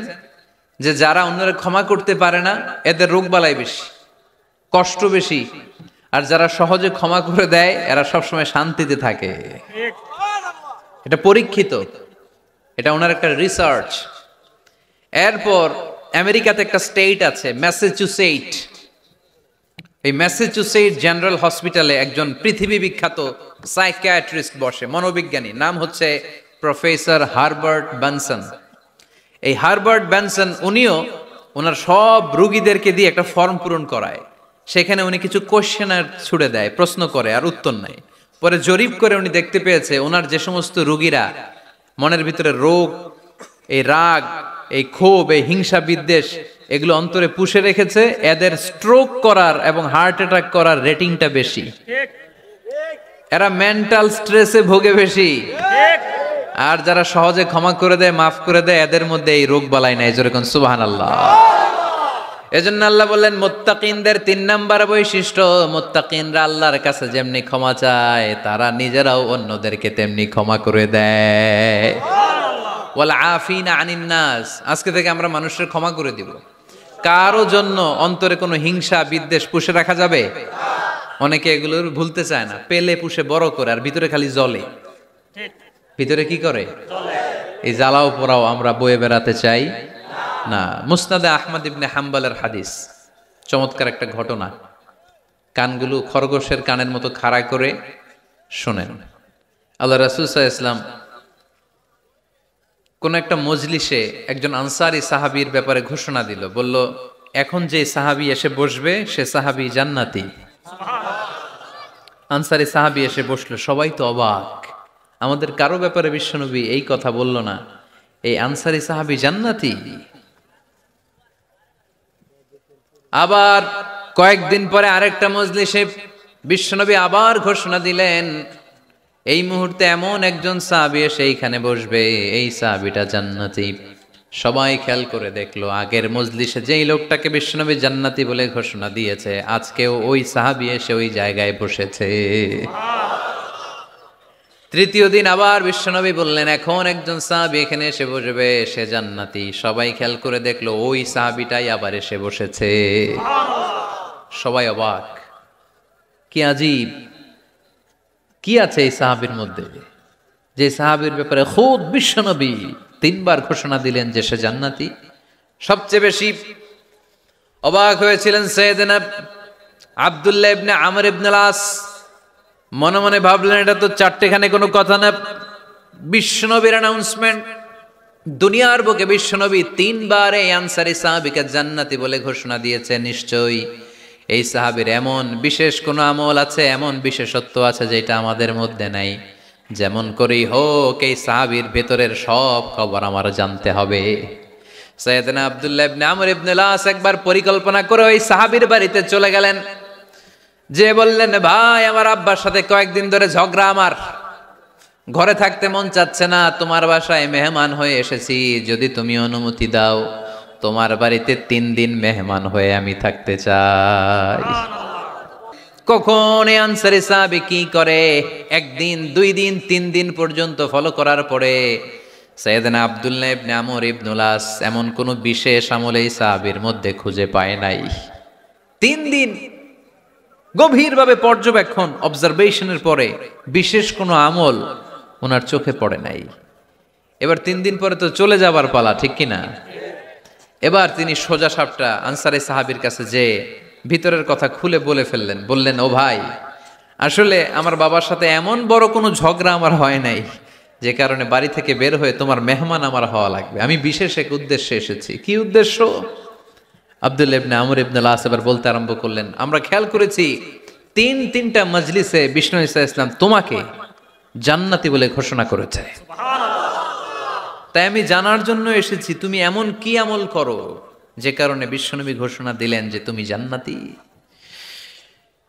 যে যারা অন্যরা ক্ষমা করতে পারে না, এদের রোগবালাই বেশি, কষ্ট বেশি, আর যারা সহজে ক্ষমা করে দেয় এরা সবসময় শান্তিতে থাকে। এটা পরীক্ষিত, এটা ওনার একটা রিসার্চ। এরপর আমেরিকাতে একটা স্টেট আছে ম্যাসাচুসেট। এই ম্যাসাচুসেট জেনারেল হসপিটালে একজন পৃথিবী বিখ্যাত সাইকিয়াট্রিস্ট বসে, মনোবিজ্ঞানী, নাম হচ্ছে প্রফেসর হারবার্ট বেনসন। এই হারবার্ট বেনসন উনিও ওনার সব রোগীদেরকে দিয়ে একটা ফর্ম পূরণ করায়। সেখানে উনি কিছু কোশ্চেনার ছুড়ে দেয়, প্রশ্ন করে আর উত্তর নেয়। পরে জরিপ করে উনি দেখতে পেয়েছে ওনার যে সমস্ত রোগীরা মনের ভিতরে রোগ, এই রাগ, এই ক্ষোভ, এই হিংসা বিদ্বেষ এগুলো অন্তরে পুষে রেখেছে, এদের স্ট্রোক করার এবং হার্ট অ্যাটাক করার রেটিংটা বেশি। এরা মেন্টাল স্ট্রেসে ভোগে বেশি। আর যারা সহজে ক্ষমা করে দেয়, মাফ করে দেয়, এদের মধ্যে এই রোগ বালাই নাই। যেরকম সুবহানাল্লাহ। এজন্য আল্লাহ বললেন মুত্তাকিনদের 3 নাম্বার বৈশিষ্ট্য, মুত্তাকিনরা আল্লাহর কাছে যেমনি ক্ষমা চায়, তারা নিজেরাও অন্যদেরকে তেমনি ক্ষমা করে দেয়। ওয়াল আফিনা আনিন নাস, আজকে থেকে আমরা মানুষের ক্ষমা করে দিব। কারো জন্য অন্তরে কোনো হিংসা বিদ্বেষ পুষে রাখা যাবে? অনেকে এগুলো ভুলতে চায় না, পেলে পুষে বড় করে, আর ভিতরে খালি জ্বলে। ভিতরে কি করে? এই জ্বালাও পোড়াও আমরা বয়ে বেড়াতে চাই না। মুসনাদে আহমদ ইবনে হাম্বলের হাদিস, চমৎকার একটা ঘটনা। কানগুলো খরগোশের কানের মতো খাড়া করে শোনেন। আল্লাহ রাসূল সাল্লাল্লাহু আলাইহি ওয়াসাল্লাম কোন একটা মজলিসে একজন আনসারী সাহাবীর ব্যাপারে ঘোষণা দিল, বলল এখন যে সাহাবী এসে বসবে সে সাহাবী জান্নাতি। আনসারী সাহাবী এসে বসলো, সবাই তো অবাক, আমাদের কারো ব্যাপারে বিশ্বনবী এই কথা বলল না, এই আনসারী সাহাবী জান্নাতি। আবার কয়েকদিন পরে আরেকটা মজলিসে বিশ্বনবী আবার ঘোষণা দিলেন, এই মুহূর্তে এমন একজন সাহাবী এসে এইখানে বসবে, এই সাহাবীটা জান্নাতি। সবাই খেয়াল করে দেখলো, আগের মজলিসে যেই লোকটাকে বিশ্বনবী জান্নাতি বলে ঘোষণা দিয়েছে, আজকেও ওই সাহাবী এসে ওই জায়গায় বসেছে। তৃতীয় দিন আবার বিশ্বনবী বললেন, এখন একজন সাহাবী এখানে এসে বসবে, সে জান্নাতি। সবাই খেয়াল করে দেখলো ওই সাহাবীটাই আবার এসে বসেছে। সবাই অবাক, কি আজীব, কি আছে এই সাহাবীর মধ্যে, যে সাহাবীর ব্যাপারে খুদ বিশ্বনবী 3 বার ঘোষণা দিলেন যে সে জান্নাতি। সবচেয়ে বেশি অবাক হয়েছিলেন সাইয়েদনা আব্দুল্লাহ ইবনে আমর ইবনে আস। মনে মনে ভাবলেন এটা তো চারটেখানে কোনো কথা না, বিশ্বনবীর অ্যানাউন্সমেন্ট। দুনিয়ার বুকে বিশ্বনবী 3 বার এই আনসারী সাহাবীকে জান্নাতি বলে ঘোষণা দিয়েছে, নিশ্চয়ই এই সাহাবীর এমন বিশেষ কোনো আমল আছে, এমন বিশেষত্ব আছে যেটা আমাদের মধ্যে নাই। যেমন করেই হোক এই সাহাবীর ভেতরের সব খবর আমার জানতে হবে। সাইয়েদনা আব্দুল্লাহ ইবনে আমর ইবনে আস একবার পরিকল্পনা করে ওই সাহাবীর বাড়িতে চলে গেলেন, যে বললেন, ভাই আমার আব্বার সাথে কয়েকদিন ধরে ঝগড়া, আমার ঘরে থাকতে মন চাচ্ছে না, তোমার বাসায় মেহমান হয়ে এসেছি, যদি তুমি অনুমতি দাও তোমার বাড়িতে 3 দিন মেহমান হয়ে আমি থাকতে চাই। কখন এই আনসারী সাহাবী কি করে, 1 দিন 2 দিন 3 দিন পর্যন্ত ফলো করার পরে সাইয়েদনা আব্দুল্লাহ ইবনে আমর ইবনে আস এমন কোন বিশেষ আমল এই সাহাবীর মধ্যে খুঁজে পায় নাই। 3 দিন গভীরভাবে পর্যবেক্ষণ, অবজারভেশনের পরে বিশেষ কোনো আমল ওনার চোখে পড়ে নাই। এবার 3 দিন পরে তো চলে যাবার পালা, ঠিক কিনা? এবার তিনি সোজা সাপটা আনসারী সাহাবীর কাছে যে ভিতরের কথা খুলে বলে ফেললেন। বললেন, ও ভাই, আসলে আমার বাবার সাথে এমন বড় কোনো ঝগড়া আমার হয় নাই যে কারণে বাড়ি থেকে বের হয়ে তোমার মেহমান আমার হওয়া লাগবে। আমি বিশেষ এক উদ্দেশ্যে এসেছি। কি উদ্দেশ্য? আব্দুল্লাহ ইবনে আমর ইবনে আস এবার বলতে আরম্ভ করলেন, আমরা খেয়াল করেছি 3টা মজলিসে বিষ্ণু ঈসা ইসলাম তোমাকে জান্নাতি বলে ঘোষণা করেছে। তাই আমি জানার জন্য এসেছি তুমি এমন কি আমল করো যে কারণে বিশ্বনবী ঘোষণা দিলেন যে তুমি জান্নাতি।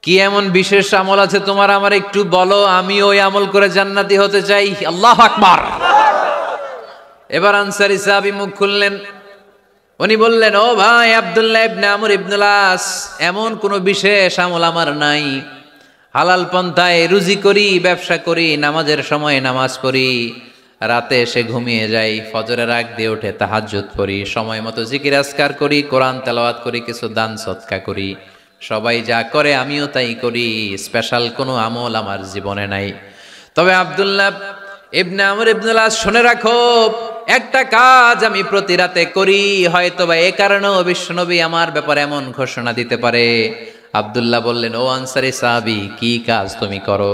কি এমন বিশেষ আমল আছে তোমার, আমার একটু বলো, আমি ওই আমল করে জান্নাতি হতে চাই। আল্লাহু আকবার। এবার আনসারী সাহাবী মুখ খুললেন। উনি বললেন, ও ভাই আব্দুল্লাহ ইবনে আমর ইবনে আস, এমন কোনো বিশেষ আমল আমার নাই। হালাল পন্থায় রুজি করি, ব্যবসা করি, নামাজের সময় নামাজ পড়ি, রাতে এসে ঘুমিয়ে যাই, ফজরের আগ দিয়ে উঠে তাহাজ্জুদ পড়ি, সময় মতো জিকির আজকার করি, কোরআন তেলাওয়াত করি, কিছু দান সদকা করি। সবাই যা করে আমিও তাই করি, স্পেশাল কোনো আমল আমার জীবনে নাই। তবে আব্দুল্লাহ ইবনে আমর ইবনে আস, শুনে রাখো, একটা কাজ আমি প্রতি রাতে করি, হয়তোবা এ কারণেও বিশ্বনবী আমার ব্যাপারে এমন ঘোষণা দিতে পারে। আব্দুল্লাহ বললেন, ও আনসারী সাহাবী, কি কাজ তুমি করো?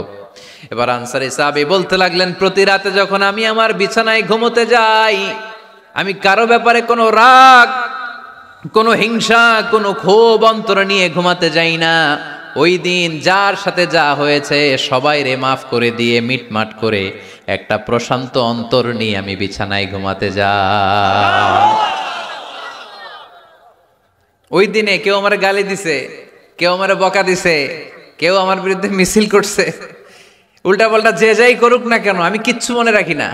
এবার আনসারী সাহাবী বলতে লাগলেন, প্রতি রাতে যখন আমি আমার বিছানায় ঘুমোতে যাই, আমি কারো ব্যাপারে কোনো রাগ, কোনো হিংসা, কোনো ক্ষোভ অন্তরে নিয়ে ঘুমাতে যাই না। ওই দিন যার সাথে যা হয়েছে সবাই রে মাফ করে দিয়ে মিটমাট করে একটা প্রশান্ত অন্তর নিয়ে আমি বিছানায় ঘুমাতে যাই। ওই দিনে কেউ আমার গালি দিছে, কেউ আমার বকা দিছে, কেউ আমার বিরুদ্ধে মিছিল করছে, উল্টা পাল্টা যে যাই করুক না কেন, আমি কিচ্ছু মনে রাখি না।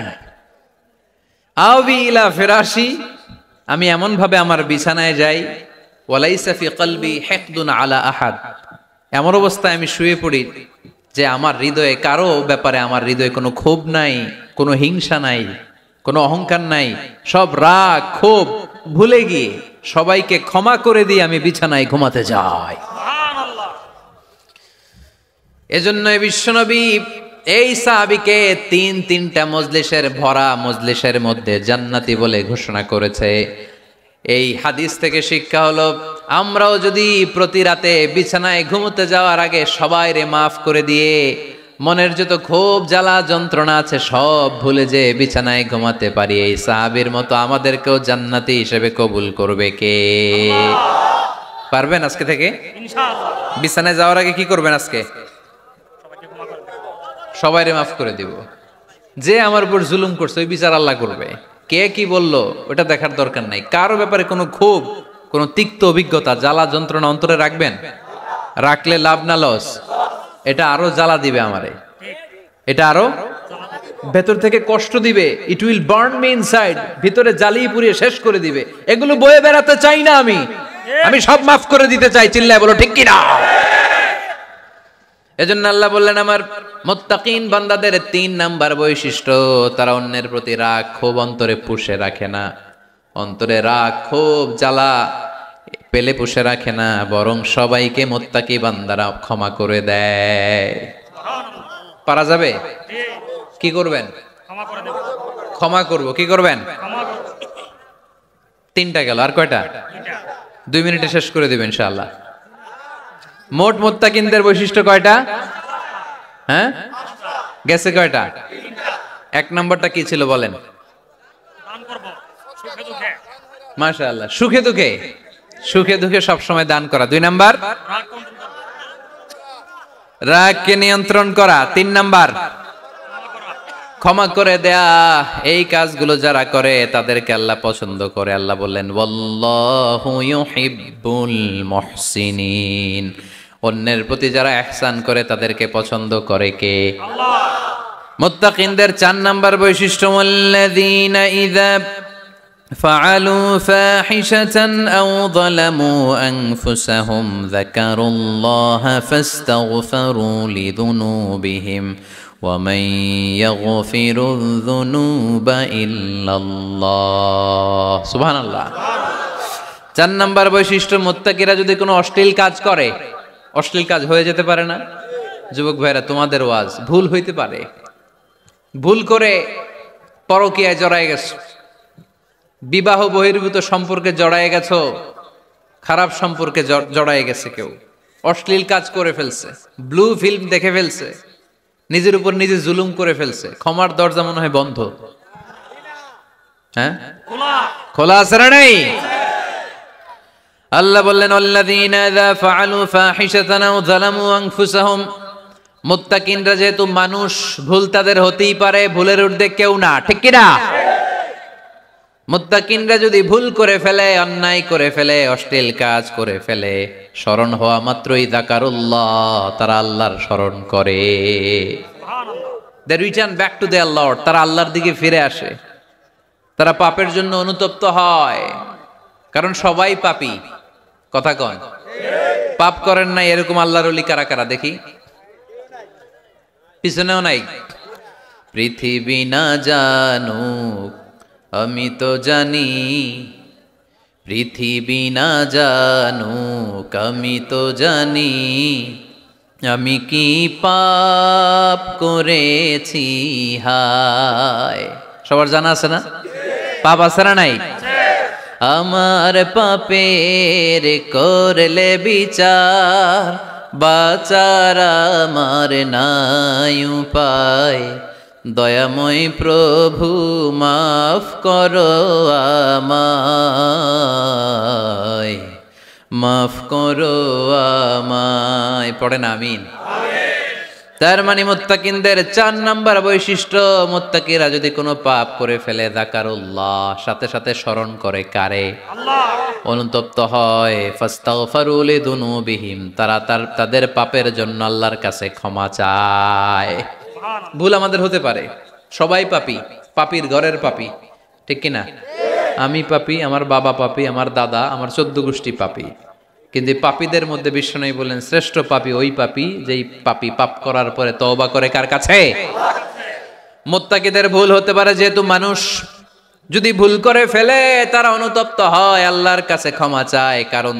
আবি ইলা ফিরাশি, আমি এমন ভাবে আমার বিছানায় যাই, ওয়ালাইসা ফি কলবি হিকদুন আলা আহাদ, এমন অবস্থায় আমি শুয়ে পড়ি যে আমার হৃদয়ে কারো ব্যাপারে আমার হৃদয়ে কোনো ক্ষোভ নাই, কোনো হিংসা নাই, কোনো অহংকার নাই। সব রাগ ক্ষোভ ভুলে গিয়ে সবাইকে ক্ষমা করে দিয়ে আমি বিছানায় ঘুমাতে যাই। এজন্য বিশ্বনবী এই সাহাবীকে 3টা মজলিসের ভরা মজলিসের মধ্যে জান্নাতি বলে ঘোষণা করেছে। এই হাদিস থেকে শিক্ষা হলো, আমরাও যদি প্রতি রাতে বিছানায় ঘুমোতে যাওয়ার আগে সবাই রে মাফ করে দিয়ে মনের যত ক্ষোভ জ্বালা যন্ত্রণা আছে সব ভুলে যে বিছানায় ঘুমাতে পারি, এই সাহাবীর মতো আমাদেরকেও জান্নাতি হিসেবে কবুল করবে কে? পারবেন আজকে থেকে? ইনশাআল্লাহ। বিছানায় যাওয়ার আগে কি করবেন? আজকে সবাইরে মাফ করে দিব। যে আমার উপর জুলুম করছে ওই বিচার আল্লাহ করবে। কে কি বললো ওটা দেখার দরকার নাই। কারো ব্যাপারে কোনো ক্ষোভ, কোনো তিক্ত অভিজ্ঞতা, জ্বালা যন্ত্রণা অন্তরে রাখবেন? রাখলে লাভ না লস? এটা আরো জ্বালা দিবে আমারে, এটা আরো ভেতর থেকে কষ্ট দিবে। It will burn me inside, ভিতরে জ্বালিয়ে পুড়িয়ে শেষ করে দিবে। এগুলো বয়ে বেড়াতে চাই না আমি সব মাফ করে দিতে চাই। চিল্লায় বলো ঠিক কিনা? এজন্য আল্লাহ বললেন আমার মুত্তাকিন বান্দাদের 3 নাম্বার বৈশিষ্ট্য, তারা অন্যের প্রতি রাগ ক্ষোভ অন্তরে পুষে রাখে না। অন্তরে রাগ ক্ষোভ জ্বালা পেলে পুষে রাখে না, বরং সবাইকে মুত্তাকি বান্দারা ক্ষমা করে দেয়। পারা যাবে? কি করবেন? ক্ষমা করব। কি করবেন? 3টা গেল, আর কয়টা? 2 মিনিটে শেষ করে দিবেন ইনশাআল্লাহ। মোট মুত্তাকিনদের বৈশিষ্ট্য কয়টা? হ্যাঁ, গেছে কয়টা? 1 নাম্বারটা কি ছিল বলেন? মাশাআল্লাহ, সুখে দুঃখে। সুখে দুঃখে সবসময় দান করা 2 নাম্বার। রাগকে নিয়ন্ত্রণ করা 3 নাম্বার। ক্ষমা করে দেয়া। এই কাজগুলো যারা করে তাদেরকে আল্লাহ পছন্দ করে। আল্লাহ বললেন ওয়াল্লাহু ইউহিব্বুল মুহসিনিন। অন্যের প্রতি যারা ইহসান করে তাদেরকে পছন্দ করে কে? আল্লাহ। মুত্তাকিনদের 4 নাম্বার বৈশিষ্ট্য ওয়াল্লাযীনা ইযা ফাআলু ফাহিশাতান আও যালামু আনফুসাহুম যাকারুল্লাহা ফাস্তাগফিরু লিযুনুবিহিম ومن يغفر الذنوب إلا الله সুবহান আল্লাহ। 4 নাম্বার বৈশিষ্ট্য, মুত্তাকিরা যদি কোনো অশ্লীল কাজ করে, অশ্লীল কাজ হয়ে যেতে পারে না? যুবক ভাইরা, তোমাদের ওয়াজ ভুল হইতে পারে। ভুল করে পরকীয়ায় জড়ায় গেছো, বিবাহ বহির্ভূত সম্পর্কে জড়ায় গেছো, খারাপ সম্পর্কে জড়ায় গেছে, কেউ অশ্লীল কাজ করে ফেলছে, ব্লু ফিল্ম দেখে ফেলছে, নিজের উপর নিজে জুলুম করে ফেলছে, ক্ষমার দরজা মনে হয় বন্ধ। হ্যাঁ, খোলা আছে না নাই? আল্লাহ বললেন আল্লাযীনা ইযা ফাআলু ফাহিশাতান আও যালামু আনফুসাহুম। মুত্তাকিনরা যেহেতু মানুষ, ভুল তাদের হতেই পারে, ভুলের ঊর্ধ্বে কেউ না, ঠিক কি না? মুত্তাকিনরা যদি ভুল করে ফেলে, অন্যায় করে ফেলে, অশ্লীল কাজ করে ফেলে, স্মরণ হওয়া মাত্রই যাকারুল্লাহ, তারা আল্লাহর স্মরণ করে। They return back to their Lord, তারা আল্লাহর দিকে ফিরে আসে। তারা পাপের জন্য অনুতপ্ত হয়, কারণ সবাই পাপী। কথা কন, পাপ করেন না এরকম আল্লাহর ওলি কারা কারা দেখি? পিছনেও নাই। পৃথিবী না জানুক আমি তো জানি, পৃথিবী না জানুক আমি তো জানি, আমি কি পাপ করেছি হায়। সবার জানা আছে না? পাপ আছে না নাই? আমার পাপের করলে বিচার, বাঁচার আমার নাই উপায়, দয়াময় প্রভু মাফ করো আমায়, মাফ করো আমায়। পড়েন আমিন। তার মানে মুত্তাকিনদের 4 নাম্বার বৈশিষ্ট্য, মুত্তাকিরা যদি কোনো পাপ করে ফেলে যাকারুল্লাহ, সাথে সাথে স্মরণ করে কারে? আল্লাহ। অনুতপ্ত হয়, ফাস্তাগফিরু লিযুনুবিহিম, তারা তাদের পাপের জন্য আল্লাহর কাছে ক্ষমা চায়। ভুল আমাদের হতে পারে, সবাই পাপী, পাপীর ঘরের পাপী, ঠিক কিনা? আমি পাপী, আমার বাবা পাপী, আমার দাদা, আমার 14 গোষ্ঠী পাপী। কিন্তু পাপীদের মধ্যে বিশ্বনবী বলেন শ্রেষ্ঠ পাপী ওই পাপী যেই পাপী পাপ করার পরে তওবা করে কার কাছে? মুত্তাকিদের ভুল হতে পারে, যেহেতু মানুষ, যদি ভুল করে ফেলে তারা অনুতপ্ত হয়, আল্লাহর কাছে ক্ষমা চায়, কারণ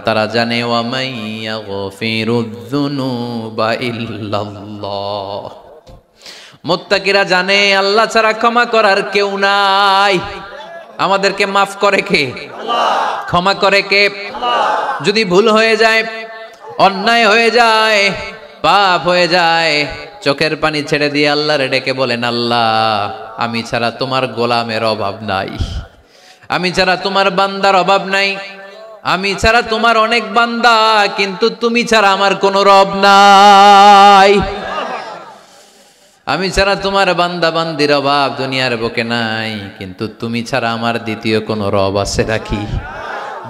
তারা জানে, ওয়ামাই ইয়াগফিরুয যুনুবা ইল্লাল্লাহ। মুত্তাকিরা জানে আল্লাহ ছাড়া ক্ষমা করার কেউ নাই। আমাদেরকে মাফ করে কে? আল্লাহ। ক্ষমা করে কে? আল্লাহ। যদি ভুল হয়ে যায়, অন্যায় হয়ে যায়, পাপ হয়ে যায়, চোখের পানি ছেড়ে দিয়ে আল্লাহরে ডেকে বলেন আল্লাহ আমি ছাড়া তোমার গোলামের অভাব নাই, আমি ছাড়া তোমার বান্দার অভাব নাই, আমি ছাড়া তোমার অনেক বান্দা, কিন্তু তুমি ছাড়া আমার কোনো রব নাই। আমি ছাড়া তোমার বান্দা বান্দির অভাব দুনিয়ার বুকে নাই, কিন্তু তুমি ছাড়া আমার দ্বিতীয় কোনো রব আছে নাকি?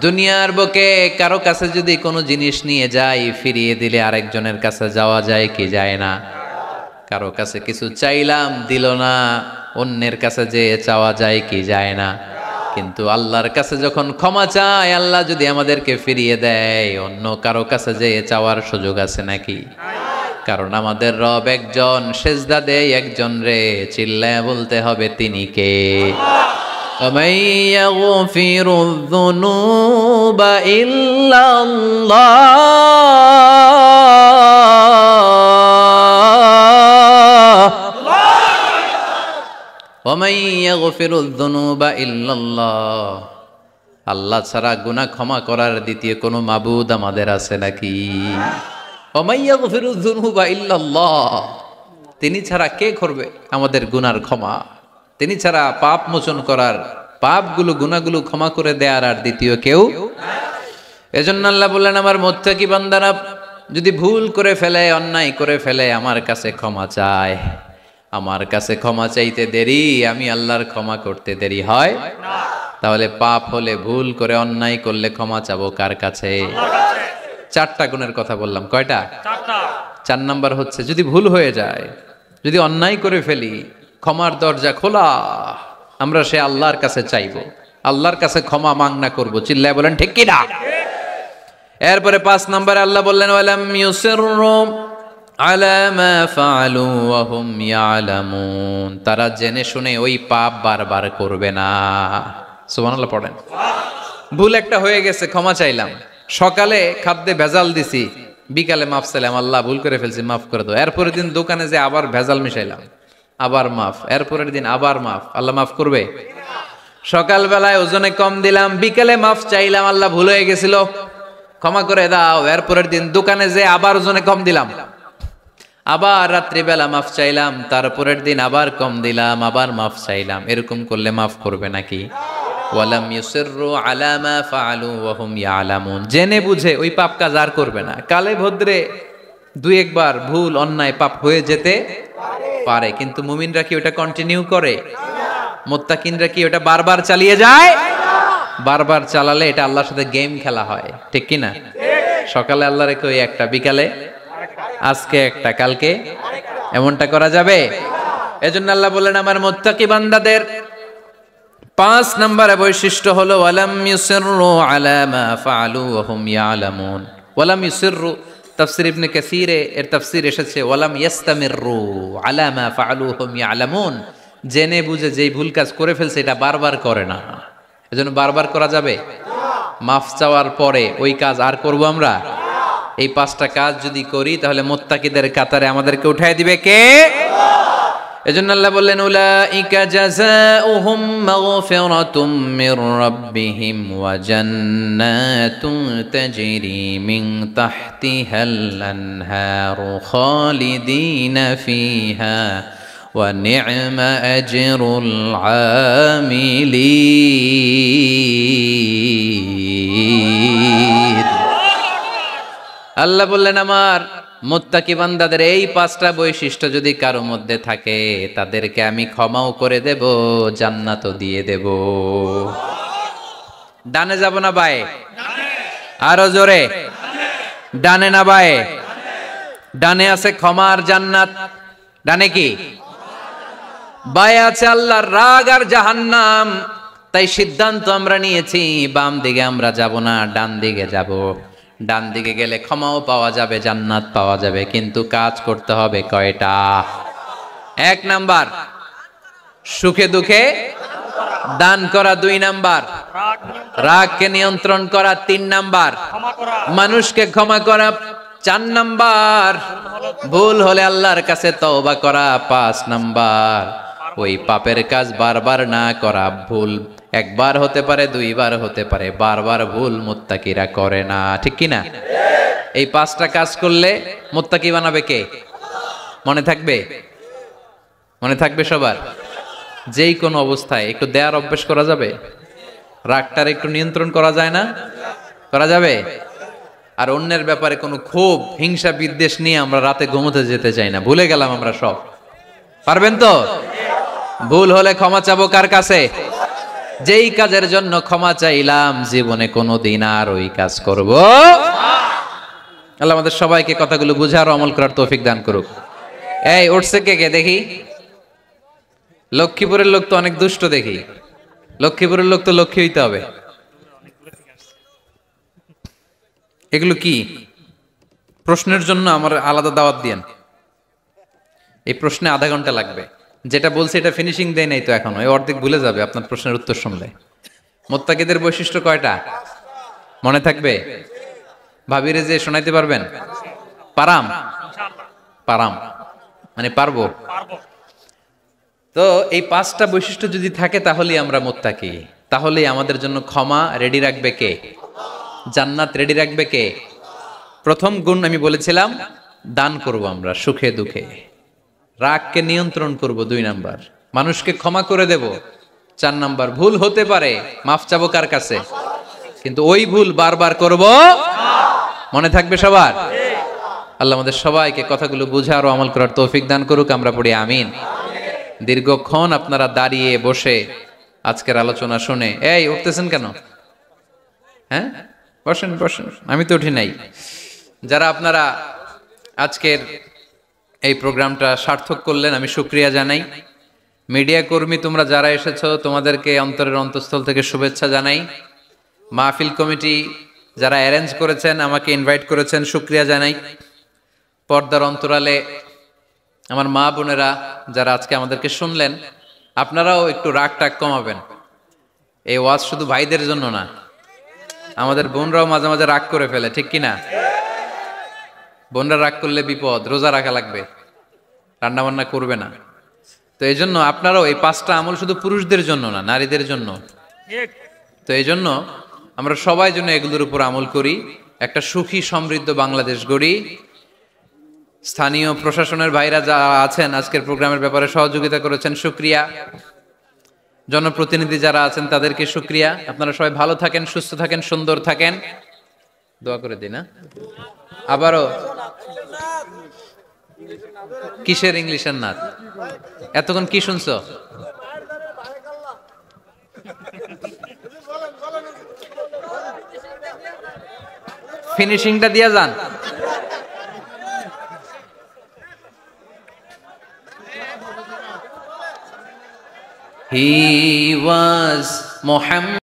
দুনিয়ার বুকে কারো কাছে যদি কোনো জিনিস নিয়ে যাই, ফিরিয়ে দিলে আরেকজনের কাছে যাওয়া যায় কি যায় না? কারো কাছে কিছু চাইলাম দিল না, অন্যের কাছে যে চাওয়া যায় কি যায় না? কিন্তু আল্লাহর কাছে যখন ক্ষমা চাই, আল্লাহ যদি আমাদেরকে ফিরিয়ে দেয়, অন্য কারো কাছে যে চাওয়ার সুযোগ আছে নাকি? কারণ আমাদের রব একজন, সেজদা দেয় একজন রে, চিল্লায় বলতে হবে তিনি কে? ومن يغفر الذنوب إلا الله ومن يغفر الذنوب إلا الله আল্লাহ ছাড়া গুনাহ ক্ষমা করার দ্বিতীয় কোনো মাবুদ আমাদের আছে নাকি? ومن يغفر الذنوب إلا الله, তিনি ছাড়া কে করবে আমাদের গুনার ক্ষমা? তিনি ছাড়া পাপ মোচন করার, পাপগুলো গুনাহগুলো ক্ষমা করে দেয়ার আর দ্বিতীয় কেউ। এজন্য আল্লাহ বললেন, আমার মুত্তাকি বান্দারা যদি ভুল করে ফেলে, অন্যায় করে ফেলে, আমার কাছে ক্ষমা চায়। আমার কাছে ক্ষমা চাইতে দেরি, আমি আল্লাহর ক্ষমা করতে দেরি হয় না। তাহলে পাপ হলে, ভুল করে অন্যায় করলে ক্ষমা চাবো কার কাছে? চারটা গুণের কথা বললাম, কয়টা? চার নাম্বার হচ্ছে যদি ভুল হয়ে যায়, যদি অন্যায় করে ফেলি, ক্ষমার দরজা খোলা, আমরা সে আল্লাহর কাছে চাইবো, আল্লাহর কাছে ক্ষমা মাংনা করব। চিল্লায় বলেন ঠিক কি না? এরপরে 5 নম্বরে আল্লাহ বললেন, ওয়ালাম ইউসিররু আলা মা ফাআলু ওয়া হুম ইয়ালামুন, তারা জেনে শুনে ওই পাপ বারবার করবে না। সুবহানাল্লাহ পড়েন। ভুল একটা হয়ে গেছে, ক্ষমা চাইলাম, সকালে খাদ্যে ভেজাল দিছি, বিকালে মাফ চাইলাম, আল্লাহ ভুল করে ফেলছি মাফ করে দাও। এরপরের দিন দোকানে যে আবার ভেজাল মিশাইলাম, আবার মাফ, এরপরের দিন আবার মাফ, আল্লাহ মাফ করবে? সকালবেলায় ওজনে কম দিলাম, বিকেলে মাফ চাইলাম, আল্লাহ ভুল হয়ে গেছিল ক্ষমা করে দাও। এরপরের দিন দোকানে যে আবার ওজনে কম দিলাম, আবার রাত্রিবেলা মাফ চাইলাম, তারপরের দিন আবার কম দিলাম, আবার মাফ চাইলাম। এরকম করলে মাফ করবে নাকি? ওয়ালাম ইউসিররু আলা মা ফাআলু ওয়া হুম ইয়ালামুন, জেনে বুঝে ওই পাপ কাজ আর করবে না। কালে ভদ্রে দুই একবার ভুল অন্যায় পাপ হয়ে যেতে পারে, কিন্তু মুমিনরা কি ওটা কন্টিনিউ করে? মুত্তাকিনরা কি ওটা বারবার চালিয়ে যায়? বারবার চালালে এটা আল্লাহর সাথে গেম খেলা হয়, ঠিক কি না? সকালে আল্লাহ রেখে ওই একটা, বিকালে আজকে একটা, কালকে এমনটা করা যাবে? এজন্য আল্লাহ বললেন, আমার মুত্তাকি বান্দাদের 5 নম্বরে বৈশিষ্ট্য হলো ওয়ালাম ইউসিররু আলা মা ফাআলু ওয়া হুম ইয়ালামুন। ওয়ালাম ইউসিররু, তাফসীর ইবনে কাসীরে এর তাফসীর এসেছে ওয়ালাম ইস্তামিররু আলা মা ফাআলু ওয়া হুম ইয়ালামুন, জেনে বুঝে যেই ভুল কাজ করে ফেলছে এটা বারবার করে না। এজন্য বারবার করা যাবে? মাফ চাওয়ার পরে ওই কাজ আর করব আমরা? এই 5টা কাজ যদি করি তাহলে মুত্তাকিদের কাতারে আমাদেরকে উঠায় দিবে কে? এজন্য আল্লাহ বললেন, উলাইকা জাযাউহুম মাগফিরাতুম মির রাব্বিহিম ওয়া জান্নাতুন তাজরি মিন তাহতিহাল আনহারু খালিদিনা ফিহা ওয়া নি'মা আজরুল আমিলিন। আল্লাহ বললেন, আমার মুত্তাকি বান্দাদের এই 5টা বৈশিষ্ট্য যদি কারো মধ্যে থাকে, তাদেরকে আমি ক্ষমাও করে দেব, জান্নাতও দিয়ে দেব। ডানে যাব না বায়ে? আরো জোরে, ডানে না বায়ে? ডানে আছে ক্ষমার জান্নাত, ডানে কি? বায়ে আছে আল্লাহর রাগ আর জাহান্নাম। তাই সিদ্ধান্ত আমরা নিয়েছি, বাম দিকে আমরা যাব না, ডান দিকে যাব। ডান দিকে গেলে ক্ষমাও পাওয়া যাবে, জান্নাত পাওয়া যাবে, কিন্তু কাজ করতে হবে কয়টা? 1 নাম্বার সুখে দুঃখে দান করা, 2 নাম্বার রাগকে নিয়ন্ত্রণ করা, 3 নাম্বার মানুষকে ক্ষমা করা, 4 নাম্বার ভুল হলে আল্লাহর কাছে তওবা করা, 5 নাম্বার ওই পাপের কাজ বারবার না করা। ভুল একবার হতে পারে, 2 বার হতে পারে, বারবার ভুল মুত্তাকিরা করে না, ঠিক কি না? এই 5টা কাজ করলে মুত্তাকি বানাবে কে? মনে থাকবে? মনে থাকবে সবার? যেই কোনো অবস্থায় একটু দেয়ার অভ্যাস করা যাবে? রাগটার একটু নিয়ন্ত্রণ করা যায় না? করা যাবে? আর অন্যের ব্যাপারে কোনো ক্ষোভ, হিংসা, বিদ্বেষ নিয়ে আমরা রাতে ঘুমোতে যেতে চাই না, ভুলে গেলাম আমরা সব। পারবেন তো? ভুল হলে ক্ষমা চাবো কার কাছে? যেই কাজের জন্য ক্ষমা চাইলাম জীবনে কোনোদিন আর ওই কাজ করব আল্লাহ আমাদের সবাইকে কথাগুলো বুঝার ও আমল করার তৌফিক দান করুক। এই উঠছে কে কে দেখি? লক্ষ্মীপুরের লোক তো অনেক দুষ্ট দেখি। লক্ষ্মীপুরের লোক তো লক্ষ্মী হইতে হবে। এগুলো কি প্রশ্নের জন্য আমার আলাদা দাওয়াত দিয়েন। এই প্রশ্নে আধা ঘন্টা লাগবে। যেটা বলছে এটা ফিনিশিং দেয় নাই তো এখন, ওই অর্ধেক ভুলে যাবে আপনার প্রশ্নের উত্তর শুনলে। মুত্তাকিদের বৈশিষ্ট্য কয়টা মনে থাকবে? ভাবিরে যে শোনাইতে পারবেন? পারাম পারাম মানে পারবো। তো এই 5টা বৈশিষ্ট্য যদি থাকে তাহলেই আমরা মুত্তাকি, তাহলেই আমাদের জন্য ক্ষমা রেডি রাখবে কে? জান্নাত রেডি রাখবে কে? প্রথম গুণ আমি বলেছিলাম, দান করব আমরা সুখে দুঃখে, রাগকে নিয়ন্ত্রণ করব 2 নাম্বার, মানুষকে ক্ষমা করে দেব 4 নাম্বার, ভুল হতে পারে মাফ চাবো কার কাছে? কিন্তু ওই ভুল বারবার করব, মনে থাকবে সবার? আল্লাহ আমাদের সবাইকে কথাগুলো বুঝার ও আমল করার তৌফিক দান করুক, আমরা পড়ি আমিন। দীর্ঘক্ষণ আপনারা দাঁড়িয়ে বসে আজকের আলোচনা শুনে, এই উঠতেছেন কেন? হ্যাঁ বসেন বসেন, আমি তো উঠি নাই। যারা আপনারা আজকের এই প্রোগ্রামটা সার্থক করলেন, আমি শুকরিয়া জানাই। মিডিয়া কর্মী তোমরা যারা এসেছো, তোমাদেরকে অন্তরের অন্তঃস্থল থেকে শুভেচ্ছা জানাই। মাহফিল কমিটি যারা অ্যারেঞ্জ করেছেন, আমাকে ইনভাইট করেছেন, শুকরিয়া জানাই। পর্দার অন্তরালে আমার মা বোনেরা যারা আজকে আমাদেরকে শুনলেন, আপনারাও একটু রাগ টাগ কমাবেন। এই ওয়াজ শুধু ভাইদের জন্য না, আমাদের বোনরাও মাঝে মাঝে রাগ করে ফেলে, ঠিক কিনা? বোনরা রাগ করলে বিপদ, রোজা রাখা লাগবে, রান্না বান্না করবে না। তো এই জন্য আপনারাও, এই 5টা আমল শুধু পুরুষদের জন্য না, নারীদের জন্য। তো এই জন্য আমরা সবাই যেন এগুলোর উপর আমল করি, একটা সুখী সমৃদ্ধ বাংলাদেশ গড়ি। স্থানীয় প্রশাসনের ভাইরা যারা আছেন আজকের প্রোগ্রামের ব্যাপারে সহযোগিতা করেছেন, শুকরিয়া। জনপ্রতিনিধি যারা আছেন তাদেরকে শুকরিয়া। আপনারা সবাই ভালো থাকেন, সুস্থ থাকেন, সুন্দর থাকেন, দোয়া করে দিন। আবারও কিসের ইংলিশের নাথ? এতক্ষণ কি শুনছো? ফিনিশিংটা দিয়া যান। He was Muhammad